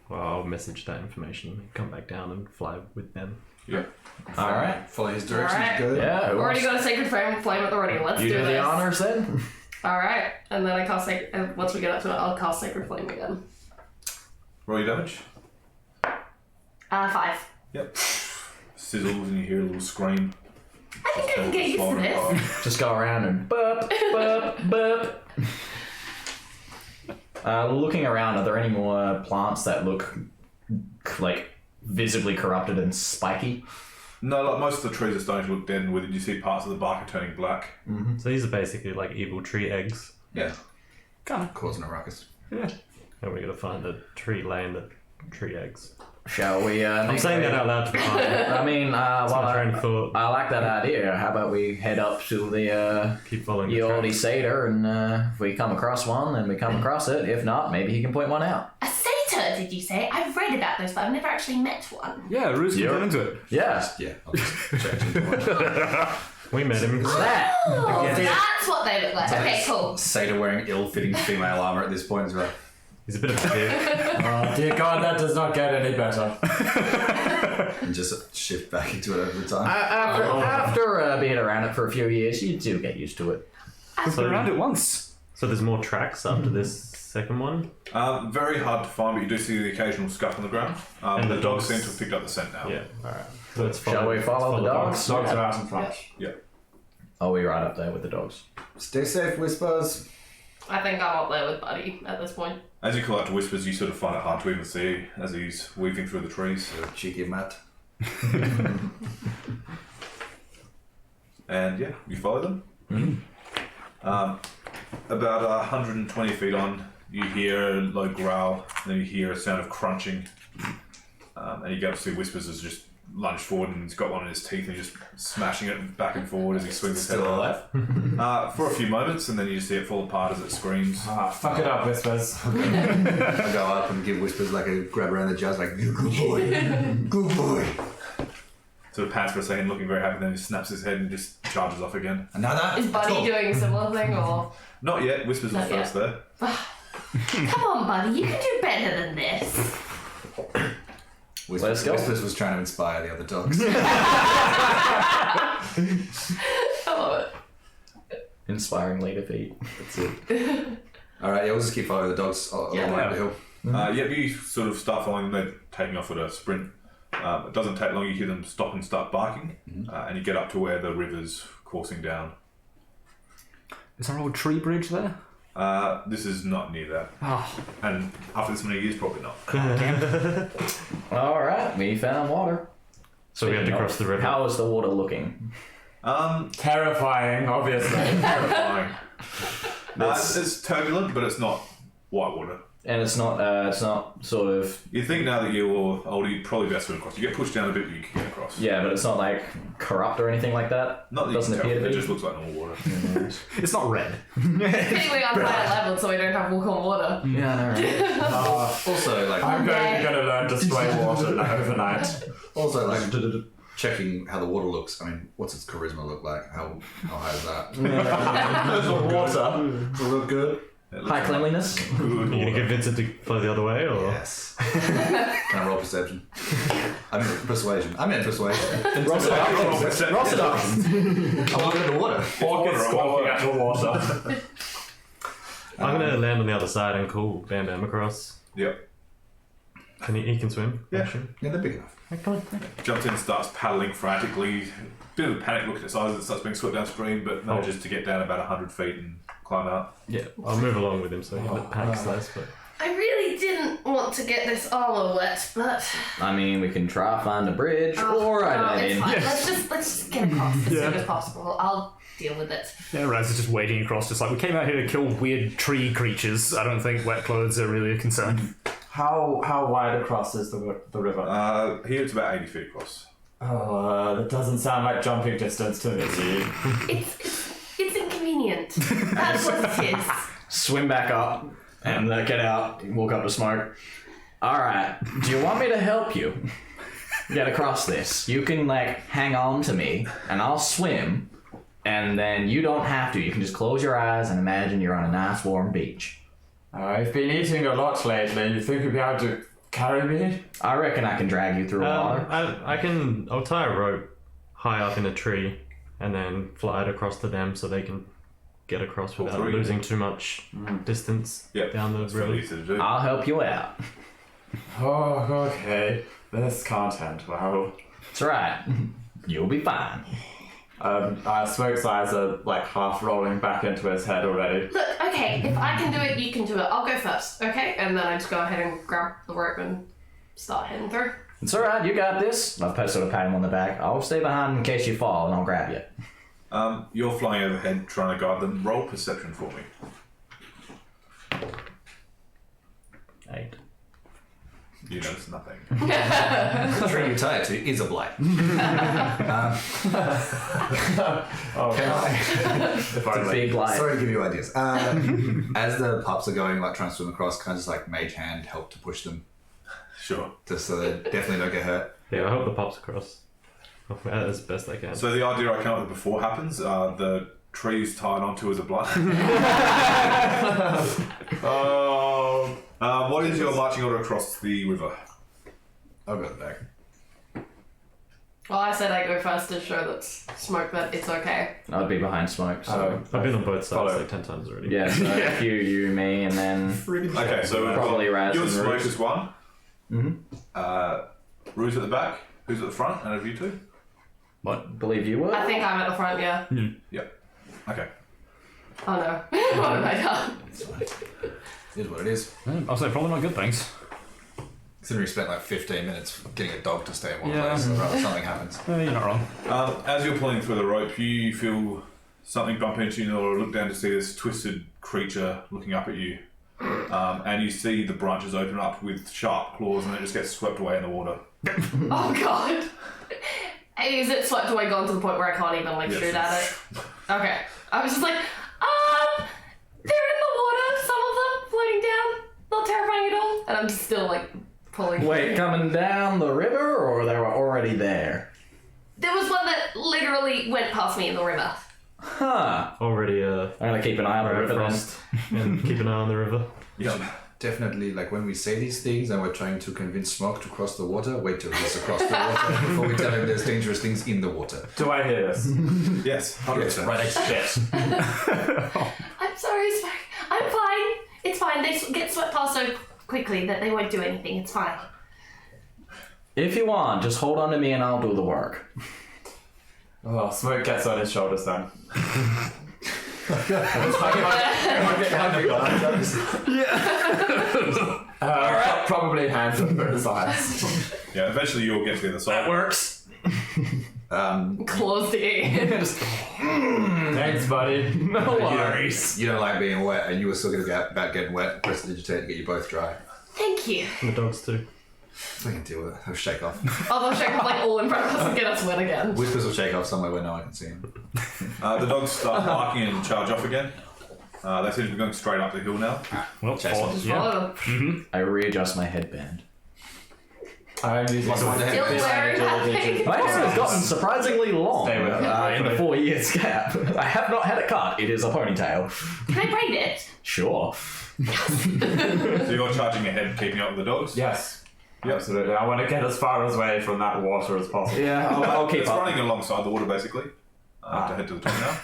Well, I'll message that information, come back down and fly with them. Yep. All right. Follow his directions. Alright. Good. Yeah. We've already got a sacred flame at the ready. Let's You do do this. the honors then. All right, and then I cast sacred. Once we get up to it, I'll cast sacred flame again. Roll your damage. 5. Yep. Sizzles and you hear a little scream. I think I can get used to this. Just go around and burp, burp, burp. Looking around, are there any more plants that look like visibly corrupted and spiky? No, like most of the trees are starting to look dead and withered. You see parts of the bark are turning black. So these are basically like evil tree eggs. Yeah. Kind of. Causing a ruckus. Yeah. And we gotta find the tree laying the tree eggs. Shall we? I'm saying that out loud to the party. I mean, That's my train of thought. I like that idea. How about we head up to the Keep following the Yaldi tracks. Satyr, and if we come across one, then we come across it. If not, maybe he can point one out. A satyr, did you say? I've read about those, but I've never actually met one. Yeah, Ruse can Yeah. get into it. Yeah. Yeah, I'll just check into one. We met him. That. Oh, Again. that's what they look like. Okay, cool. Satyr wearing ill-fitting female armor at this point as well. He's a bit of a dick. Oh, dear God, that does not get any better. And just shift back into it over time. After being around it for a few years, you do get used to it. I've been around it once. So there's more tracks after this second one. Very hard to find, but you do see the occasional scuff on the ground. And the the dogs dogs- seem to have picked up the scent now. Yeah. Alright. So let's Shall we follow the dogs? Dogs are out in front. Yeah. Are we right up there with the dogs? Stay safe, Whispers. I think I'm up there with Buddy at this point. As you call out to Whispers, you sort of find it hard to even see as he's weaving through the trees. Cheeky Matt. And yeah, you follow them. About 120 feet on, you hear a low growl, and then you hear a sound of crunching. And you get up to see Whispers has just lunged forward and he's got one in his teeth and he's just smashing it back and forward as he swings his head Still around. alive? For a few moments, and then you see it fall apart as it screams. Ah, fuck it up, Whispers. I go up and give Whispers like a grab around the jaws, like, good boy. Good boy. Sort of pants for a second, looking very happy, then he snaps his head and just charges off again. Another? Is Buddy doing a similar thing, or? Not yet, Whispers was Not yet. first there. Come on, Buddy, you can do better than this. Let's go. Whispers was trying to inspire the other dogs. I love it. Inspiring leader feat. That's it. Alright, yeah, we'll just keep following the dogs along the way up the hill. Yep, you sort of start following them, they're taking off at a sprint. It doesn't take long, you hear them stop and start barking, and you get up to where the river's coursing down. Is there an old tree bridge there? This is not near that. Oh, And after this many years, probably not. All right, we found water. So we had to cross the river. How is the water looking? Terrifying, obviously. Terrifying. It's turbulent, but it's not white water. And it's not sort of, You think now that you're older, you'd probably be able to swim across. You get pushed down a bit, but you can get across. yeah, but it's not like corrupt or anything like that. Not that you Doesn't can tell, appear to it be. just looks like normal water. it's not red. Think we're on higher level, so we don't have walk on water. Yeah, no, right. Also, like, I'm gonna learn to sway water overnight. also, like, checking how the water looks. I mean, what's its charisma look like? How high is that? There's the water. Does it look good? It looks High like cleanliness. good Are you water. gonna get Vincent to flow the other way, or? Yes. Can I roll perception? I mean, persuasion. I meant persuasion. Roll seduction. Roll seduction. I'm looking at the water. Orc is squawking at the water. I'm gonna land on the other side and call Bam Bam across. Yep. Can he can swim? Yeah. Actually. Yeah, they're big enough. Jumps in and starts paddling frantically. Bit of a panic look at its eyes as it starts being swept downstream, but manages to get down about 100 feet and climb out. Yeah. I'll move along with him so he panics less. But I really didn't want to get this armor wet, but I mean, we can try find a bridge, or no, I it's mean, fine. Let's just get across as soon as possible. I'll deal with it. Yeah, Raz is just wading across, just like, we came out here to kill weird tree creatures. I don't think wet clothes are really a concern. How wide across is the river? Here it's about 80 feet across. Oh, that doesn't sound like jumping distance to me. It's inconvenient. That's what it is. swim back up, And get out, walk up to Smoke. Alright, do you want me to help you get across this? You can, hang on to me, and I'll swim, and then you don't have to. You can just close your eyes and imagine you're on a nice warm beach. I've been eating a lot lately. You think you'd be able to carry me? I reckon I can drag you through water. I'll tie a rope high up in a tree and then fly it across to them so they can get across without losing too much distance down the river. Really easy to do. I'll help you out. Oh, okay. This can't end well. That's right. You'll be fine. Smoke's eyes are half rolling back into his head already. Look, okay, if I can do it, you can do it. I'll go first, okay? And then I just go ahead and grab the rope and start heading through. It's alright, you got this. I'll sort of pat him on the back. I'll stay behind in case you fall and I'll grab you. You're flying overhead trying to guide them. Roll perception for me. 8. You notice nothing. The tree you tie it to is a blight. It's a big light. Sorry to give you ideas. As the pups are going, trying to swim across, kind of just mage hand help to push them, Sure. just so they definitely don't get hurt. Yeah, I hope the pops across as best I can. So the idea I came up with before happens. The tree's tied onto as a blight. What is your marching order across the river? I'll go back. Well, I said I go first to show that Smoke that it's okay. I'd be behind Smoke, so... I've been on both sides Follow. 10 times already. Yeah, so you, me, and then... Okay, so we've Probably got Raz you and and Smoke Ruse. is one. Mm-hmm. Ruse at the back. Who's at the front? And of you two? Believe you would? I think I'm at the front, yeah. Yep. Okay. Oh no. What have I done? It is what it is. I'll say probably not good, thanks. Considering we spent 15 minutes getting a dog to stay in one Yeah. place, rather something happens. You're not wrong. As you're pulling through the rope, you feel something bump into you or look down to see this twisted creature looking up at you. And you see the branches open up with sharp claws and it just gets swept away in the water. Oh god. Is it swept away gone to the point where I can't even Yes. shoot at it? Okay. I was just they're in the water, some of them floating down. Not terrifying at all. And I'm just still pulling. Wait, coming down the river, or they were already there? There was one that literally went past me in the river. Huh. Already I'm gonna keep an eye on the river then. frost and keep an eye on the river. Yep. Definitely, when we say these things and we're trying to convince Smoke to cross the water, wait till he's across the water before we tell him there's dangerous things in the water. Do I hear this? Yes. 100%. Right next to Jess. I'm sorry, Smoke. I'm fine. It's fine. They get swept past so quickly that they won't do anything. It's fine. If you want, just hold on to me and I'll do the work. Oh, Smoke gets on his shoulders then. Probably hands over his eyes. Yeah, eventually you'll get to the other side. Works. Claws digging. Thanks, buddy. No worries. You don't like being wet, and you were still going to get about getting wet. Press the digitate to get you both dry. Thank you. And the dogs too. We can deal with it. They'll shake off. Oh, they'll shake off all in front of us and get us wet again. Whispers will shake off somewhere where no one can see him. The dogs start barking and charge off again. They seem to be going straight up the hill now. Well, Follow them. I readjust my headband. I'm using Still wearing that thing. My hair has gotten surpurpingly long Stay with it. in the 4 years gap. I have not had it cut. It is a ponytail. Can I braid it? Sure. So you're charging ahead, keeping up with the dogs? Yes. Absolutely. I want to get as far away from that water as possible. Yeah, I'll keep It's up. running alongside the water, basically. To head to the top now.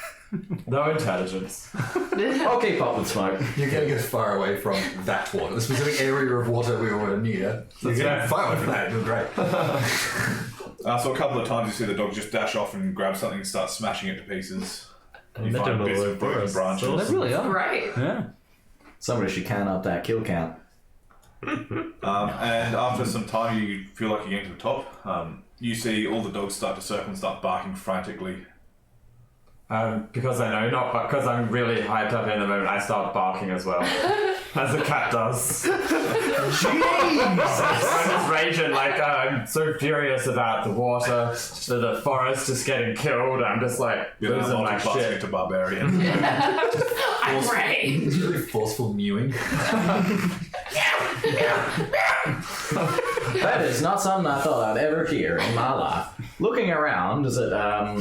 No intelligence. I'll keep up with Smoke. You're getting as far away from that water, the specific area of water we were near. You're getting far away from that. You're great. So a couple of times you see the dog just dash off and grab something and start smashing it to pieces. And you They're find doing bits all of the broken work. branches. They really are. Right. Yeah. Somebody should count up that kill count. And after some time, you feel like you're getting to the top. You see all the dogs start to circle and start barking frantically. Because I know, not because I'm really hyped up in the moment, I start barking as well. as a cat does. I'm just raging like I'm so furious about the water, the forest is getting killed. I'm just like You're losing my shit. to barbarian. I'm ready. It's really forceful mewing. That is not something I thought I'd ever hear in my life. Looking around, is it? Are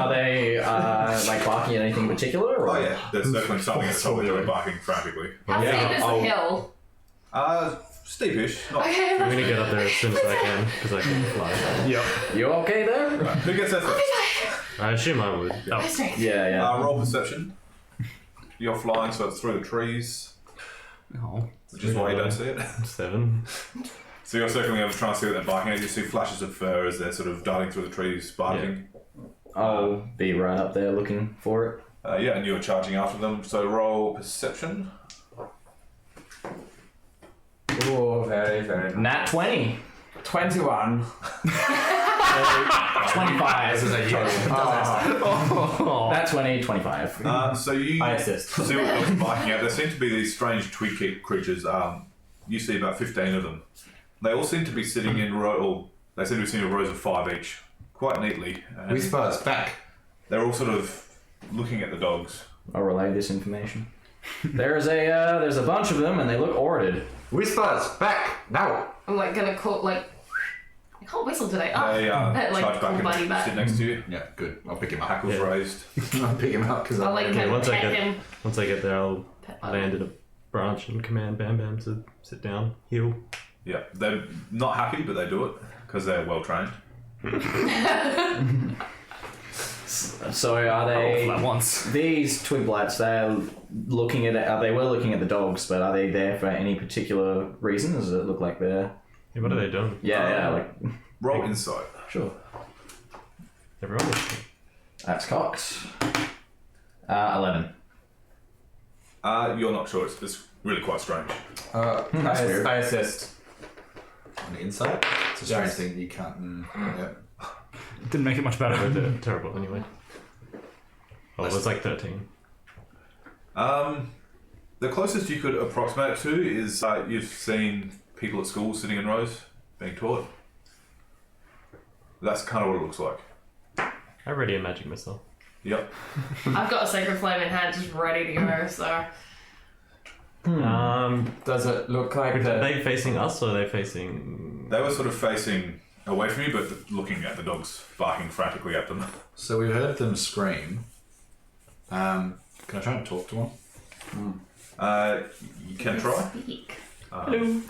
they like barking at anything in particular? Or? Oh yeah, there's definitely something that's probably barking frantically. How steep is the hill? Steepish. Not Okay, I'm gonna get up there as soon as I can because I can fly. Yep. You okay there? Who gets that first? I assume I would. Oh. Yeah. Roll perception. You're flying, so it's through the trees, Oh. which is why you don't see it. 7. So you're circling over trying to see what they're barking at. You see flashes of fur as they're sort of darting through the trees, barking. I'll be right up there looking for it. And you're charging after them. So roll perception. Oh, very, very. Nat 20. 21. 25. This is a Nat 20, 25. So you I assist. see what they're barking at. There seem to be these strange twig creatures. You see about 15 of them. They all seem to be sitting in they seem to be sitting in rows of 5 each, quite neatly. And Whispers, back. they're all sort of looking at the dogs. I'll relay this information. There's a bunch of them and they look ordered. Whispers, back, now. I'm like gonna call I can't whistle today. Oh, They like charge pull back Buddy and back. sit next to you. Yeah, good. I'll pick him up. Hackles raised. I'll pick him up because I'll like Okay, once I pet get- him. Once I get there, I'll Pet land in a branch and command Bam Bam to sit down, heal. Yeah, they're not happy, but they do it because they're well trained. So are they... All at once. These twig blights, they were looking at the dogs, but are they there for any particular reason? Does it look like they're... Yeah, what are they doing? Yeah, like... Roll insight. Sure. Everyone is. That's Cox. 11. You're not sure. It's really quite strange. That's weird. I assist. on the inside. It's a strange thing that you can't. Yeah. Didn't make it much better. But they're terrible anyway. Oh, it was like 13. The closest you could approximate it to is you've seen people at school sitting in rows being taught. That's kind of what it looks like. I already imagined myself. Yep. I've got a sacred flame in hand, just ready to go. So Does it look like Are that? they facing us or are they facing... They were sort of facing away from you, but looking at the dogs barking frantically at them. So we heard them scream. Can I try and talk to one? You can try. speak. Hello.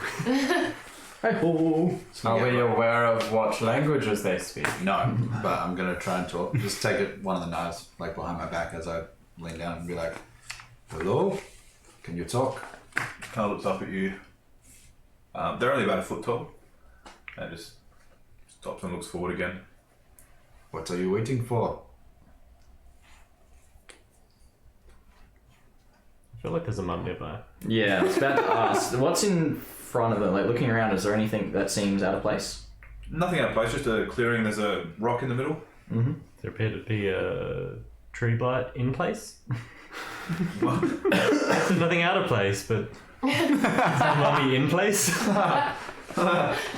Hi-ho. Are we aware of what languages they speak? No, but I'm gonna try and talk. Just take it one of the knives like behind my back as I lean down and be like, "Hello, can you talk?" Kind of looks up at you. They're only about a foot tall. And just stops and looks forward again. What are you waiting for? I feel like there's a mum nearby. Yeah, I was about to ask. What's in front of them? Like, looking around, is there anything that seems out of place? Nothing out of place, just a clearing. There's a rock in the middle. Mm-hmm. There appeared to be a tree blight in place. There's nothing out of place, but is that mummy in place?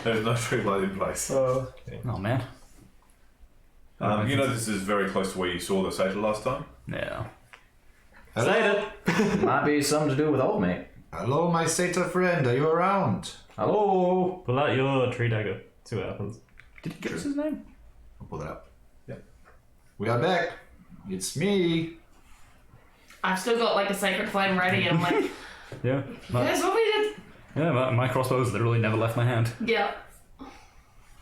There's no tree blade in place. Oh man. You know this is very close to where you saw the satyr last time. Yeah. Say it. Might be something to do with old mate. Hello, my satyr friend. Are you around? Hello. Pull out your tree dagger. See what happens. Did he give us his name? I'll pull that up. Yeah. We are back. It's me. I've still got like a sacred flame ready, and I'm like, Yeah. "Guys, what we did?" Yeah, my crossbow's literally never left my hand. Yeah.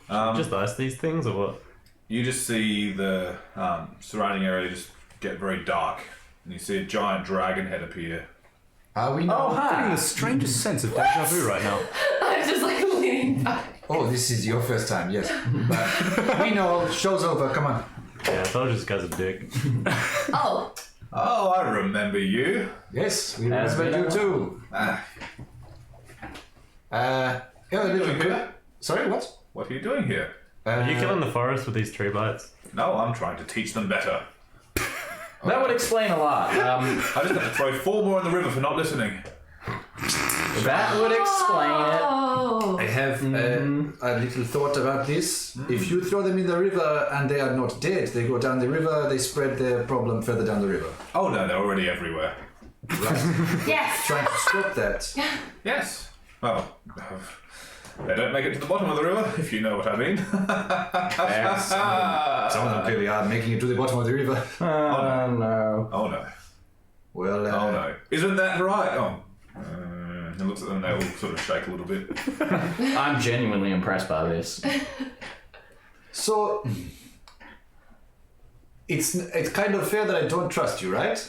Just ice these things or what? You just see the surrounding area just get very dark, and you see a giant dragon head appear. Are we Oh, now? Getting hi. the strangest sense of deja vu right now. I'm just like leaning back. Oh, this is your first time, yes. But we know. Show's over. Come on. Yeah, I thought this guy's a dick. Oh, Oh, I remember you. Yes, we As remember we you too. Ah, Yeah, what are you doing here? Sorry, what? What are you doing here? Are you killing the forest with these tree blights? No, I'm trying to teach them better. That would explain a lot. I just have to throw 4 more in the river for not listening. That would explain it. Oh. I have a little thought about this. If you throw them in the river and they are not dead, they go down the river, they spread their problem further down the river. Oh no, they're already everywhere. Right. Yes. Trying to stop that. Yes. Well, they don't make it to the bottom of the river, if you know what I mean. Some of them clearly are making it to the bottom of the river. No. Oh no. Well, Oh no. Isn't that right? Oh. He looks at them, they all sort of shake a little bit. I'm genuinely impressed by this. So it's kind of fair that I don't trust you, right?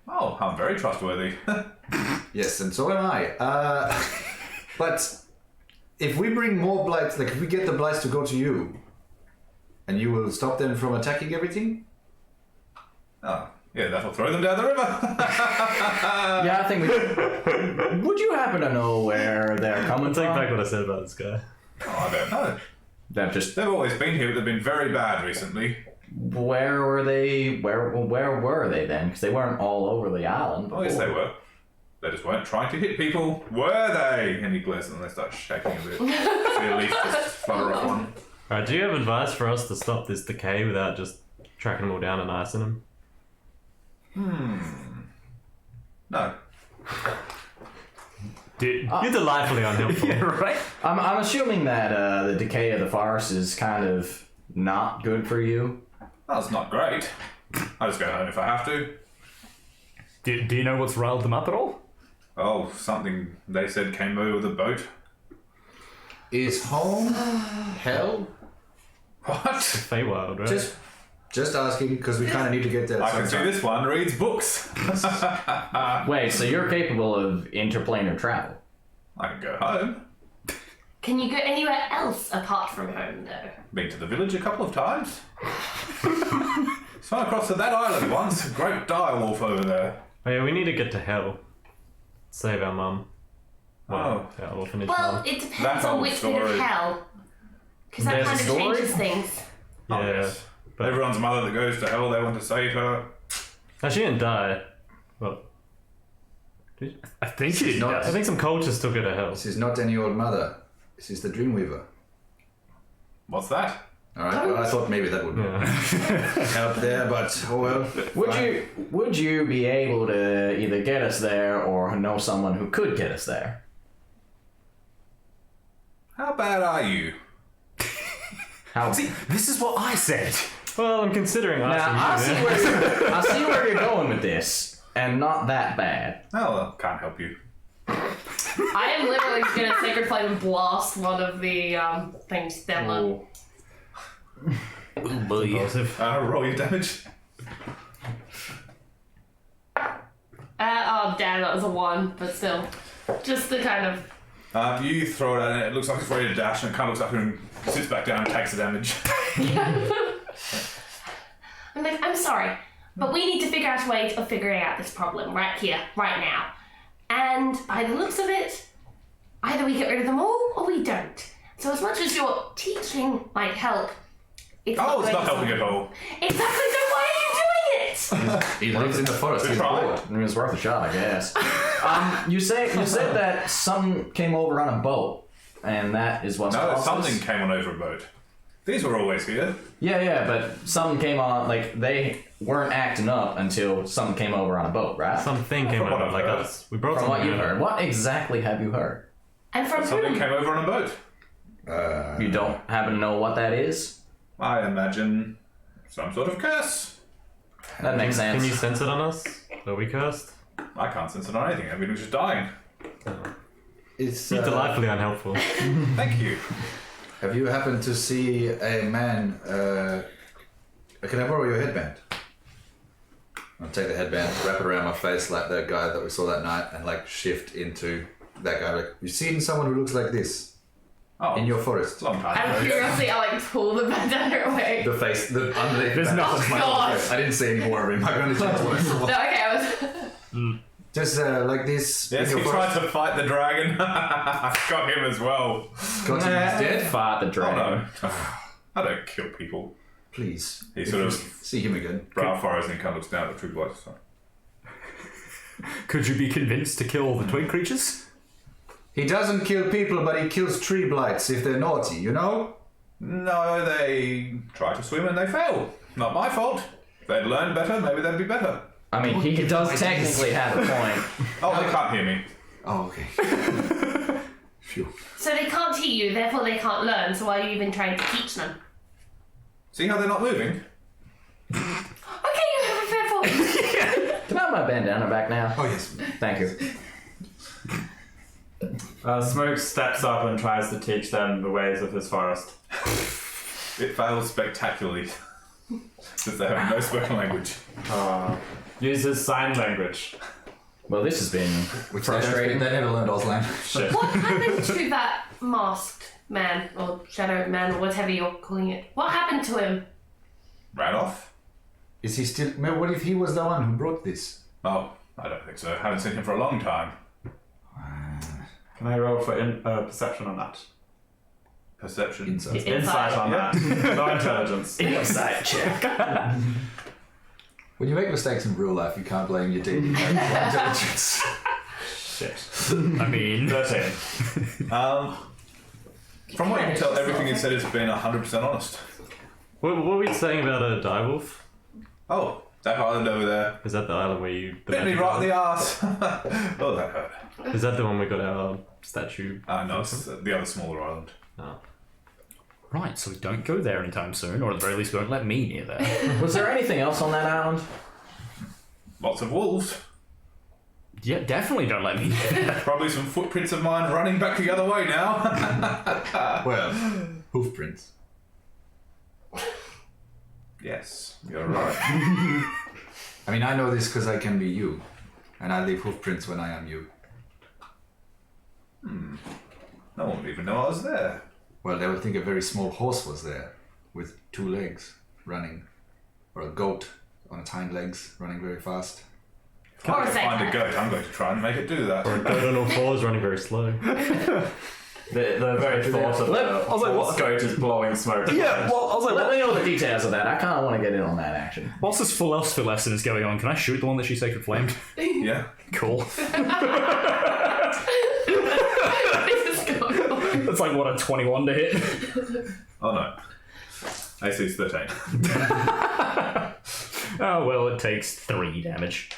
Oh, I'm very trustworthy. Yes, and so am I. But if we bring more blights, like if we get the blights to go to you, and you will stop them from attacking everything? Oh, yeah, that'll throw them down the river. Yeah, I think we... Would you happen to know where they're coming Take from? back what I said about this guy. Oh, I don't know. They've always been here, but they've been very bad recently. Where were they? Where were they then? Because they weren't all over the island. Oh, yes, they were. They just weren't trying to hit people, were they? And he glares at them and they start shaking a bit. See a leaf just flutter off one. Alright, do you have advice for us to stop this decay without just tracking them all down and icing them? No. You're delightfully unhelpful. Right? I'm assuming that the decay of the forest is kind of not good for you. Well, it's not great. I'll just go home if I have to. Do you know what's riled them up at all? Oh, something they said came over with a boat. Is home hell? What? Feywild, right? Just asking, because we kind of need to get there. I can see this one reads books. Wait, so you're capable of interplanar travel? I can go home. Can you go anywhere else apart from home, though? Been to the village a couple of times. Swam across to that island once. A great direwolf over there. Oh yeah, we need to get to hell. Save our mum. Oh. Our orphanage Well, mum. it depends That on whole which bit of story. hell. Because that There's a kind of story? changes things. Oh, Yeah, yes. Everyone's mother that goes to hell, they want to save her. No, she didn't die. Well, I think she did. not- I think some cultures took her to hell. This is not any old mother. This is the Dreamweaver. What's that? Alright, well, I thought maybe that would help there, but oh well. Would you be able to either get us there or know someone who could get us there? How bad are you? How? See, this is what I said. Well, I'm considering Now, asking you. I see where you're going with this, and not that bad. Oh, well, can't help you. I am literally going to sacred flame and blast one of the things down low. Roll your damage. Oh, damn, that was a 1, but still. Just the kind of. You throw it at it, it looks like it's ready to dash, and it kind of looks up and sits back down and takes the damage. I'm like, I'm sorry, but we need to figure out a way of figuring out this problem right here, right now. And by the looks of it, either we get rid of them all or we don't. So as much as your teaching might help, it's Oh, it's going not to helping solve- at all. Exactly, so why are you doing it? He lives in the forest. Good He's try. bored. I mean, it's worth a shot, I guess. You said that some came over on a boat, and that is what's No, caused something this? came on over a boat. These were always here. Yeah, but some came on, like, they weren't acting up until something came over on a boat, right? Something came From what over I've like heard. us. We brought From what something you've over. heard. What exactly have you heard? And from Something whom? came over on a boat. You don't happen to know what that is? I imagine some sort of curse. That makes sense. Can you sense it on us? Are we cursed? I can't sense it on anything. Everything was just dying. It's, You're delightfully unhelpful. Thank you. have you happened to see a man? Can I borrow your headband? I'll take the headband, wrap it around my face like that guy that we saw that night, and like shift into that guy. Like, you've seen someone who looks like this Oh, in your forest? long time Out of ago. curiosity, I like pull the bandana away. The face, the underneath. There's the nothing. face. Oh, God. I didn't see any more of him. I only just No, okay, I was. just like this. Yes, in he your tried forest. to fight the dragon. I got him as well. Got him, he's dead. Fight the Oh dragon. no. I don't kill people. Please. He If sort you of see him again. brow furrows and he kind of looks down at the true blood. So. Could you be convinced to kill the twig creatures? He doesn't kill people, but he kills tree blights if they're naughty, you know? No, they try to swim and they fail. Not my fault. If they'd learned better, maybe they'd be better. I mean, he does technically have a point. Oh, they can't hear me. Oh, okay. Phew. So they can't hear you, therefore they can't learn, so why are you even trying to teach them? See how they're not moving? Okay, you have a fair point. Can I have my bandana back now? Oh, yes. Thank you. Smoke steps up and tries to teach them the ways of his forest. It fails spectacularly. Since they have no spoken language. Uses sign language. Well, this has been They frustrating. never learned Auslan. Shit. What happened to that masked man, or shadow man, or whatever you're calling it? What happened to him? Ran off? Is he still... What if he was the one who brought this? Oh, I don't think so. Haven't seen him for a long time. Can I roll for perception on that? Perception. Insight on that. No intelligence. Insight check. When you make mistakes in real life, you can't blame your D&D intelligence. Shit. I mean, 13. From what you can tell, everything he said has been 100% honest. What were we saying about a direwolf? Oh, that island over there. Is that the island where you... Bit me right in the arse. Oh, that hurt. Is that the one we got our statue? No, it's the other smaller island. Oh. right, so we don't go there anytime soon, or at the very least, won't let me near there. Was there anything else on that island? Lots of wolves. Yeah, definitely don't let me near there. Probably some footprints of mine running back the other way now. Well, hoof prints. Yes, you're right. I mean, I know this because I can be you. And I leave hoof prints when I am you. No one would even know I was there. Well, they would think a very small horse was there with 2 legs running. Or a goat on its hind legs running very fast. If I can find a goat, I'm going to try and make it do that. Or a goat on all fours running very slow. The very thought of I was like, what? goat is blowing smoke. Yeah, well, I was like, Let me know the details of that. I kind of want to get in on that action. whilst this philosophy lesson is going on, can I shoot the one that she sacred flamed? Yeah. Cool. This is going on. That's like, what, a 21 to hit? Oh no. AC's 13. Oh, well, it takes 3 damage.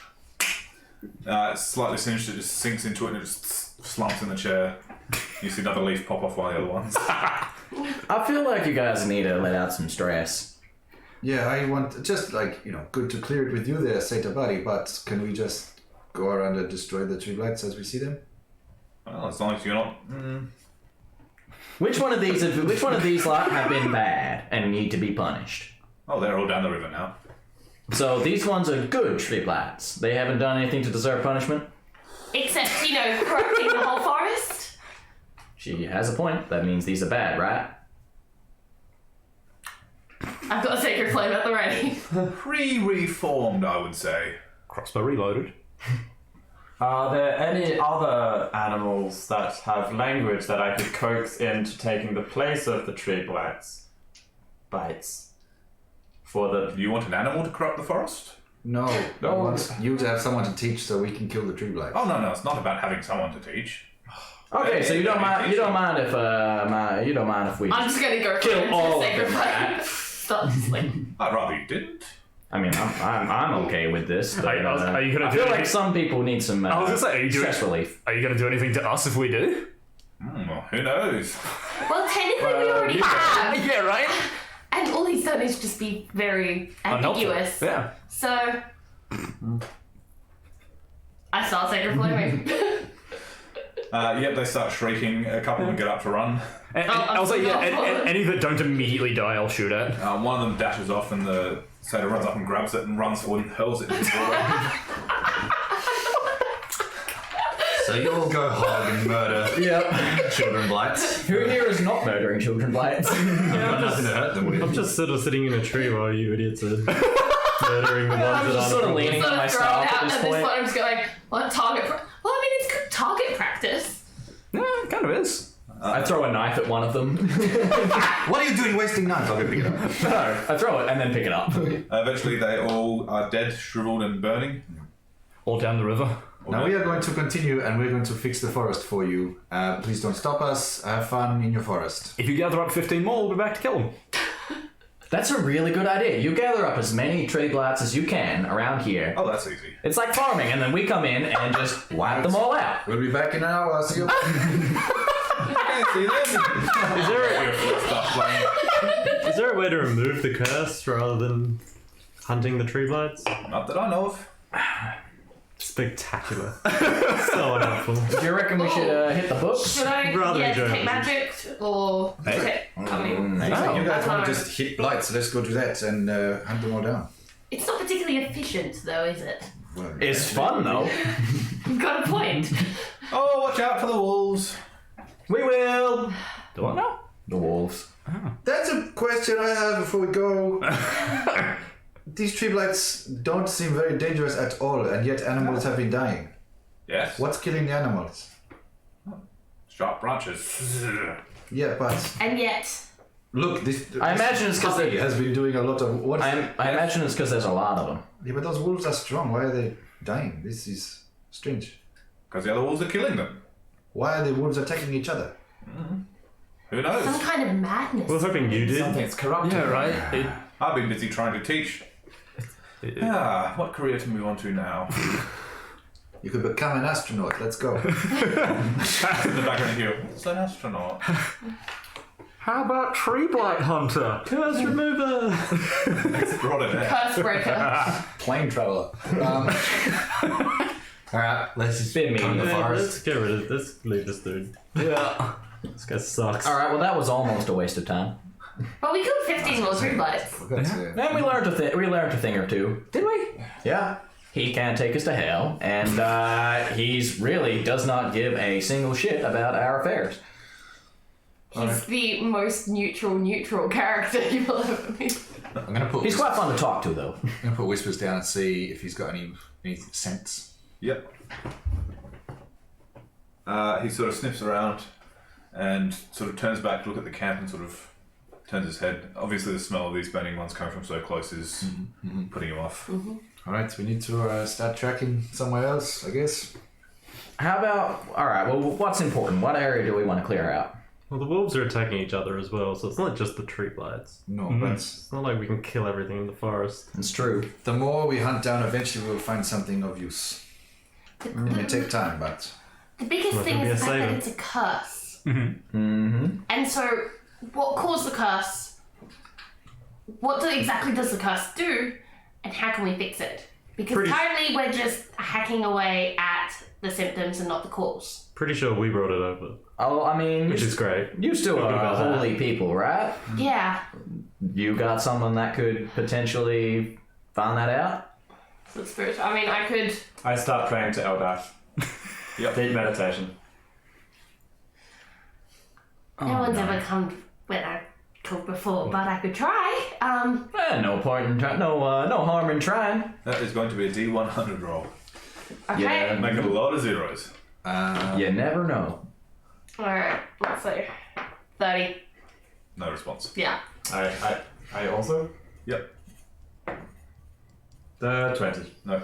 It's slightly singed, it just sinks into it and it just slumps in the chair. You see another leaf pop off one of the other ones. I feel like you guys need to let out some stress. Yeah, I want... Just like, good to clear it with you there, Seta Buddy, but can we just go around and destroy the tree blights as we see them? Well, as long as you're not... Which one of these lot have been bad and need to be punished? Oh, they're all down the river now. So these ones are good tree blights. They haven't done anything to deserve punishment? Except, corrupting the whole forest. She has a point. That means these are bad, right? I've got a sacred flame at the ready. Pre-reformed, I would say. Crossbow reloaded. Are there any other animals that have language that I could coax into taking the place of the tree blights? Bites. For the... You want an animal to corrupt the forest? No, I want you to have someone to teach so we can kill the tree blights. Oh, no, it's not about having someone to teach. Okay, so you don't mind if we I'm just gonna go kill into all the of sacred them, flame. right? Stop sleeping. I'd rather you didn't. I mean, I'm okay with this. But, Are you gonna I do feel anything? like some people need some I was gonna say, are you doing stress relief. Are you gonna do anything to us if we do? Well, who knows? Well, technically we already have. Yeah, right. And all he's done is just be very ambiguous. Yeah. So... I start sacred flaming. Yep, they start shrieking. A couple of them get up to run. I was like, any that don't immediately die, I'll shoot at. One of them dashes off and the satyr runs up and grabs it and runs forward and hurls it into the doorway. So you'll go hog and murder Yep. children blights. Who here is not murdering children blights? Got nothing to hurt them with. I'm just sort of sitting in a tree while you idiots are murdering the ones I'm that just aren't. sort of leaning on my Sort of throw it staff out at this at this point. point. I'm just going, what target? Well, I mean, it's good target practice. Yeah, it kind of is. I throw a knife at one of them. What are you doing wasting knives? I'll go pick it up. No, I throw it and then pick it up. Eventually, they all are dead, shriveled, and burning. All down the river. Now we are going to continue and we're going to fix the forest for you. Please don't stop us. Have fun in your forest. If you gather up 15 more, we'll be back to kill them. That's a really good idea. You gather up as many tree blights as you can around here. Oh, that's easy. It's like farming, and then we come in and just wipe them all out. We'll be back in an hour. See you. Is there a way to remove the curse rather than hunting the tree blights? Not that I know of. Spectacular. So unhelpful. Do you reckon we should hit the books? Should I Rather take enjoyable. magic or I mean, You I guys don't want know. to just hit blights? Let's go do that and hunt them all down. It's not particularly efficient, though, is it? Well, It's fun, though. You've got a point. Oh, watch out for the wolves. We will. The what now? The wolves. That's a question I have before we go. These tree blights don't seem very dangerous at all, and yet animals have been dying. Yes. What's killing the animals? Sharp branches. Yeah, but And yet, look, this. I imagine it's 'cause puppy they- has been doing a lot of. What? I imagine it's because there's a lot of them. Yeah, but those wolves are strong. Why are they dying? This is strange. Because the other wolves are killing them. Why are the wolves attacking each other? Who knows? some kind of madness. We were hoping you did. Something's corrupted. Yeah, right. I've been busy trying to teach. What career to move on to now? You could become an astronaut. Let's go. In the back of the hill. It's an astronaut. How about tree blight hunter? Curse remover! Brought it out. Curse breaker. Plane traveler. All right, let's just Bit mean. come to the Yeah, forest. let's get rid of this. Leave this dude. Yeah. This guy sucks. All right. Well, that was almost a waste of time. But we killed 15 more tree blights. And we learned a thing or two. Did we? Yeah. He can't take us to hell, and he's really does not give a single shit about our affairs. He's the most neutral character you'll ever meet. I'm gonna put. He's quite fun to talk to, though. I'm gonna put whispers down and see if he's got any sense. Yep. He sort of sniffs around and sort of turns back to look at the camp and sort of turns his head. Obviously, the smell of these burning ones coming from so close is putting him off. All right, we need to start tracking somewhere else, I guess. How about? All right. Well, what's important? What area do we want to clear out? Well, the wolves are attacking each other as well, so it's not just the tree blights. No, but It's not like we can kill everything in the forest. It's true. the more we hunt down, eventually we'll find something of use. It may take time, but The biggest Not thing gonna be is the a fact that saver. it's a curse. Mm-hmm. And so, what caused the curse? What exactly does the curse do? And how can we fix it? Because currently we're just hacking away at the symptoms and not the cause. Pretty sure we brought it over, Oh, I mean, which is great. you still We'll do are about that. holy people, right? Yeah, You got someone that could potentially find that out? the spirit. I mean, I could. I start praying to Eldath. Yep. Deep meditation. No one's ever come when I called before, but I could try. No point in no harm in trying. That is going to be a D100 roll. Okay. Yeah. Making a lot of zeros. You never know. All right. Let's see. 30. No response. Yeah. I also? Yep. 20. No.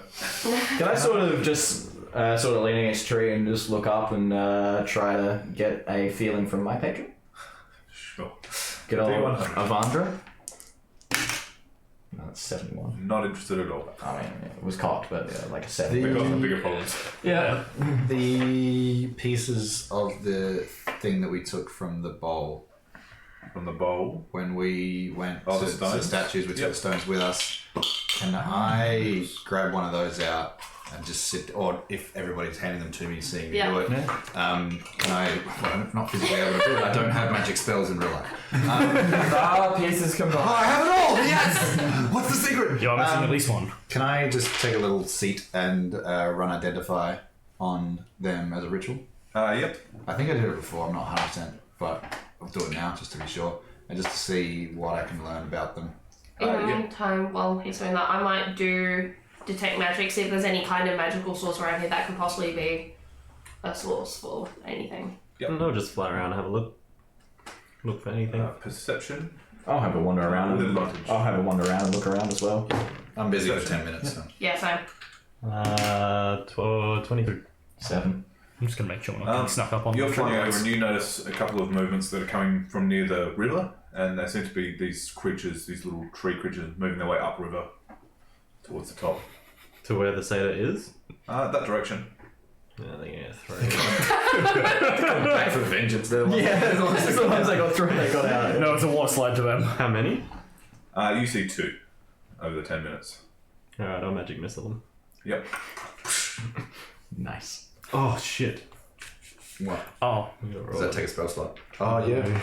Can I sort of just sort of lean against a tree and just look up and try to get a feeling from my patron? Sure. Good old D100. Avandra. No, that's 71. Not interested at all. I mean, it was cocked, but like a 7. We've got some bigger problems. Yeah. the pieces of the thing that we took from the bowl From the bowl. when we went Oh, to the the stones? statues, we took Yep. the stones with us. Can I grab one of those out and just sit, or if everybody's handing them to me, seeing me do it, can I, well, I'm not physically able to do it, I don't have magic spells in real life. Pieces Oh, combined. I have it all! Yes! What's the secret? You're missing at least one. Can I just take a little seat and run Identify on them as a ritual? Yep. I think I did it before, I'm not 100%, but I'll do it now just to be sure, and just to see what I can learn about them. In the yeah. meantime, while he's doing that, I might do detect magic, see if there's any kind of magical source around here that could possibly be a source for anything. No, just fly around and have a look. Look for anything. Perception. I'll have a wander around. With And, advantage. I'll have a wander around and look around as well. I'm busy for 10 minutes, so. Yeah, so 23. 7. I'm just gonna make sure I'm not getting snuck up on. You're the flying front over rows. and you notice a couple of movements that are coming from near the river, and there seem to be these creatures, these little tree creatures, moving their way upriver towards the top. To where the satyr is? That direction. Yeah, I think yeah, 3. Back for vengeance. There. Yeah, it's the ones they got through and they got out. No, it's a water slide to them. How many? You see 2 over the 10 minutes. Alright, I'll magic missile them. Yep. Nice. Oh shit. What? Oh. Does that take a spell slot? Oh yeah.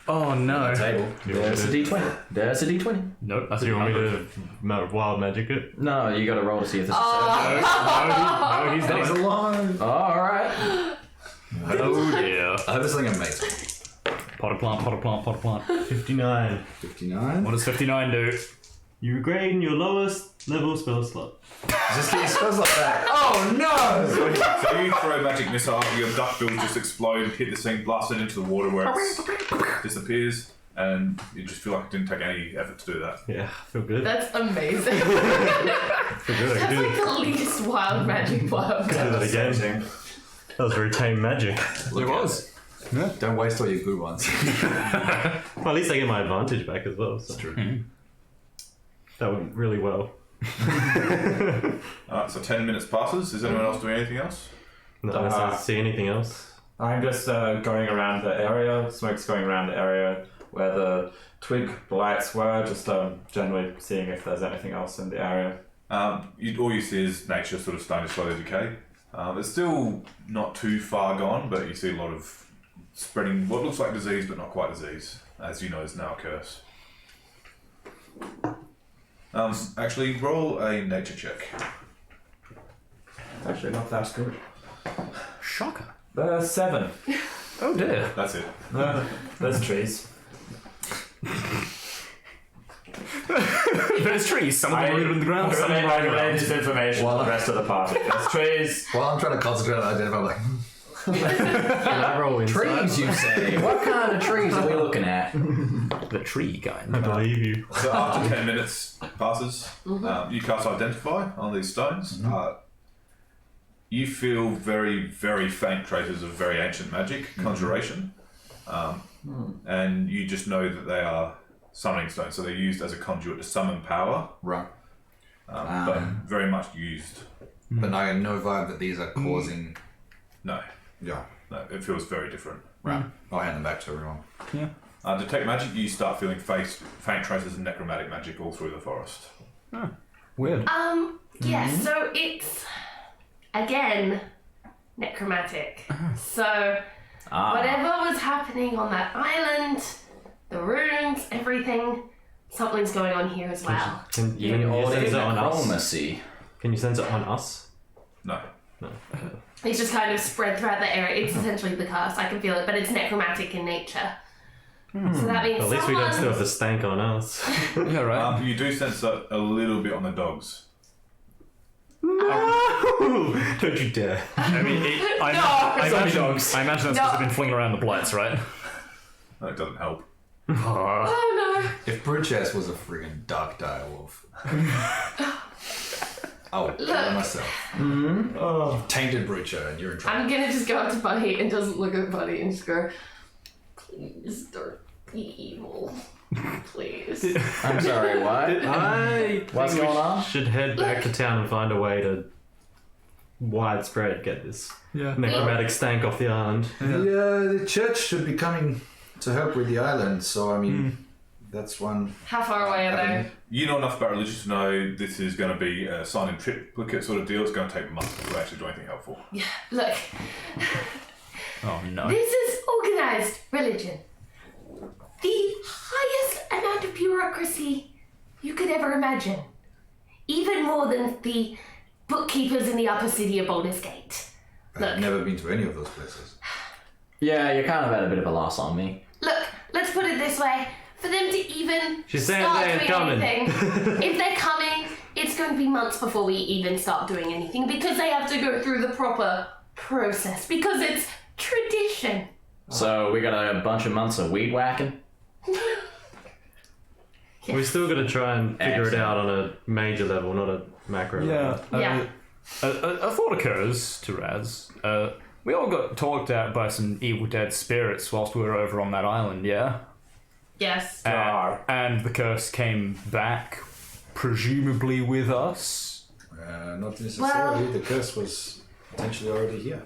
Oh no. Table. There's a D20. There's a D20. Nope. That's Do you want me to wild magic it? No, you got to roll to see if this is No, he's He's not. alone. Alright. Oh dear. I have this thing amazing. Pot of plant, pot of plant, pot of plant. 59. 59. What does 59 do? You regain your lowest level spell slot. Just get your spells like that. Oh no! So you throw a magic missile, your duck bill just explode, hit the thing, blast it into the water where it disappears, and you just feel like it didn't take any effort to do that. Yeah, I feel good. That's amazing. I feel good. I That's can do, like the least wild magic blow. do that again. That was very tame magic. It was. Yeah. Don't waste all your good ones. Well, at least I get my advantage back as well. So. That's true. That went really well. Alright, so 10 minutes passes. Is anyone else doing anything else? Not unless I see anything else. I'm just going around the area. Smoke's going around the area where the twig blights were. Just generally seeing if there's anything else in the area. All you see is nature sort of starting to slowly decay. It's still not too far gone, but you see a lot of spreading what looks like disease, but not quite disease, as you know is now a curse. Actually, roll a nature check. It's actually not that good. Shocker. 7. Oh dear. That's it. There's trees. There's trees. Some of them are rooted in the ground. Some of them are I in the relay ground. this information to the rest of the party. There's trees. While I'm trying to concentrate on identifying, I'm like, Can I roll inside? Trees, you say? What kind of trees are we looking at? The tree kind. I believe you. So after 10 minutes passes, you cast Identify on these stones. You feel very, very faint traces of very ancient magic, conjuration, and you just know that they are summoning stones, so they're used as a conduit to summon power, right. but very much used. But I have no vibe that these are causing. No, Yeah. it feels very different. Right. I'll hand them back to everyone. Detect magic, you start feeling faint traces of necromantic magic all through the forest. Weird. Yeah, so it's, again, necromantic. So, whatever was happening on that island, the runes, everything, something's going on here as well. Can You you order sense it on us? necromancy. Can you sense it on us? No. It's just kind of spread throughout the area. It's essentially the curse. I can feel it, but it's necromantic in nature. So that means At least we don't someone- still have the stank on us. Yeah, right. You do sense that a little bit on the dogs. Don't you dare. I mean, I imagine that's No. because they've been flinging around the blights, right? That doesn't help. Oh If Brewchest was a friggin' dark direwolf, I would kill Look. myself. Tainted Brewcher, and you're in no. trouble. I'm gonna just go up to Buddy and just look at Buddy and just go, please don't be evil. Please. I'm sorry, what? I What's think we going on? should head back to town and find a way to widespread get this Yeah. necromantic stank off the island. The church should be coming to help with the island, so I mean, that's one. How far away are they? You know enough about religion to know this is going to be a sign and triplicate sort of deal. It's going to take months to actually do anything helpful. Look, Oh no. this is organized religion. The highest amount of bureaucracy you could ever imagine. Even more than the bookkeepers in the upper city of Baldur's Gate. I've Look. never been to any of those places. Yeah, you kind of had a bit of a loss on me. Look, let's put it this way. For them to even She's saying start they ain't doing coming. anything, if they're coming, it's going to be months before we even start doing anything because they have to go through the proper process because it's tradition. So we got a bunch of months of weed whacking. We still got to try and figure it out on a major level, not a macro level. Yeah. A thought occurs to Raz. We all got talked at by some evil dead spirits whilst we were over on that island, yeah? Yes. And the curse came back, presumably with us. Not necessarily. The curse was potentially already here.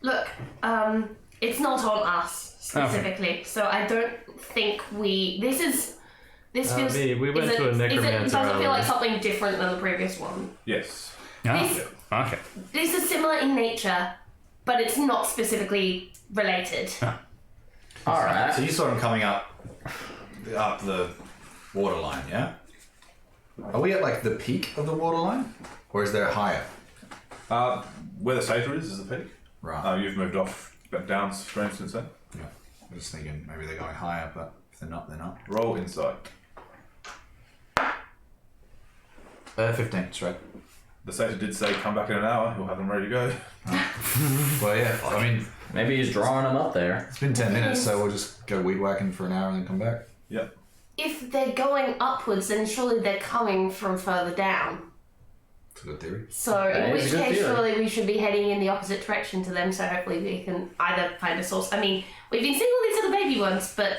Look, it's not on us specifically, so I don't think this feels. We went to a necromancer. It doesn't feel like earlier. something different than the previous one. Yes. Okay. This is similar in nature, but it's not specifically related. All right. So you saw him coming up the waterline, yeah? Are we at like the peak of the waterline, or is there higher? Where the satyr is the peak. Right. You've moved off downstream since then. Yeah. I'm just thinking maybe they're going higher, but if they're not, they're not. Roll insight. 15, straight. The satyr did say come back in an hour. He'll have them ready to go. Well, yeah. I mean, Maybe he's drawing them up there. it's been 10 minutes, so we'll just go weed whacking for an hour and then come back. Yep. If they're going upwards, then surely they're coming from further down. It's a good theory. So in That which is a good case, theory. surely we should be heading in the opposite direction to them. So hopefully we can either find a source. I mean, we've been seeing all these little baby ones, but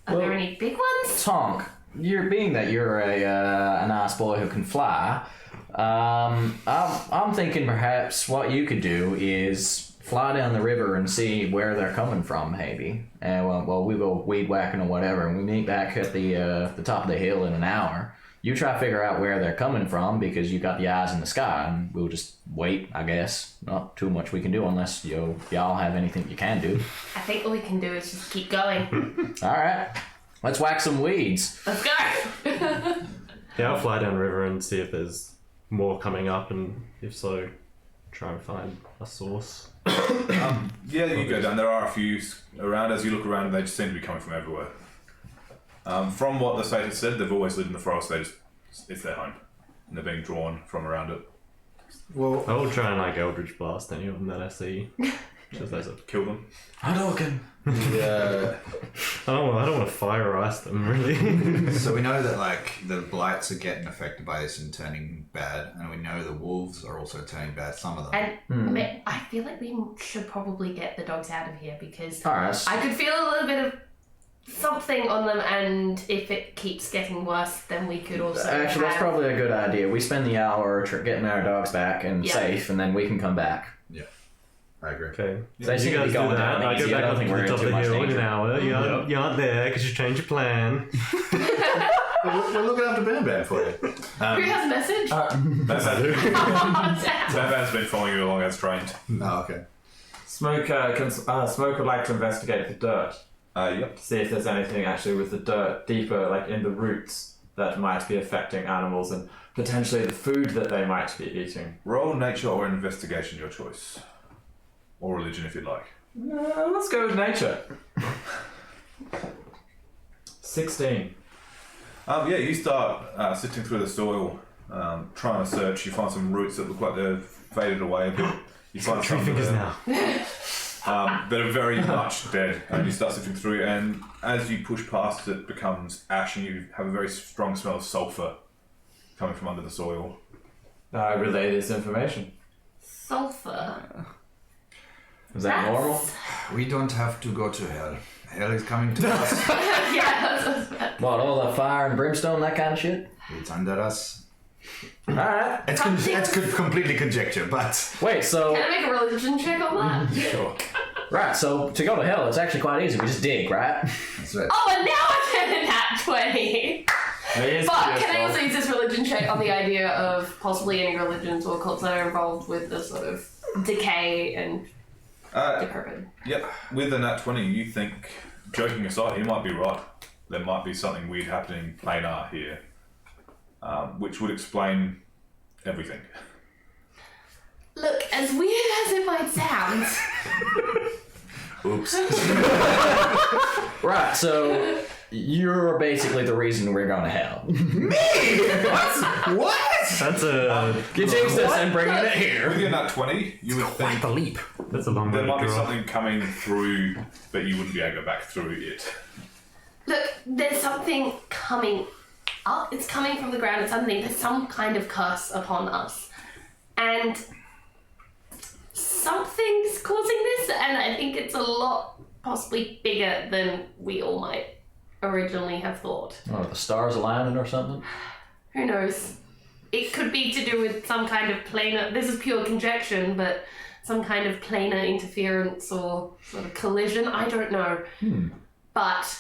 are there any big ones? Tonk, being that you're a nice boy who can fly, I'm thinking perhaps what you could do is fly down the river and see where they're coming from, maybe. And well, we go weed whacking or whatever, and we meet back at the top of the hill in an hour. You try to figure out where they're coming from because you got the eyes in the sky, and we'll just wait, I guess. Not too much we can do unless y'all have anything you can do. I think all we can do is just keep going. All right, let's whack some weeds. Let's go. Yeah, I'll fly down river and see if there's more coming up, and if so, try and find a source. Yeah, you go down. There are a few around. As you look around, they just seem to be coming from everywhere. From what the satyr said, they've always lived in the forest. It's their home, and they're being drawn from around it. Well, I will try and like Eldritch Blast any of them that I see. Just as a Kill them. Hadouken. yeah. I don't want to fire ice them really. So we know that like the blights are getting affected by this and turning bad, and we know the wolves are also turning bad. Some of them. And I feel like we should probably get the dogs out of here because All right. I could feel a little bit of something on them, and if it keeps getting worse, then we could also. Actually, that's probably a good idea. We spend the hour getting our dogs back and Yeah. safe, and then we can come back. Yeah, I agree. Okay. They You seem to be guys do going that. down I easy. go I back don't up think to we're the in top too of the much hill in danger. an hour. You aren't there because you changed your plan. We're looking after Bam Bam for you. Who has a message? Batman's been following you along as trained. Oh, okay. Smoke would like to investigate the dirt. Yep. See if there's anything actually with the dirt deeper, like in the roots, that might be affecting animals and potentially the food that they might be eating. Roll nature or investigation, your choice. Or religion, if you'd like. Let's go with nature. 16. Yeah, you start sifting through the soil, trying to search. You find some roots that look like they've faded away a bit. You find some that are very much dead, and you start sifting through. And as you push past, it becomes ash, and you have a very strong smell of sulfur coming from under the soil. I relay this information. Sulfur. Is that normal? We don't have to go to hell. Hell is coming to us. Yeah. What, all the fire and brimstone, that kind of shit? It's under us. All right. It's completely conjecture, but Wait, so Can I make a religion check on that? sure. right, so to go to hell, it's actually quite easy. We just dig, right? That's right. Oh, and now I get a nat 20. But can I also use this religion check on the idea of possibly any religions or cults that are involved with the sort of decay and decrepit? Yep. With the nat 20, you think, joking aside, you might be right. There might be something weird happening planar here, which would explain everything. Look, as weird as it might sound, Oops. Right, so you're basically the reason we're going to hell. What? That's a You changed this and bringing it With here. your nat 20, you would think leap. that's a long way there to might be draw. something coming through, but you wouldn't be able to go back through it. Look, there's something coming up. It's coming from the ground. It's something. There's some kind of curse upon us. And something's causing this, and I think it's a lot possibly bigger than we all might originally have thought. Oh, the stars aligning or something? Who knows? It could be to do with some kind of planar, this is pure conjecture, but some kind of planar interference or sort of collision, I don't know. But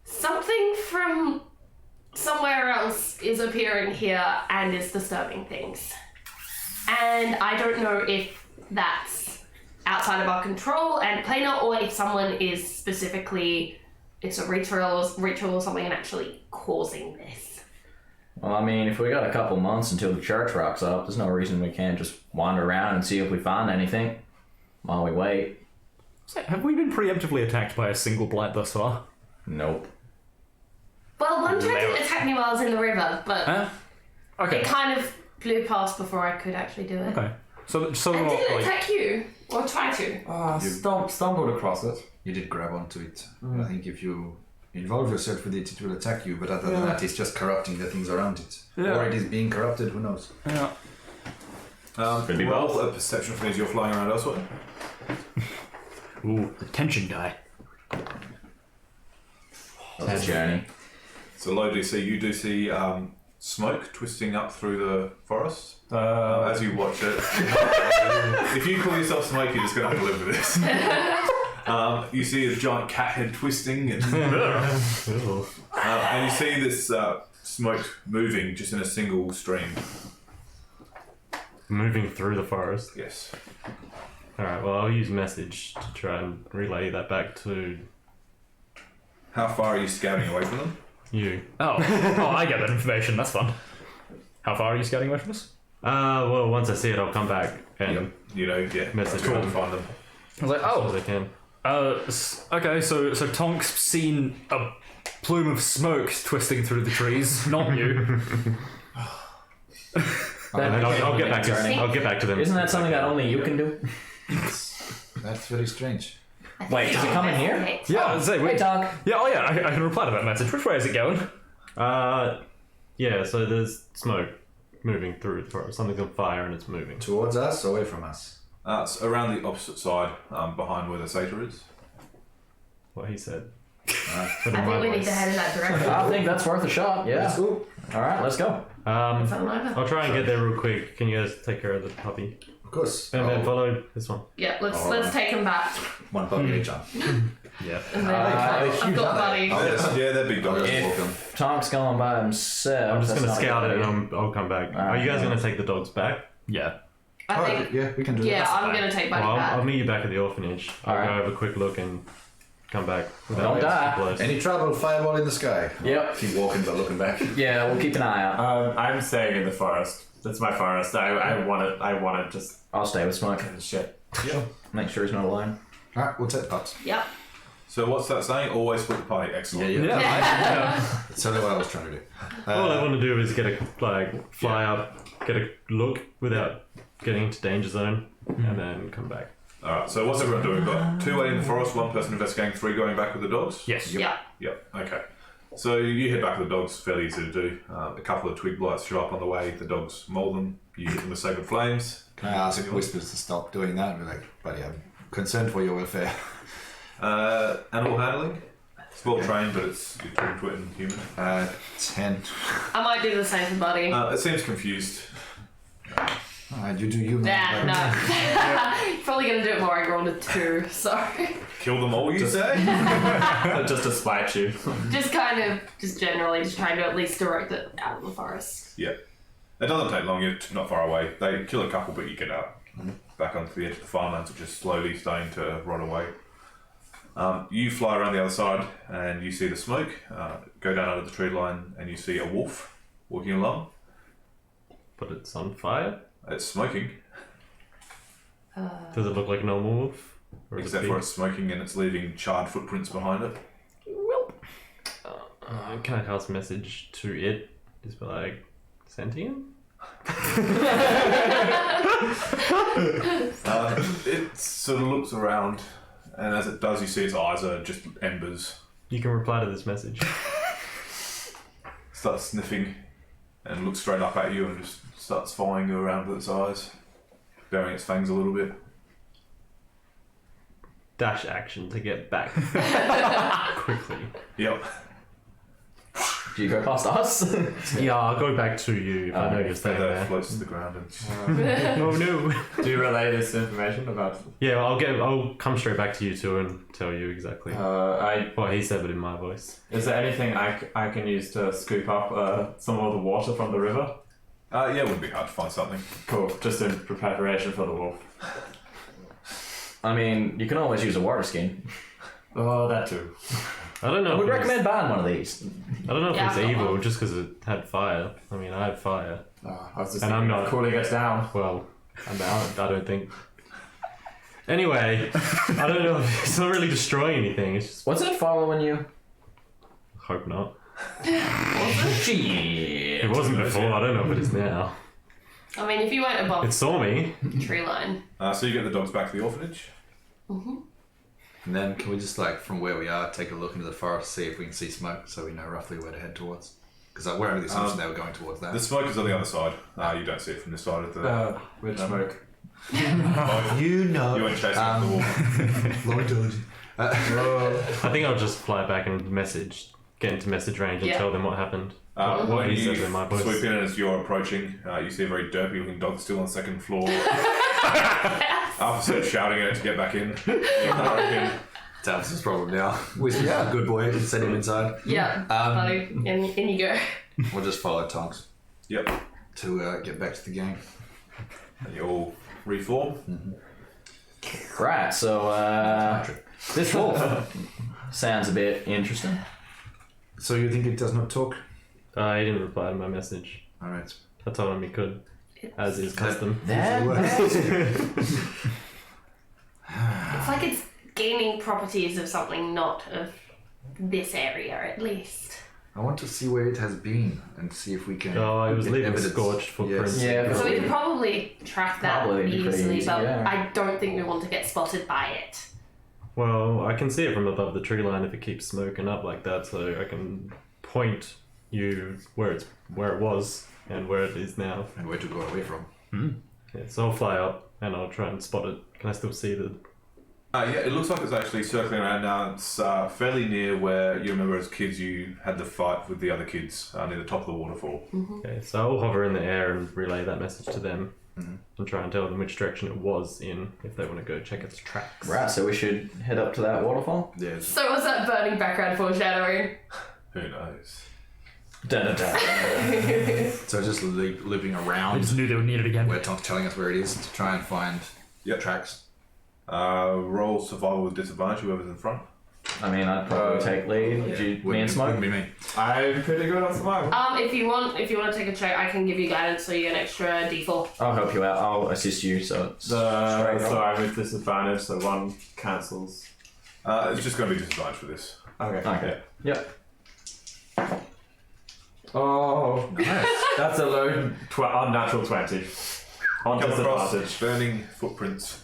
something from somewhere else is appearing here and is disturbing things. And I don't know if that's outside of our control and planar, or if someone is specifically, it's a ritual or something and actually causing this. Well, I mean, if we got a couple months until the church rocks up, there's no reason we can't just wander around and see if we find anything while we wait. So, have we been preemptively attacked by a single blight thus far? Nope. Well, one tried to attack me while I was in the river, but Huh? Okay. it kind of blew past before I could actually do it. Okay. So And what, did it like, attack you? Or try to? Stumbled across it. You did grab onto it. I think if you involve yourself with it, it will attack you. But other than that, it's just corrupting the things around it. Yeah. Or it is being corrupted, who knows? yeah. Could be Roll both. a perception for me as you're flying around elsewhere. Ooh, the tension die. That's a journey. So low DC, you do see smoke twisting up through the forest. As you watch it, if you call yourself Smoke, you're just going to have to live with this. You see a giant cat head twisting, and you see this smoke moving just in a single stream. Moving through the forest. Yes. Alright, well, I'll use message to try and relay that back to How far are you scouting away from them? you. Oh, I get that information. That's fun. How far are you scouting away from us? Well, once I see it, I'll come back and Message Cool. to find them. I was like, as I can. okay, so Tonk's seen a plume of smoke twisting through the trees, not you. I'll get back to them. I'll get back to them. Isn't that something that only you can do? That's very strange. Wait, does it come in here? Yeah, I'd say, Hey, wait. dog. Yeah, oh yeah, I can reply to that message. Which way is it going? Yeah, so there's smoke moving through the forest. Something's on fire and it's moving. Towards us, away from us. It's around the opposite side, behind where the satyr is. What he said. I think we need to head in that direction. I think that's worth a shot, yeah. Alright, let's go. Something like that. I'll try and get there real quick. Can you guys take care of the puppy? Of course. And then follow this one. Yeah, let's take him back. One puppy each on. Yeah. And then I've got a buddy. Yeah, they're big dogs. If Tom's going by himself, I'm just that's going to not scout a it good and idea. I'll come back. Are you guys going to take the dogs back? Yeah. I think, yeah, we can do that. yeah, I'm going to take buddy Well, back. I'll meet you back at the orphanage. I'll Alright. go have a quick look and come back. Don't die. Close. Any trouble, fireball in the sky. Yep. Keep walking but looking back. Yeah, we'll keep an eye out. I'm staying in the forest. That's my forest. I want to just I'll stay with Smoke. shit. Make sure he's not alone. Alright, we'll take that. Yep. So what's that saying? Always split the party. Excellent. Yeah. Yeah. That's only what I was trying to do. All I want to do is get a fly up, get a look without getting into danger zone, and then come back. Alright, so what's everyone doing? We've got 2 waiting in the forest, 1 person investigating, 3 going back with the dogs? Yes. Yeah. Yep, okay. So you head back with the dogs, fairly easy to do. A couple of twig blights show up on the way, the dogs maul them, you hit them with sacred flames. Can I ask Whispers to stop doing that? We're like, buddy, I'm concerned for your welfare. Animal handling? It's well trained, but it's you're talking to it in human. 10. I might do the same for buddy. It seems confused. You do you, man. No. Probably going to do it more. I rolled a 2, sorry. Kill them all, you say? Just to spite you. Just generally, just trying to at least direct it out of the forest. Yeah. It doesn't take long, you're not far away. They kill a couple, but you get out. Back onto the edge of the farmlands, which is slowly starting to rot away. You fly around the other side, and you see the smoke. Go down under the tree line, and you see a wolf walking along. But it's on fire? It's smoking, Does it look like a normal wolf? Or is except it for big? it's smoking and it's leaving charred footprints behind it. Can I cast a message to it? Just be like, sentient? It sort of looks around, and as it does, you see its eyes are just embers You can reply to this message. Starts sniffing and looks straight up at you and just starts following you around with its eyes, baring its fangs a little bit. Dash action to get back quickly. Yep. Do you go past us? Yeah, I'll go back to you if I know you're staying Feather there. floats to the ground and Oh no. Do you relay this information about? Yeah, I'll come straight back to you two and tell you exactly what he said, but in my voice. Is there anything I can use to scoop up some of the water from the river? yeah, it wouldn't be hard to find something. Cool. Just in preparation for the wolf. I mean, you can always use a water skin. Oh, that too. I don't know. I would if it's- recommend buying one of these. I don't know if Yeah, it's I've got evil one. just because it had fire. I mean, I had fire. I was just And I'm thinking not- of cooling it down. Well, I'm out. I don't think. Anyway, I don't know. It's not really destroying anything. It's just. What's it following you? Hope not. Shit. It wasn't before. I don't know if it is now. I mean, if you went above It saw me. the tree line. So you get the dogs back to the orphanage. And then can we just like from where we are take a look into the forest, see if we can see smoke, so we know roughly where to head towards? Because we're under the assumption they were going towards that. The smoke is on the other side. You don't see it from this side of the. Which smoke? You know. You went chasing up the wolf. Lord told you. I think I'll just fly back and get into message range and Yeah. tell them what happened. When What he you says in my voice. sweep in and as you're approaching, you see a very derpy looking dog still on the second floor. After shouting at it to get back in. That's his problem now. Yeah, good boy. Send him inside. Yeah, buddy. In you go. We'll just follow Tonks Yep. to get back to the game. And you all reform. Right, so this wolf sounds a bit interesting. So you think it does not talk? He didn't reply to my message. All right. I told him he could, as is custom. It's like it's gaining properties of something not of this area, at least. I want to see where it has been and see if we can. Oh, it was get leaving evidence. scorched footprints. Yes. Yeah, So we could probably track that Probably be pretty easily, easy, but yeah. I don't think we want to get spotted by it. Well, I can see it from above the tree line if it keeps smoking up like that, so I can point you where it was and where it is now. And where to go away from. Yeah, so I'll fly up and I'll try and spot it. Can I still see the? Yeah, it looks like it's actually circling around now. It's fairly near where you remember as kids you had the fight with the other kids near the top of the waterfall. Okay, so I'll hover in the air and relay that message to them and try and tell them which direction it was in if they want to go check its tracks. Right, so we should head up to that waterfall. Yeah. So was that burning background foreshadowing? Who knows? So just looping I around just knew they would need it again. where Tom's telling us where it is to try and find tracks. Roll survival with disadvantage, whoever's in front. I mean, I'd probably take lead. Me and Smoke. Wouldn't be me. I'm pretty good on survival. If you want to take a check, I can give you guidance, so you get an extra D4. I'll help you out. I'll assist you. So it's So straight up. I'm with disadvantage, so one cancels. It's just going to be disadvantage for this. Okay. Okay. Yep. Oh, nice. That's a low unnatural 20. On Come across disadvantage. burning footprints.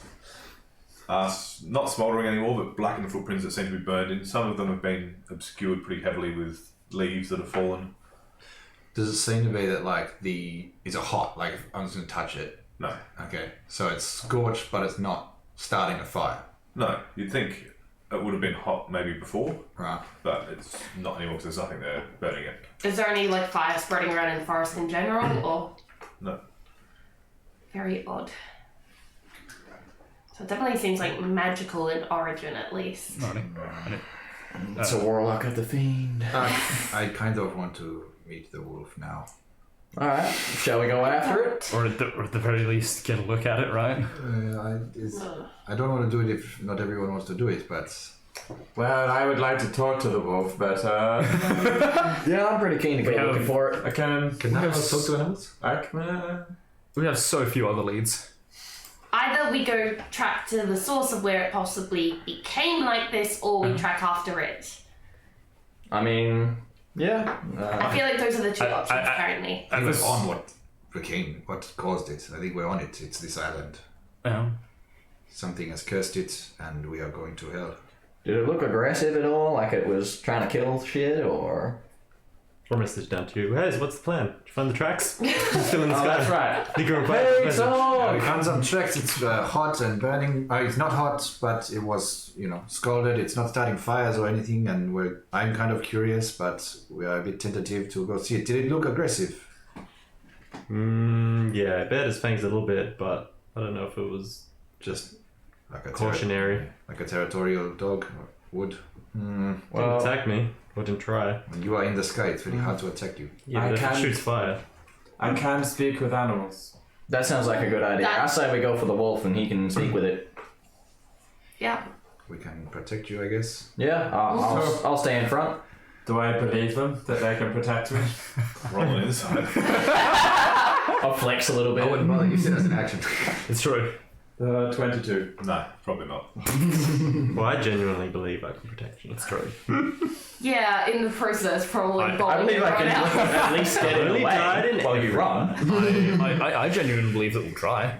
Not smouldering anymore, but blackened footprints that seem to be burned in. Some of them have been obscured pretty heavily with leaves that have fallen. Does it seem to be that is it hot? Like if I'm just going to touch it. No. Okay. So it's scorched, but it's not starting a fire. No, you'd think it would have been hot maybe before, Right. but it's not anymore because there's nothing there burning it. Is there any fire spreading around in the forest in general, or? No. Very odd. So it definitely seems like magical in origin, at least. It's a warlock of the fiend. I kind of want to meet the wolf now. All right. Shall we go after it? Or at the very least, get a look at it, right? I don't want to do it if not everyone wants to do it, but Well, I would like to talk to the wolf, but Yeah, I'm pretty keen to go looking for it. I can. can I talk to animals? I can. We have so few other leads. Either we go track to the source of where it possibly became like this, or we track after it. I mean, yeah. I feel like those are the two options I- currently. I was on what caused it. I think we're on it. It's this island. Yeah. Something has cursed it, and we are going to hell. Did it look aggressive at all? Like it was trying to kill shit, or? Or message down to you. Hey, what's the plan? Did you find the tracks? Still in the Oh, sky. that's right. You can reply Hey, to the message. so We found some tracks. It's hot and burning. It's not hot, but it was, scalded. It's not starting fires or anything, and I'm kind of curious, but we are a bit tentative to go see it. Did it look aggressive? Yeah, it bared his fangs a little bit, but I don't know if it was Just like a cautionary. like a territorial dog or would. Didn't Well, attack me. Or didn't try. When you are in the sky, it's really hard to attack you. Yeah, I but if it can't- shoots fire. I can speak with animals. that sounds like a good idea. I say we go for the wolf, and he can speak with it. Yeah. We can protect you, I guess. Yeah, I'll stay in front. Do I believe them that they can protect me? Roll an inside. I'll flex a little bit. I wouldn't bother use it as an action. It's true. 22. No, probably not. Well, I genuinely believe I can protect you. It's true. Yeah, in the process, probably I bombing believe I everyone can else. at least get it Only died in away while you run. I genuinely believe that we'll try.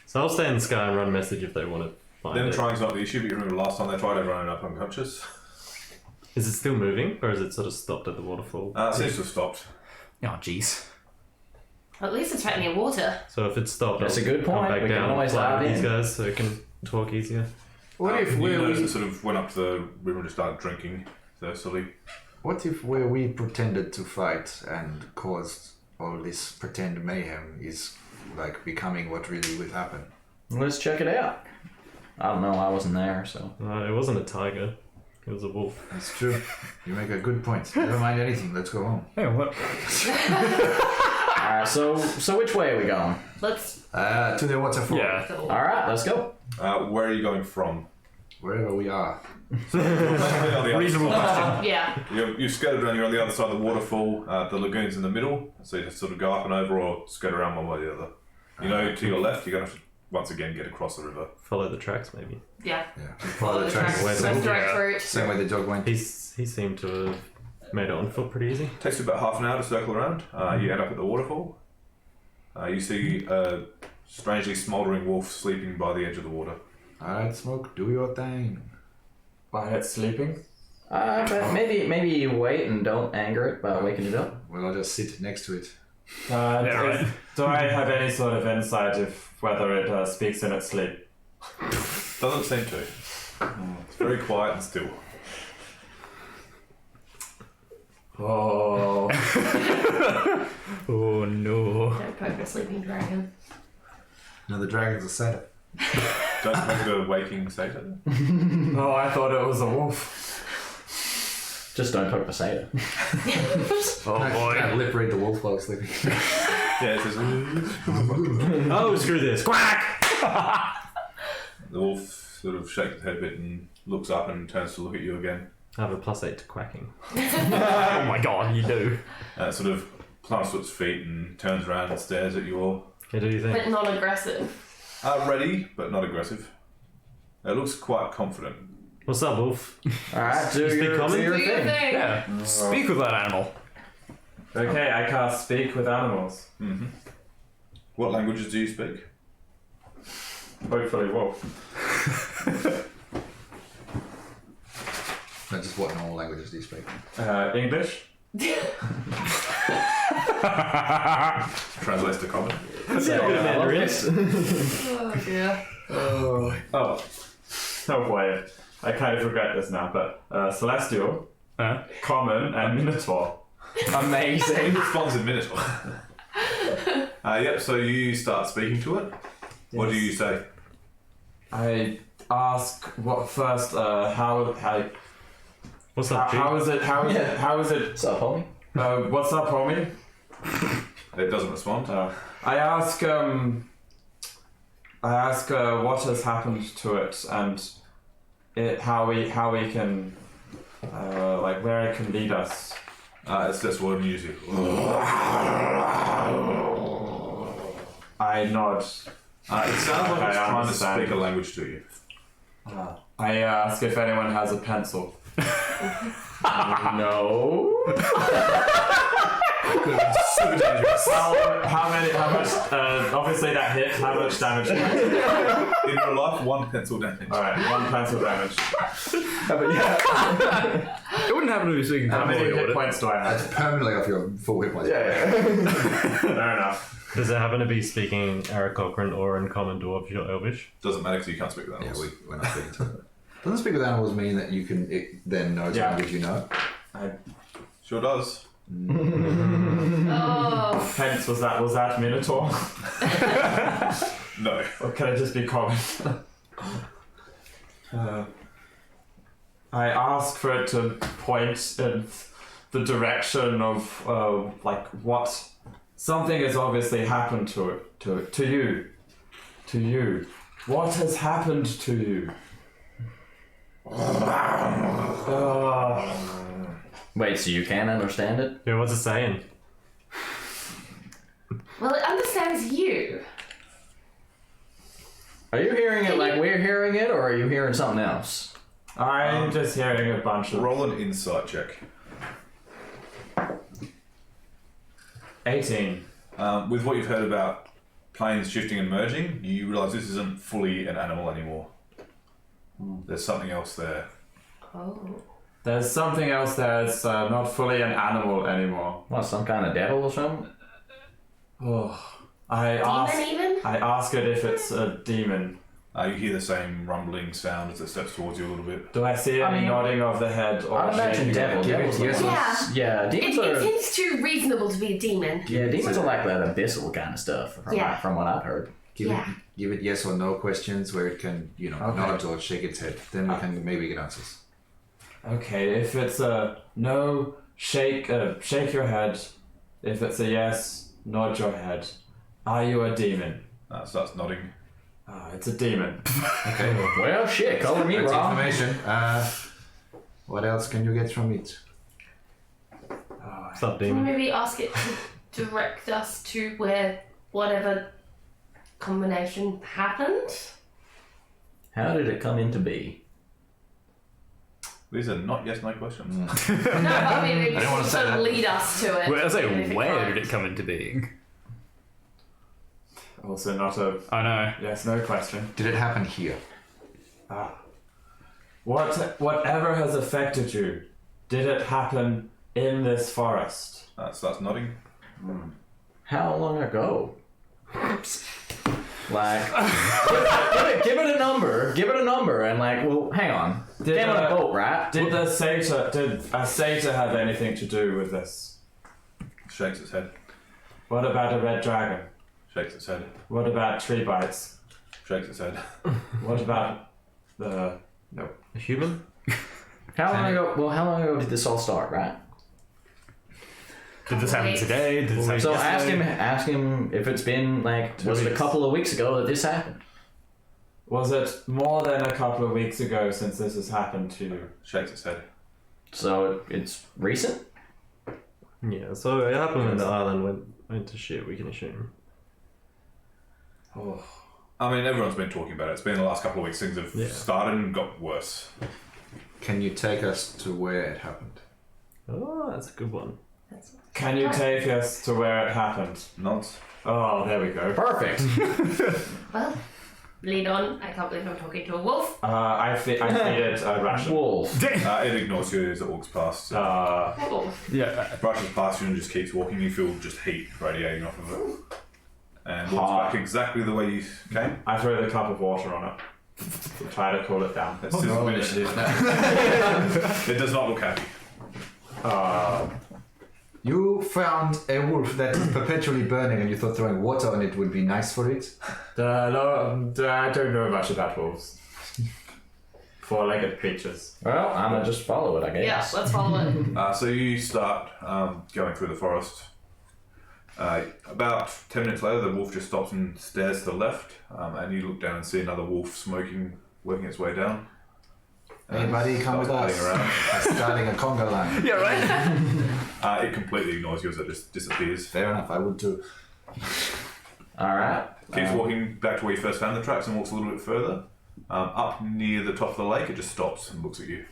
So I'll stay in the sky and run a message if they want to find Them it. trying's not the issue, but you remember last time they tried everyone up unconscious? Is it still moving, or is it sort of stopped at the waterfall? It seems to have stopped. Oh, jeez. At least it's right near water. So if it's stopped, That's I'll a good come point. back We can down always and fly dive with these in. guys so I can talk easier. What if you we noticed it sort of went up to the river and just started drinking thirstily. What if where we pretended to fight and caused all this pretend mayhem is like becoming what really would happen? Let's check it out. I don't know. I wasn't there, so. It wasn't a tiger. It was a wolf. That's true. You make a good point. Never mind anything. Let's go home. Hey, what? Alright, so which way are we going? Let's To the waterfall. Yeah. Alright, let's go. Where are you going from? Wherever we are. Reasonable question. yeah. You've scattered around, you're on the other side of the waterfall, the lagoon's in the middle, so you just sort of go up and over or scatter around one way or the other. You know, to your left, you're going to have to once again get across the river. Follow the tracks, maybe. Yeah. Yeah. We follow the tracks. Where's Most the- direct Yeah. route. Same way the dog went. He seemed to have made it on foot pretty easy. Takes you about half an hour to circle around. You end up at the waterfall. You see a strangely smouldering wolf sleeping by the edge of the water. Alright, Smoke, do your thing. By it sleeping? But maybe you wait and don't anger it by waking it up. Well, I'll just sit next to it. right. Do I have any sort of insight of whether it speaks in its sleep? Doesn't seem to. It's very quiet and still. Oh. Oh, no. Don't poke a sleeping dragon. No, the dragons are sad. Don't make a waking Satan. Oh, I thought it was a wolf. Just don't poke the satyr. Oh, boy. Can't lip read the wolf while sleeping. Yeah, it says. Oh, screw this. Quack! The wolf sort of shakes his head a bit and looks up and turns to look at you again. I have a +8 to quacking. Oh, my God, you do. Sort of plants to its feet and turns around and stares at you all. Okay, do you think? But not aggressive. Ready, but not aggressive. It looks quite confident. What's up, wolf? Alright, do speak your common? Do your thing. thing. Yeah. Speak with that animal. Okay, I cast Speak with Animals. Mm-hmm. What languages do you speak? Hopefully wolf. No, just what normal languages do you speak? English? Translates to common. Oh dear. Oh, boy. I kind of regret this now, but Celestial, Common, and Minotaur. Amazing. He responds in Minotaur. Yep, so you start speaking to it. What do you say? I ask what first, how What's up, G? is it, how is it, What's up, homie? what's up, homie? It doesn't respond. I ask what has happened to it and how we can, like where it can lead us. It's just word music. I nod. It sounds like it's I trying to understand. speak a language to you. I ask if anyone has a pencil. No. super dangerous. How much? Obviously that hit. How much damage? In real life, 1 pencil damage. All right, 1 pencil damage. It wouldn't happen to be speaking How many would hit it? points do I have? That's permanently off your full hit points. Fair enough. Does it happen to be speaking Aarakocran or in Common Dwarf or Elvish? Doesn't matter because you can't speak with Yeah, animals. we're not speaking to it. Doesn't speak with animals mean that you can then know Yeah. language you know? Sure does. Oh. Hence, was that Minotaur? No. Or can it just be common? I ask for it to point in the direction of what something has obviously happened to you. What has happened to you? Wait, so you can't understand it? Yeah, what's it saying? Well, it understands you. Are you hearing it like we're hearing it, or are you hearing something else? I'm just hearing a bunch of Roll an insight check. 18. With what you've heard about planes shifting and merging, you realise this isn't fully an animal anymore. There's something else there. Oh. There's something else that's not fully an animal anymore. What, some kind of devil or something? Oh, I ask it if it's a demon. You hear the same rumbling sound as it steps towards you a little bit. Do I see any nodding of the head or I'd imagine shaking? devil. Give it Devils are yes. like- Yeah, It demons are. seems too reasonable to be a demon. Yeah, demons are like that abyssal kind of stuff. From what I've heard. Give Yeah. it yes or no questions where it can, nod or shake its head. Then we can maybe get answers. Okay, if it's a no, shake your head. If it's a yes, nod your head. Are you a demon? Starts nodding. It's a demon. Okay. Well, shit, color me That's wrong. information. What else can you get from it? What's up, Can we demon? maybe ask it to direct us to where whatever combination happened? How did it come into be? These are not yes, no questions. No, but I mean, maybe I don't wanna say sort of that. lead us to it. Well, I say, even if where can't. did it come into being? Also not a I know. yes, no question. Did it happen here? Whatever has affected you, did it happen in this forest? Starts nodding. How long ago? Like, give it a number. Give it a number, and like, well, hang on. Did, Came on a boat, right? Did a satyr have anything to do with this? Shakes its head. What about a red dragon? Shakes its head. What about tree bites? Shakes its head. What about the A human? How long ago? Well, how long ago did this all start, right? Did this happen today? Did this happen So yesterday? ask him if it's been like, was it a couple of weeks ago that this happened? Was it more than a couple of weeks ago since this has happened to you? Shakes its head. So it's recent. Yeah, so it happened when the island went to shit, we can assume. Oh. I mean, everyone's been talking about it. It's been the last couple of weeks. Things have started and got worse. Can you take us to where it happened? Oh, that's a good one. Can you take us to where it happened? Nods. Oh, there we go. Perfect. Well, lead on. I can't believe I'm talking to a wolf. I feed it a ration. Wolf. It ignores you as it walks past. Wolf. Yeah. It brushes past you and just keeps walking. You feel just heat radiating off of it. And walks back exactly the way you came. I throw the cup of water on it. Try to cool it down. It sizzles No in it. initiative. It does not look happy. You found a wolf that is perpetually burning and you thought throwing water on it would be nice for it? I don't know much about wolves. Four-legged creatures. Well, I'm gonna just follow it, I Yeah, guess. let's follow it. So you start going through the forest. About 10 minutes later, the wolf just stops and stares to the left, and you look down and see another wolf smoking, working its way down. Hey buddy, come with Starts us. padding around. Starting a conga line. Yeah, right? It completely ignores you as it just disappears. Fair enough, I would too. Alright. Keeps walking back to where you first found the tracks and walks a little bit further. Up near the top of the lake, it just stops and looks at you.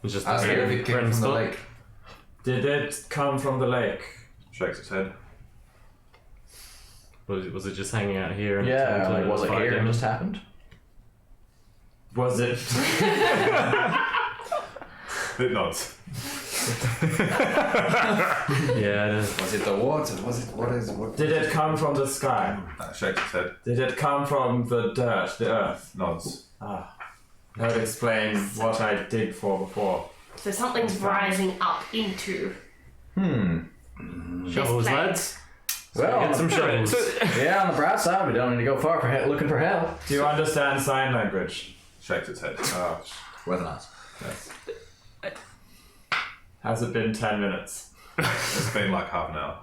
It's just Ask it if it came from the lake. Did it come from the lake? Shakes its head. Was it just hanging out here? And Yeah, until like, was it fight here and demons? just happened? Was it? It nods. Yeah, it is. Was it the water? Was it what? Did it come from the sky? Shakes its head. Did it come from the dirt, the earth? Nods. Ah, that would explain what I did for before. So something's rising up into Shovels, this plane. lads. Well, Get some shovels. yeah, on the bright side, we don't need to go far for looking for hell. Do you understand sign language? Shakes its head. Worth an ask. Yes. Has it been 10 minutes It's been like half an hour.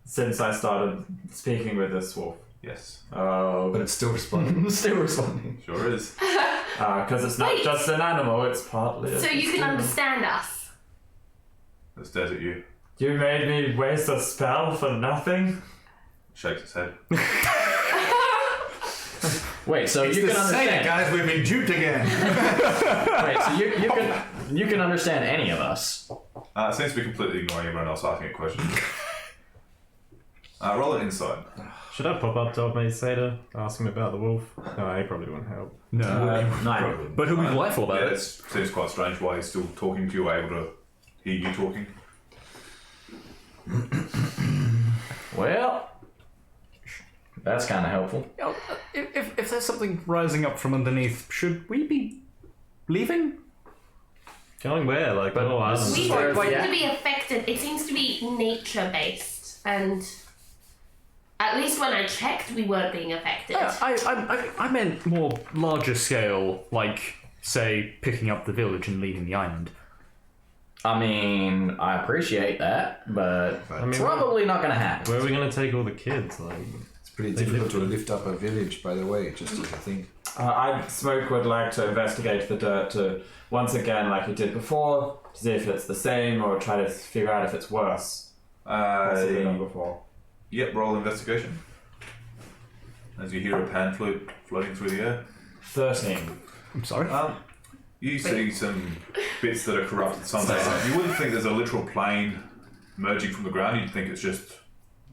since I started speaking with this wolf? Yes. Oh, But it's still responding. Still responding. Sure is. because it's not Wait. just an animal, it's partly a So you can human. understand us. It stares at you. You made me waste a spell for nothing? Shakes its head. Wait, so It's you the can same, understand? guys. We've been duped again. Wait, so you can understand any of us? It seems to be completely ignoring everyone else asking it questions. Roll an insight. Should I pop up to old mate Seder, ask him about the wolf? No, he probably won't help. No. 9. But he'll be delightful about Yeah, it. it seems quite strange why he's still talking to you, able to hear you talking. Well, that's kind of helpful. If there's something rising up from underneath, should we be leaving? Going where? Like, the whole island. We Or- don't seem yeah. to be affected. It seems to be nature based, and at least when I checked, we weren't being affected. I meant more larger scale, like, say, picking up the village and leaving the island. I mean, I appreciate that, but I mean, probably not going to happen. where are we going to take all the kids? Like, It's pretty difficult to lift up a village, by the way, just as a thing. Smoke would like to investigate the dirt to, once again, like he did before, to see if it's the same or try to figure out if it's worse. Possibly than before. Yep, roll investigation. As you hear a pan flute floating through the air. 13. I'm sorry? You see some bits that are corrupted somehow. You wouldn't think there's a literal plane emerging from the ground. You'd think it's just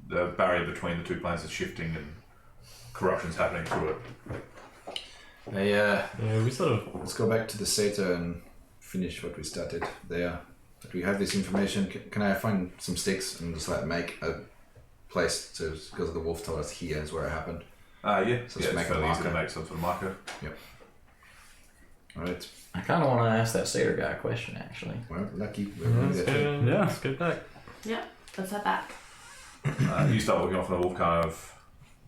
the barrier between the two planes is shifting and corruption's happening through it. yeah, we sort of. Let's go back to the Satyr and finish what we started there. That we have this information. Can I find some sticks and just like make a place to, because the wolf told us here is where it happened. Yeah, So yeah, let's make it's a fairly easy to marker. make some sort of marker. Alright. I kind of want to ask that Satyr guy a question, actually. Well, lucky. Let's go back. Yeah, let's head back. You start walking off and the wolf kind of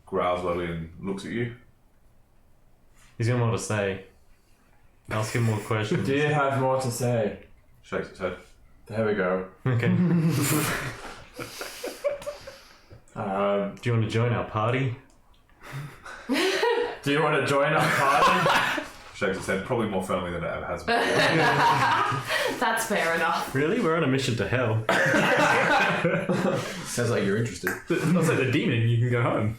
growls slowly and looks at you. He's got more to say. Ask him more questions. Do you have more to say? Shakes its head. There we go. Okay. Do Do you want to join our party? you want to join our party? Shakes its head, probably more firmly than it ever has before. That's fair enough. Really? We're on a mission to hell. Sounds like you're interested. That's like the demon, you can go home.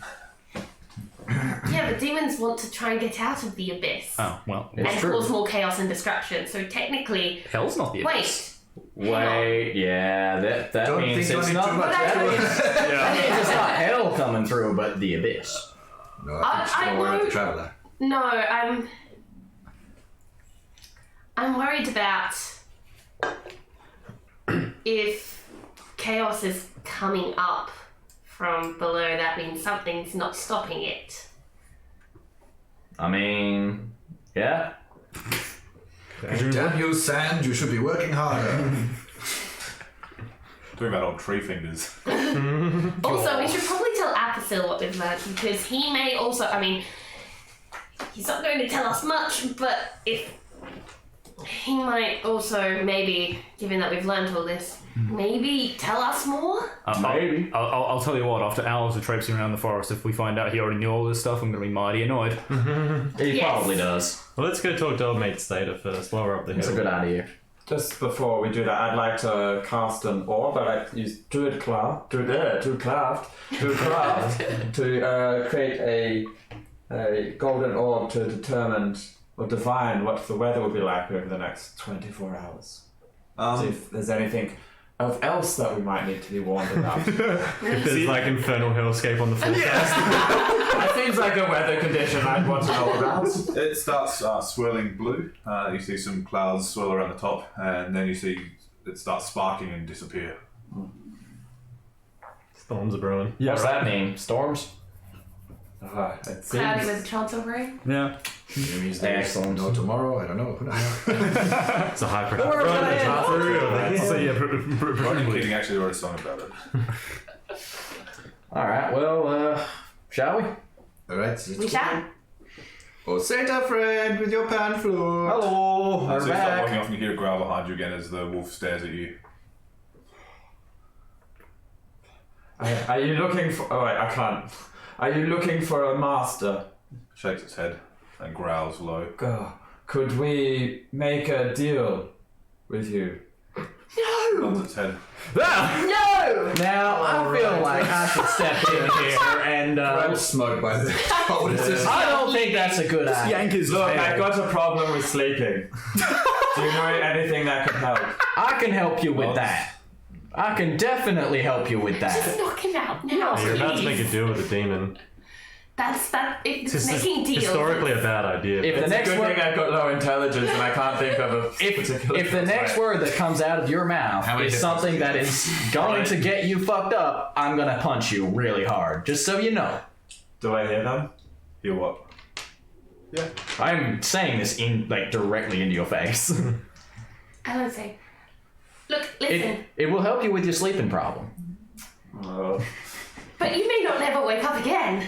Yeah, the demons want to try and get out of the abyss Oh, well. and It's true. cause more chaos and destruction. So technically, Hell's not the abyss. wait. Yeah, that Don't means think it's on it not. too much. That means it's not hell coming through, but the abyss. No, I think I still worried know- the traveller. No, I'm worried about if chaos is coming up from below. That means something's not stopping it. I mean, yeah. Damn you, Sand, you should be working harder. Talking about old tree fingers. Also, we should probably tell Apicil what we've learned because he may also. I mean, he's not going to tell us much, but if he might also maybe, given that we've learned all this, maybe tell us more. Maybe. I'll tell you what, after hours of traipsing around the forest, if we find out he already knew all this stuff, I'm going to be mighty annoyed. He Yes. probably does. Well, let's go talk to old mate Stater first while we're up the hill. It's a good idea. Just before we do that, I'd like to cast an orb. I'd like to use Druidcraft to create a golden orb to determine or divine what the weather will be like over the next 24 hours. See if there's anything else that we might need to be warned about? If there's like infernal hellscape on the forecast. That seems like a weather condition I'd want to know about. It starts swirling blue. You see some clouds swirl around the top, and then you see it starts sparking and disappear. Storms are brewing. Yeah, What's that mean? Storms? It Cloudy seems... with a chance of rain. Yeah. It means there's Excellent. no tomorrow. I don't know. It's a high Where's that production. So yeah, Ronnie presumably. Keating actually wrote a song about it. Alright, well, shall we? All right. So We shall. Oh, Santa friend with your pan flute. Hello, So we're you start back. walking off and you hear a growl behind you again as the wolf stares at you. Are you looking for... Oh, wait, I can't. Are you looking for a master? Shakes its head and growls low. Could we make a deal with you? Nods its head. No! Now, I feel like I should step in here and, I'm smoked by the. What is this? I don't think that's a good idea. Yankers. Look, I've got a problem with sleeping. Do you know anything that could help? I can help you with that. I can definitely help you with Just that. knock him out now, You're about to please. make a deal with a demon. It's This is making deals. historically a bad idea. If the It's a next good word, thing I've got low intelligence and I can't think of a particular... if the next word that comes out of your mouth How many is hit something that is going to get you fucked up, I'm gonna punch you really hard. Just so you know. Do I hear them? Hear what? Yeah. I'm saying this directly into your face. I would say, look, listen, it will help you with your sleeping problem. but you may not never wake up again.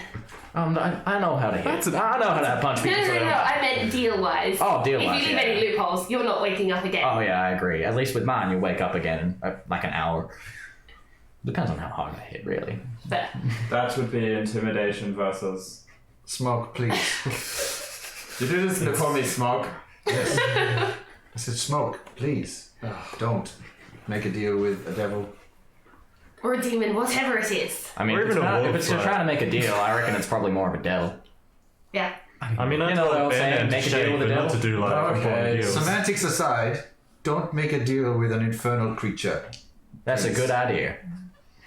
I know how to hit. I know how to punch No, people. no, I meant deal-wise. Oh, deal-wise, If you leave yeah. any loopholes, you're not waking up again. Oh yeah, I agree. At least with mine, you wake up again in like an hour. Depends on how hard I hit, really. But That would be intimidation versus... Smoke, please. Did you just call me Smog? I said smoke, please. Don't make a deal with a devil. or a demon, whatever it is. I mean, Or if it's, even a not, if wolf, it's just like- trying to make a deal, I reckon it's probably more of a devil. Yeah. I mean, I You know told what I'm saying, Ben to make a deal shake, with the but not devil. to do like Okay, important deals. Semantics aside, don't make a deal with an infernal creature. That's a good idea.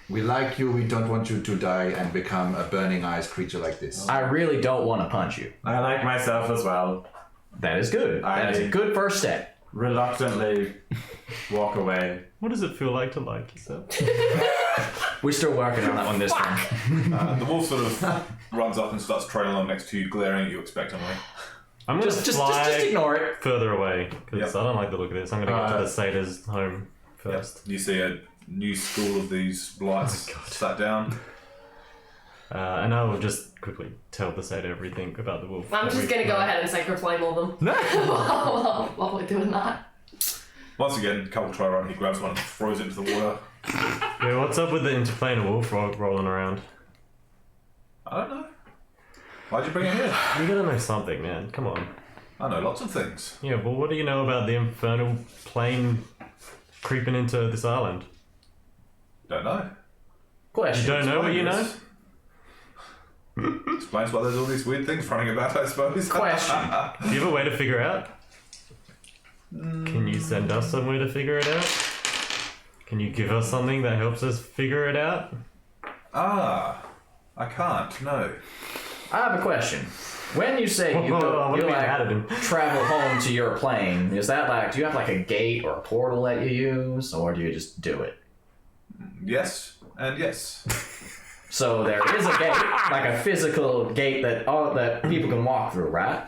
We like you, we don't want you to die and become a burning eyes creature like this. I really don't want to punch you. I like myself as well. That is good. That is a good first step. Reluctantly walk away. What does it feel like to like yourself? We're still working on that one this time. The wolf sort of runs up and starts trailing along next to you, glaring at you expectantly. I'm gonna Just fly ignore it. further away because Yep. I don't like the look of this. I'm gonna get to the satyr's home first. You see a new school of these blights sat down. And I will just quickly tell the satyr everything about the wolf. I'm just gonna go ahead and sacred-flame all them. No. while we're doing that. Once again, a couple try run, he grabs one and throws it into the water. Yeah, what's up with the interplanar wolf rolling around? I don't know. Why'd you bring it here? You gotta know something, man. Come on. I know lots of things. Yeah, well, what do you know about the infernal plane creeping into this island? Don't know. You Question. don't know what you know? Explains why there's all these weird things running about, I suppose. Question. Do you have a way to figure out? Can you send us somewhere to figure it out? Can you give us something that helps us figure it out? I can't, no. I have a question. When you say you, What you are we like, added in? travel home to your plane, is that like, do you have like a gate or a portal that you use, or do you just do it? Yes, and yes. So there is a gate, like a physical gate that people can walk through, right?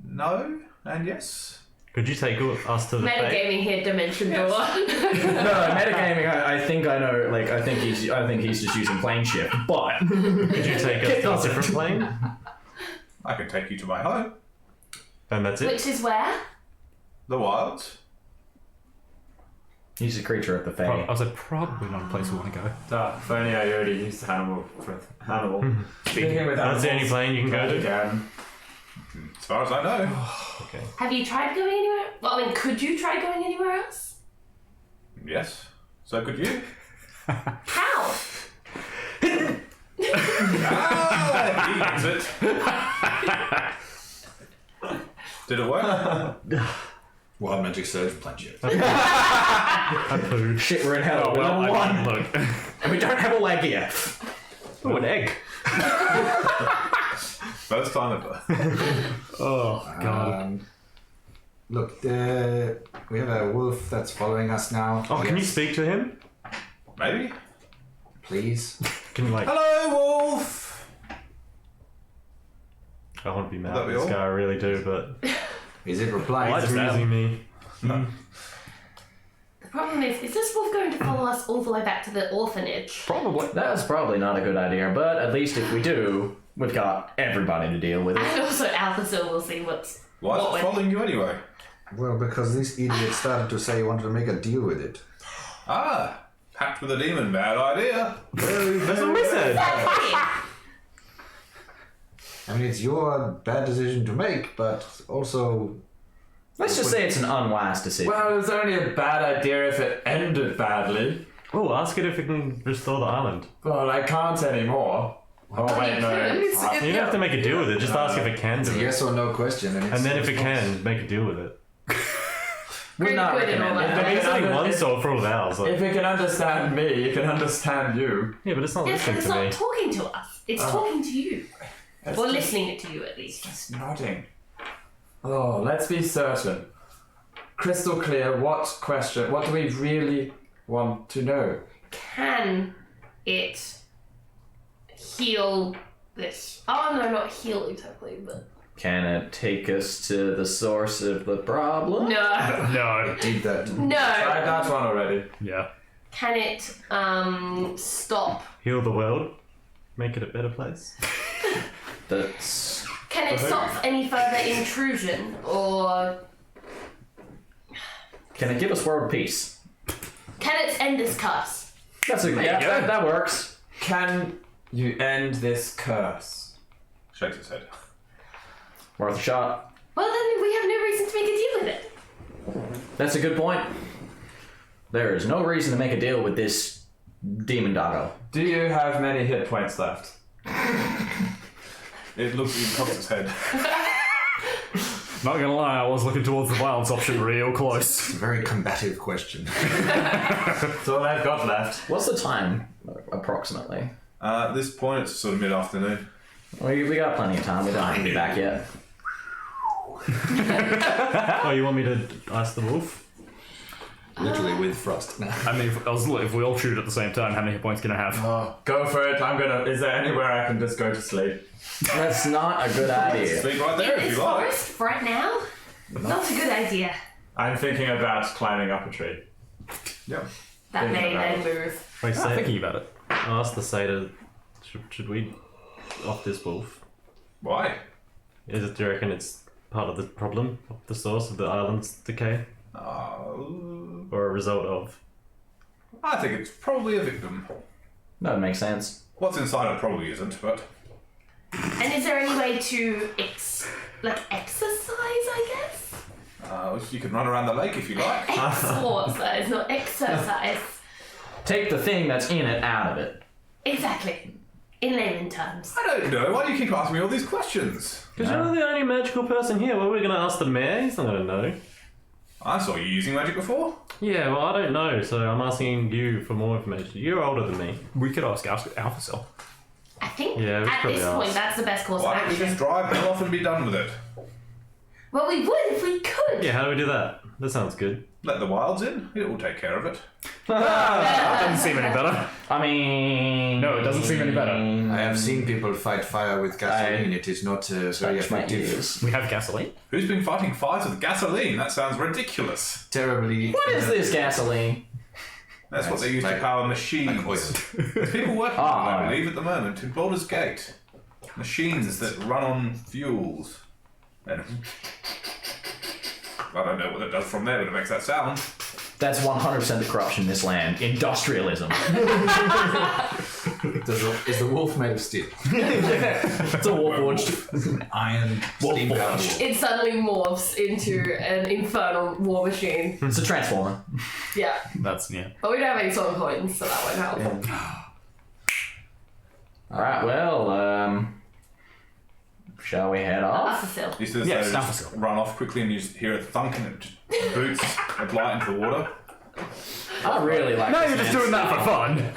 No, and yes. Could you take us to the fate? Metagaming here, dimension door. No, metagaming. I think I know. Like, I think he's just using plane shift. But Could you take us to a different plane? I can take you to my home, And that's it? Which is where? the wilds. he's a creature of the I Fae. was like, probably not a place we want to go. If only I already used Hannibal. Speaking with That's the only animals, plane you can go to? again. As far as I know. Okay. Have you tried going anywhere? Well, I mean, could you try going anywhere else? Yes. So could you? How? He use it. Did it work? Wild Magic Surge, plenty of. I poo. Shit, we're in hell. Oh, We're well, level I one. mean, look. And we don't have a leg yet. Oh, an egg. First time ever. Oh, God. Look, we have a wolf that's following us now. Oh, can you speak to him? Maybe. Please? Can you like? Hello, Wolf. I want to be mad Would at that be this all? guy. I really do, but Is it replying? he's amusing me. The problem is this wolf going to follow us all the way back to the orphanage? Probably. That's probably not a good idea, but at least if we do, we've got everybody to deal with it. And also Althazil will see what's... Why is it following you anyway? Well, because this idiot started to say he wanted to make a deal with it. Ah, packed with a demon. Bad idea. That's what we said. I mean, it's your bad decision to make, but also... Let's just say it's an unwise decision. Well, it was only a bad idea if it ended badly. Oh, ask it if it can restore the island. Well, I can't anymore. Oh, wait, no. You don't have to make a deal with it. Just ask if it can It's do a it. yes or no question. And then if it can, make a deal with it. Would not Good and all recommend that. it. I mean, it's only one soul for all of ours. Like, If it can understand me, it can understand you. yeah, but it's not Yes, but listening it's to not me. talking to us. It's talking to you. It's Or just- listening to you, at least. Just nodding. Oh, let's be certain. Crystal clear, what do we really want to know? Can it heal this? Oh, no, not heal exactly, but... Can it take us to the source of the problem? No. No. Did that. No. Tried that one already. Yeah. Can it, stop? Heal the world. Make it a better place. That's... Can it stop any further intrusion, or... Can it give us world peace? Can it end this curse? That's a yeah, that works. Can you end this curse? Shakes his head. Worth a shot. Well, then we have no reason to make a deal with it. That's a good point. There is no reason to make a deal with this demon doggo. Do you have many hit points left? It looks in Cox's head. Not gonna lie, I was looking towards the violence option real close. It's a very combative question. That's all I've got left. What's the time, approximately? At this point, it's sort of mid-afternoon. We got plenty of time. We don't have to be back yet. Oh, you want me to ask the wolf? Literally with frost. I mean, if we all shoot at the same time, how many hit points can I have? Oh, go for it. Is there anywhere I can just go to sleep? That's not a good idea. Sleep right there In if this you like. forest, right now? Not a good idea. I'm thinking about climbing up a tree. Yeah. That may Thinking about then move. Wait, I'm say, thinking about it. ask the satyr. Should we off this wolf? Why? Do you reckon it's part of the problem, the source of the island's decay, or a result of? I think it's probably a victim. That would make sense. What's inside it probably isn't, but And is there any way to exercise, I guess? you can run around the lake if you like. Exercise, not exercise. Take the thing that's in it out of it. Exactly. In layman terms. I don't know. Why do you keep asking me all these questions? Because you're the only magical person here. What are we going to ask the mayor? He's not going to know. I saw you using magic before. Yeah, well, I don't know, so I'm asking you for more information. You're older than me. We could ask Alphacell. I think Yeah, we at probably this are. point that's the best course of Why don't we action. just drive hell off and be done with it? Well, we would if we could. Yeah, how do we do that? That sounds good. Let the wilds in. It will take care of it. That doesn't seem any better. I mean... No, it doesn't seem any better. I have seen people fight fire with gasoline. It is not very Scratch my effective. ears. We have gasoline. Who's been fighting fires with gasoline? That sounds ridiculous. Terribly. What is this gasoline? That's what they use to Like- power machines. like oil. There's people working Ah, on it, I right. believe, at the moment in Baldur's Gate. Machines that run on fuels. And I don't know what it does from there, but it makes that sound. That's 100% the corruption in this land. Industrialism. Is the wolf made of steel? It's a warforged. Iron steam powered wolf. It suddenly morphs into an infernal war machine. It's a transformer. Yeah. That's, yeah. But we don't have any sort of coins, so that won't help. Alright, well, shall we head off? Facil. He says Yeah, they stand just for still. run off quickly and you just hear a thunk and it just boots a blight into the water. I really like No, this you're just man's doing that for style. fun.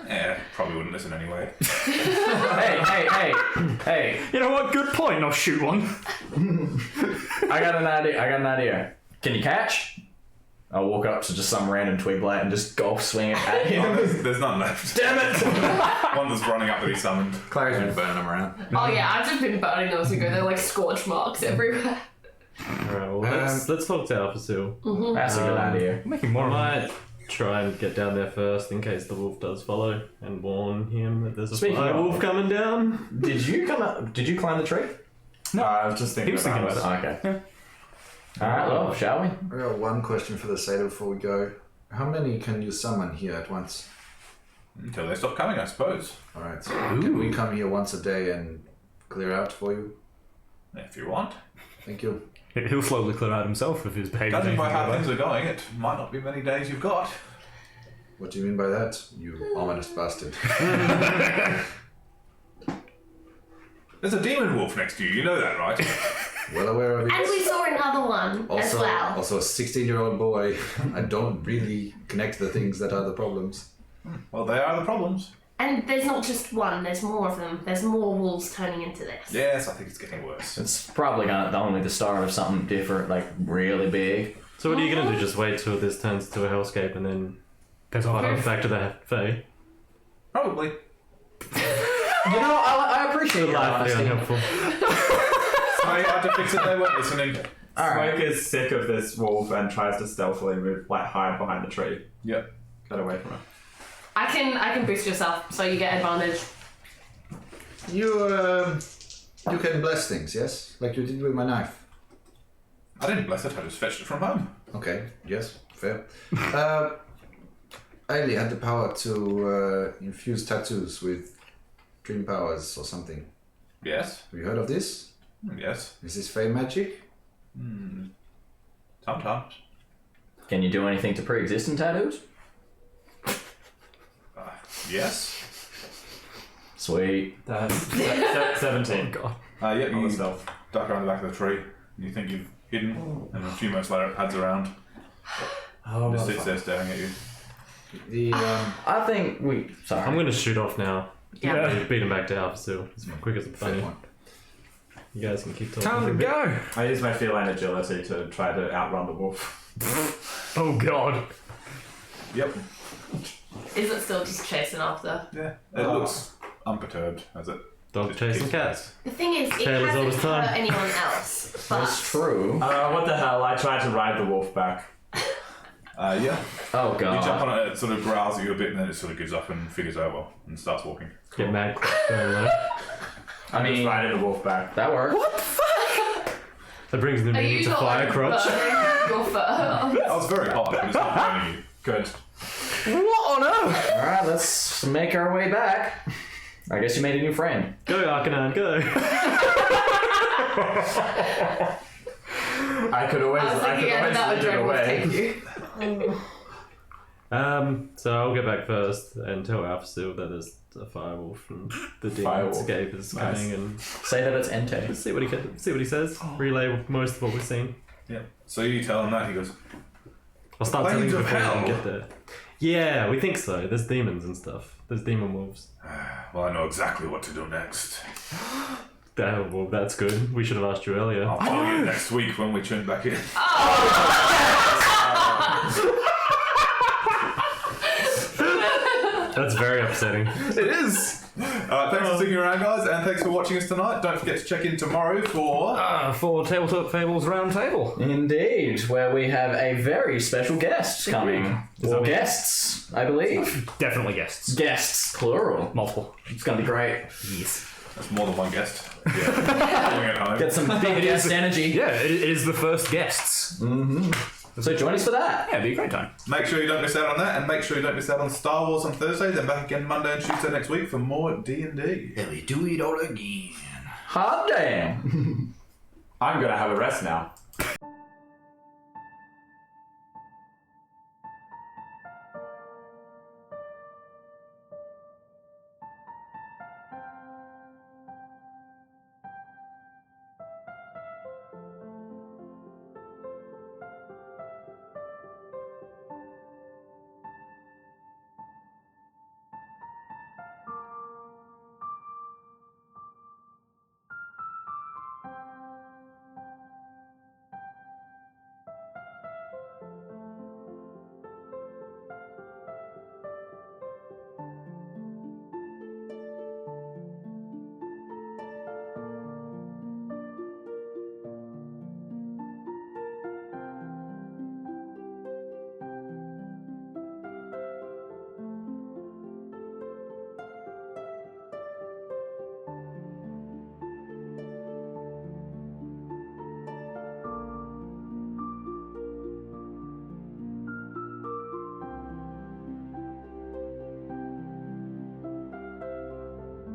Yeah, probably wouldn't listen anyway. Hey. You know what? Good point. I'll shoot one. I got an idea. Can you catch? I'll walk up to just some random twig blight and just golf swing it at him. There's none left. Damn it! One that's running up that he summoned. Clary's been burning them around. Oh yeah, I've just been burning those and go. They're like scorch marks everywhere. Alright, well, let's talk to Alpha Seal. That's a good idea. Making I more of might try and get down there first in case the wolf does follow and warn him that there's a Speaking fire of- wolf coming down. Did you climb the tree? No, I was just thinking He was thinking about about it. Okay. Alright, well, shall we? I got one question for the Seder before we go. How many can you summon here at once? Until they stop coming, I suppose. Alright, so can we come here once a day and clear out for you? If you want. Thank you. He'll slowly clear out himself if his behaviour. Judging by how things are going, it might not be many days you've got. What do you mean by that, you ominous bastard? There's a demon wolf next to you, you know that, right? Well aware of it. And we saw another one as well. Also a 16-year-old boy. I don't really connect the things that are the problems. Well, they are the problems. And there's not just one, there's more of them. There's more wolves turning into this. Yes, I think it's getting worse. It's probably only the start of something different, like really big. So what are you going to do? Just wait till this turns into a hellscape and then Piss fight off. off back to the Fae? Probably. You know, I appreciate your Lightly honesty. unhelpful. I had to fix it, they weren't listening. Alright. Smoke is sick of this wolf and tries to stealthily move, like hide behind the tree. Yep. Get away from it. I can boost yourself, so you get advantage. You can bless things, yes? Like you did with my knife. I didn't bless it, I just fetched it from home. Okay, yes, fair. I only had the power to infuse tattoos with dream powers or something. Yes. Have you heard of this? Yes. Is this fey magic? Sometimes. Can you do anything to pre-existing tattoos? Yes. Sweet. That's 17. God. Yeah, On you the stealth. duck around the back of the tree. You think you've hidden, and a few moments later it pads around. Oh, Just sits there staring at you. The I think we... Sorry. I'm going to shoot off now. Yeah. Beat him back to Alpha Seal as quick as fair funny. point. You guys can keep talking. Time to go. I use my feline agility to try to outrun the wolf. Oh God. Yep. Is it still just chasing after? Yeah. It looks unperturbed as it. Dog just chasing keeps cats. The thing is, it Tail is hasn't always hurt time. anyone else. But That's true. What the hell? I tried to ride the wolf back. Yeah. Oh You jump God. on it, it sort of growls at you a bit, and then it sort of gives up and figures over and starts walking. Get mad going there. I Just mean, riding the wolf back. that worked. That brings the are meaning you to not fire like crotch. burning your fur? I was very hot, but it's not burning you. Good. What on earth? Alright, let's make our way back. I guess you made a new friend. Go, Arcanine, go. I could always, I was thinking lead that it dread will away. take you. So I'll get back first and tell Alpha Seal that there's a firewolf and the demon Firewolf. escape is Nice. coming and Say that it's Entei. see what he says. Relay most of what we've seen. Yeah. So you tell him that, he goes, I'll start telling Plains you of before we hell. get there. Yeah, we think so. There's demons and stuff. There's demon wolves. well, I know exactly what to do next. Well, that's good. We should have asked you earlier. I'll tell you next week when we tune back in. That's very upsetting. It is! Thanks for sticking around, guys, and thanks for watching us tonight. Don't forget to check in tomorrow for... For Tabletop Fables Roundtable. Indeed, where we have a very special guest coming. Or that- guests, I believe. Definitely guests. Guests, plural. Multiple. It's gonna be great. Yes. That's more than one guest. Yeah. Doing it at home. Get some big guest energy. Yeah, it is the first guests. So join us for that. Yeah, it'd be a great time. Make sure you don't miss out on that, and make sure you don't miss out on Star Wars on Thursday. Then back again Monday and Tuesday next week for more D&D. Yeah, we do it all again. Hot damn. I'm gonna have a rest now.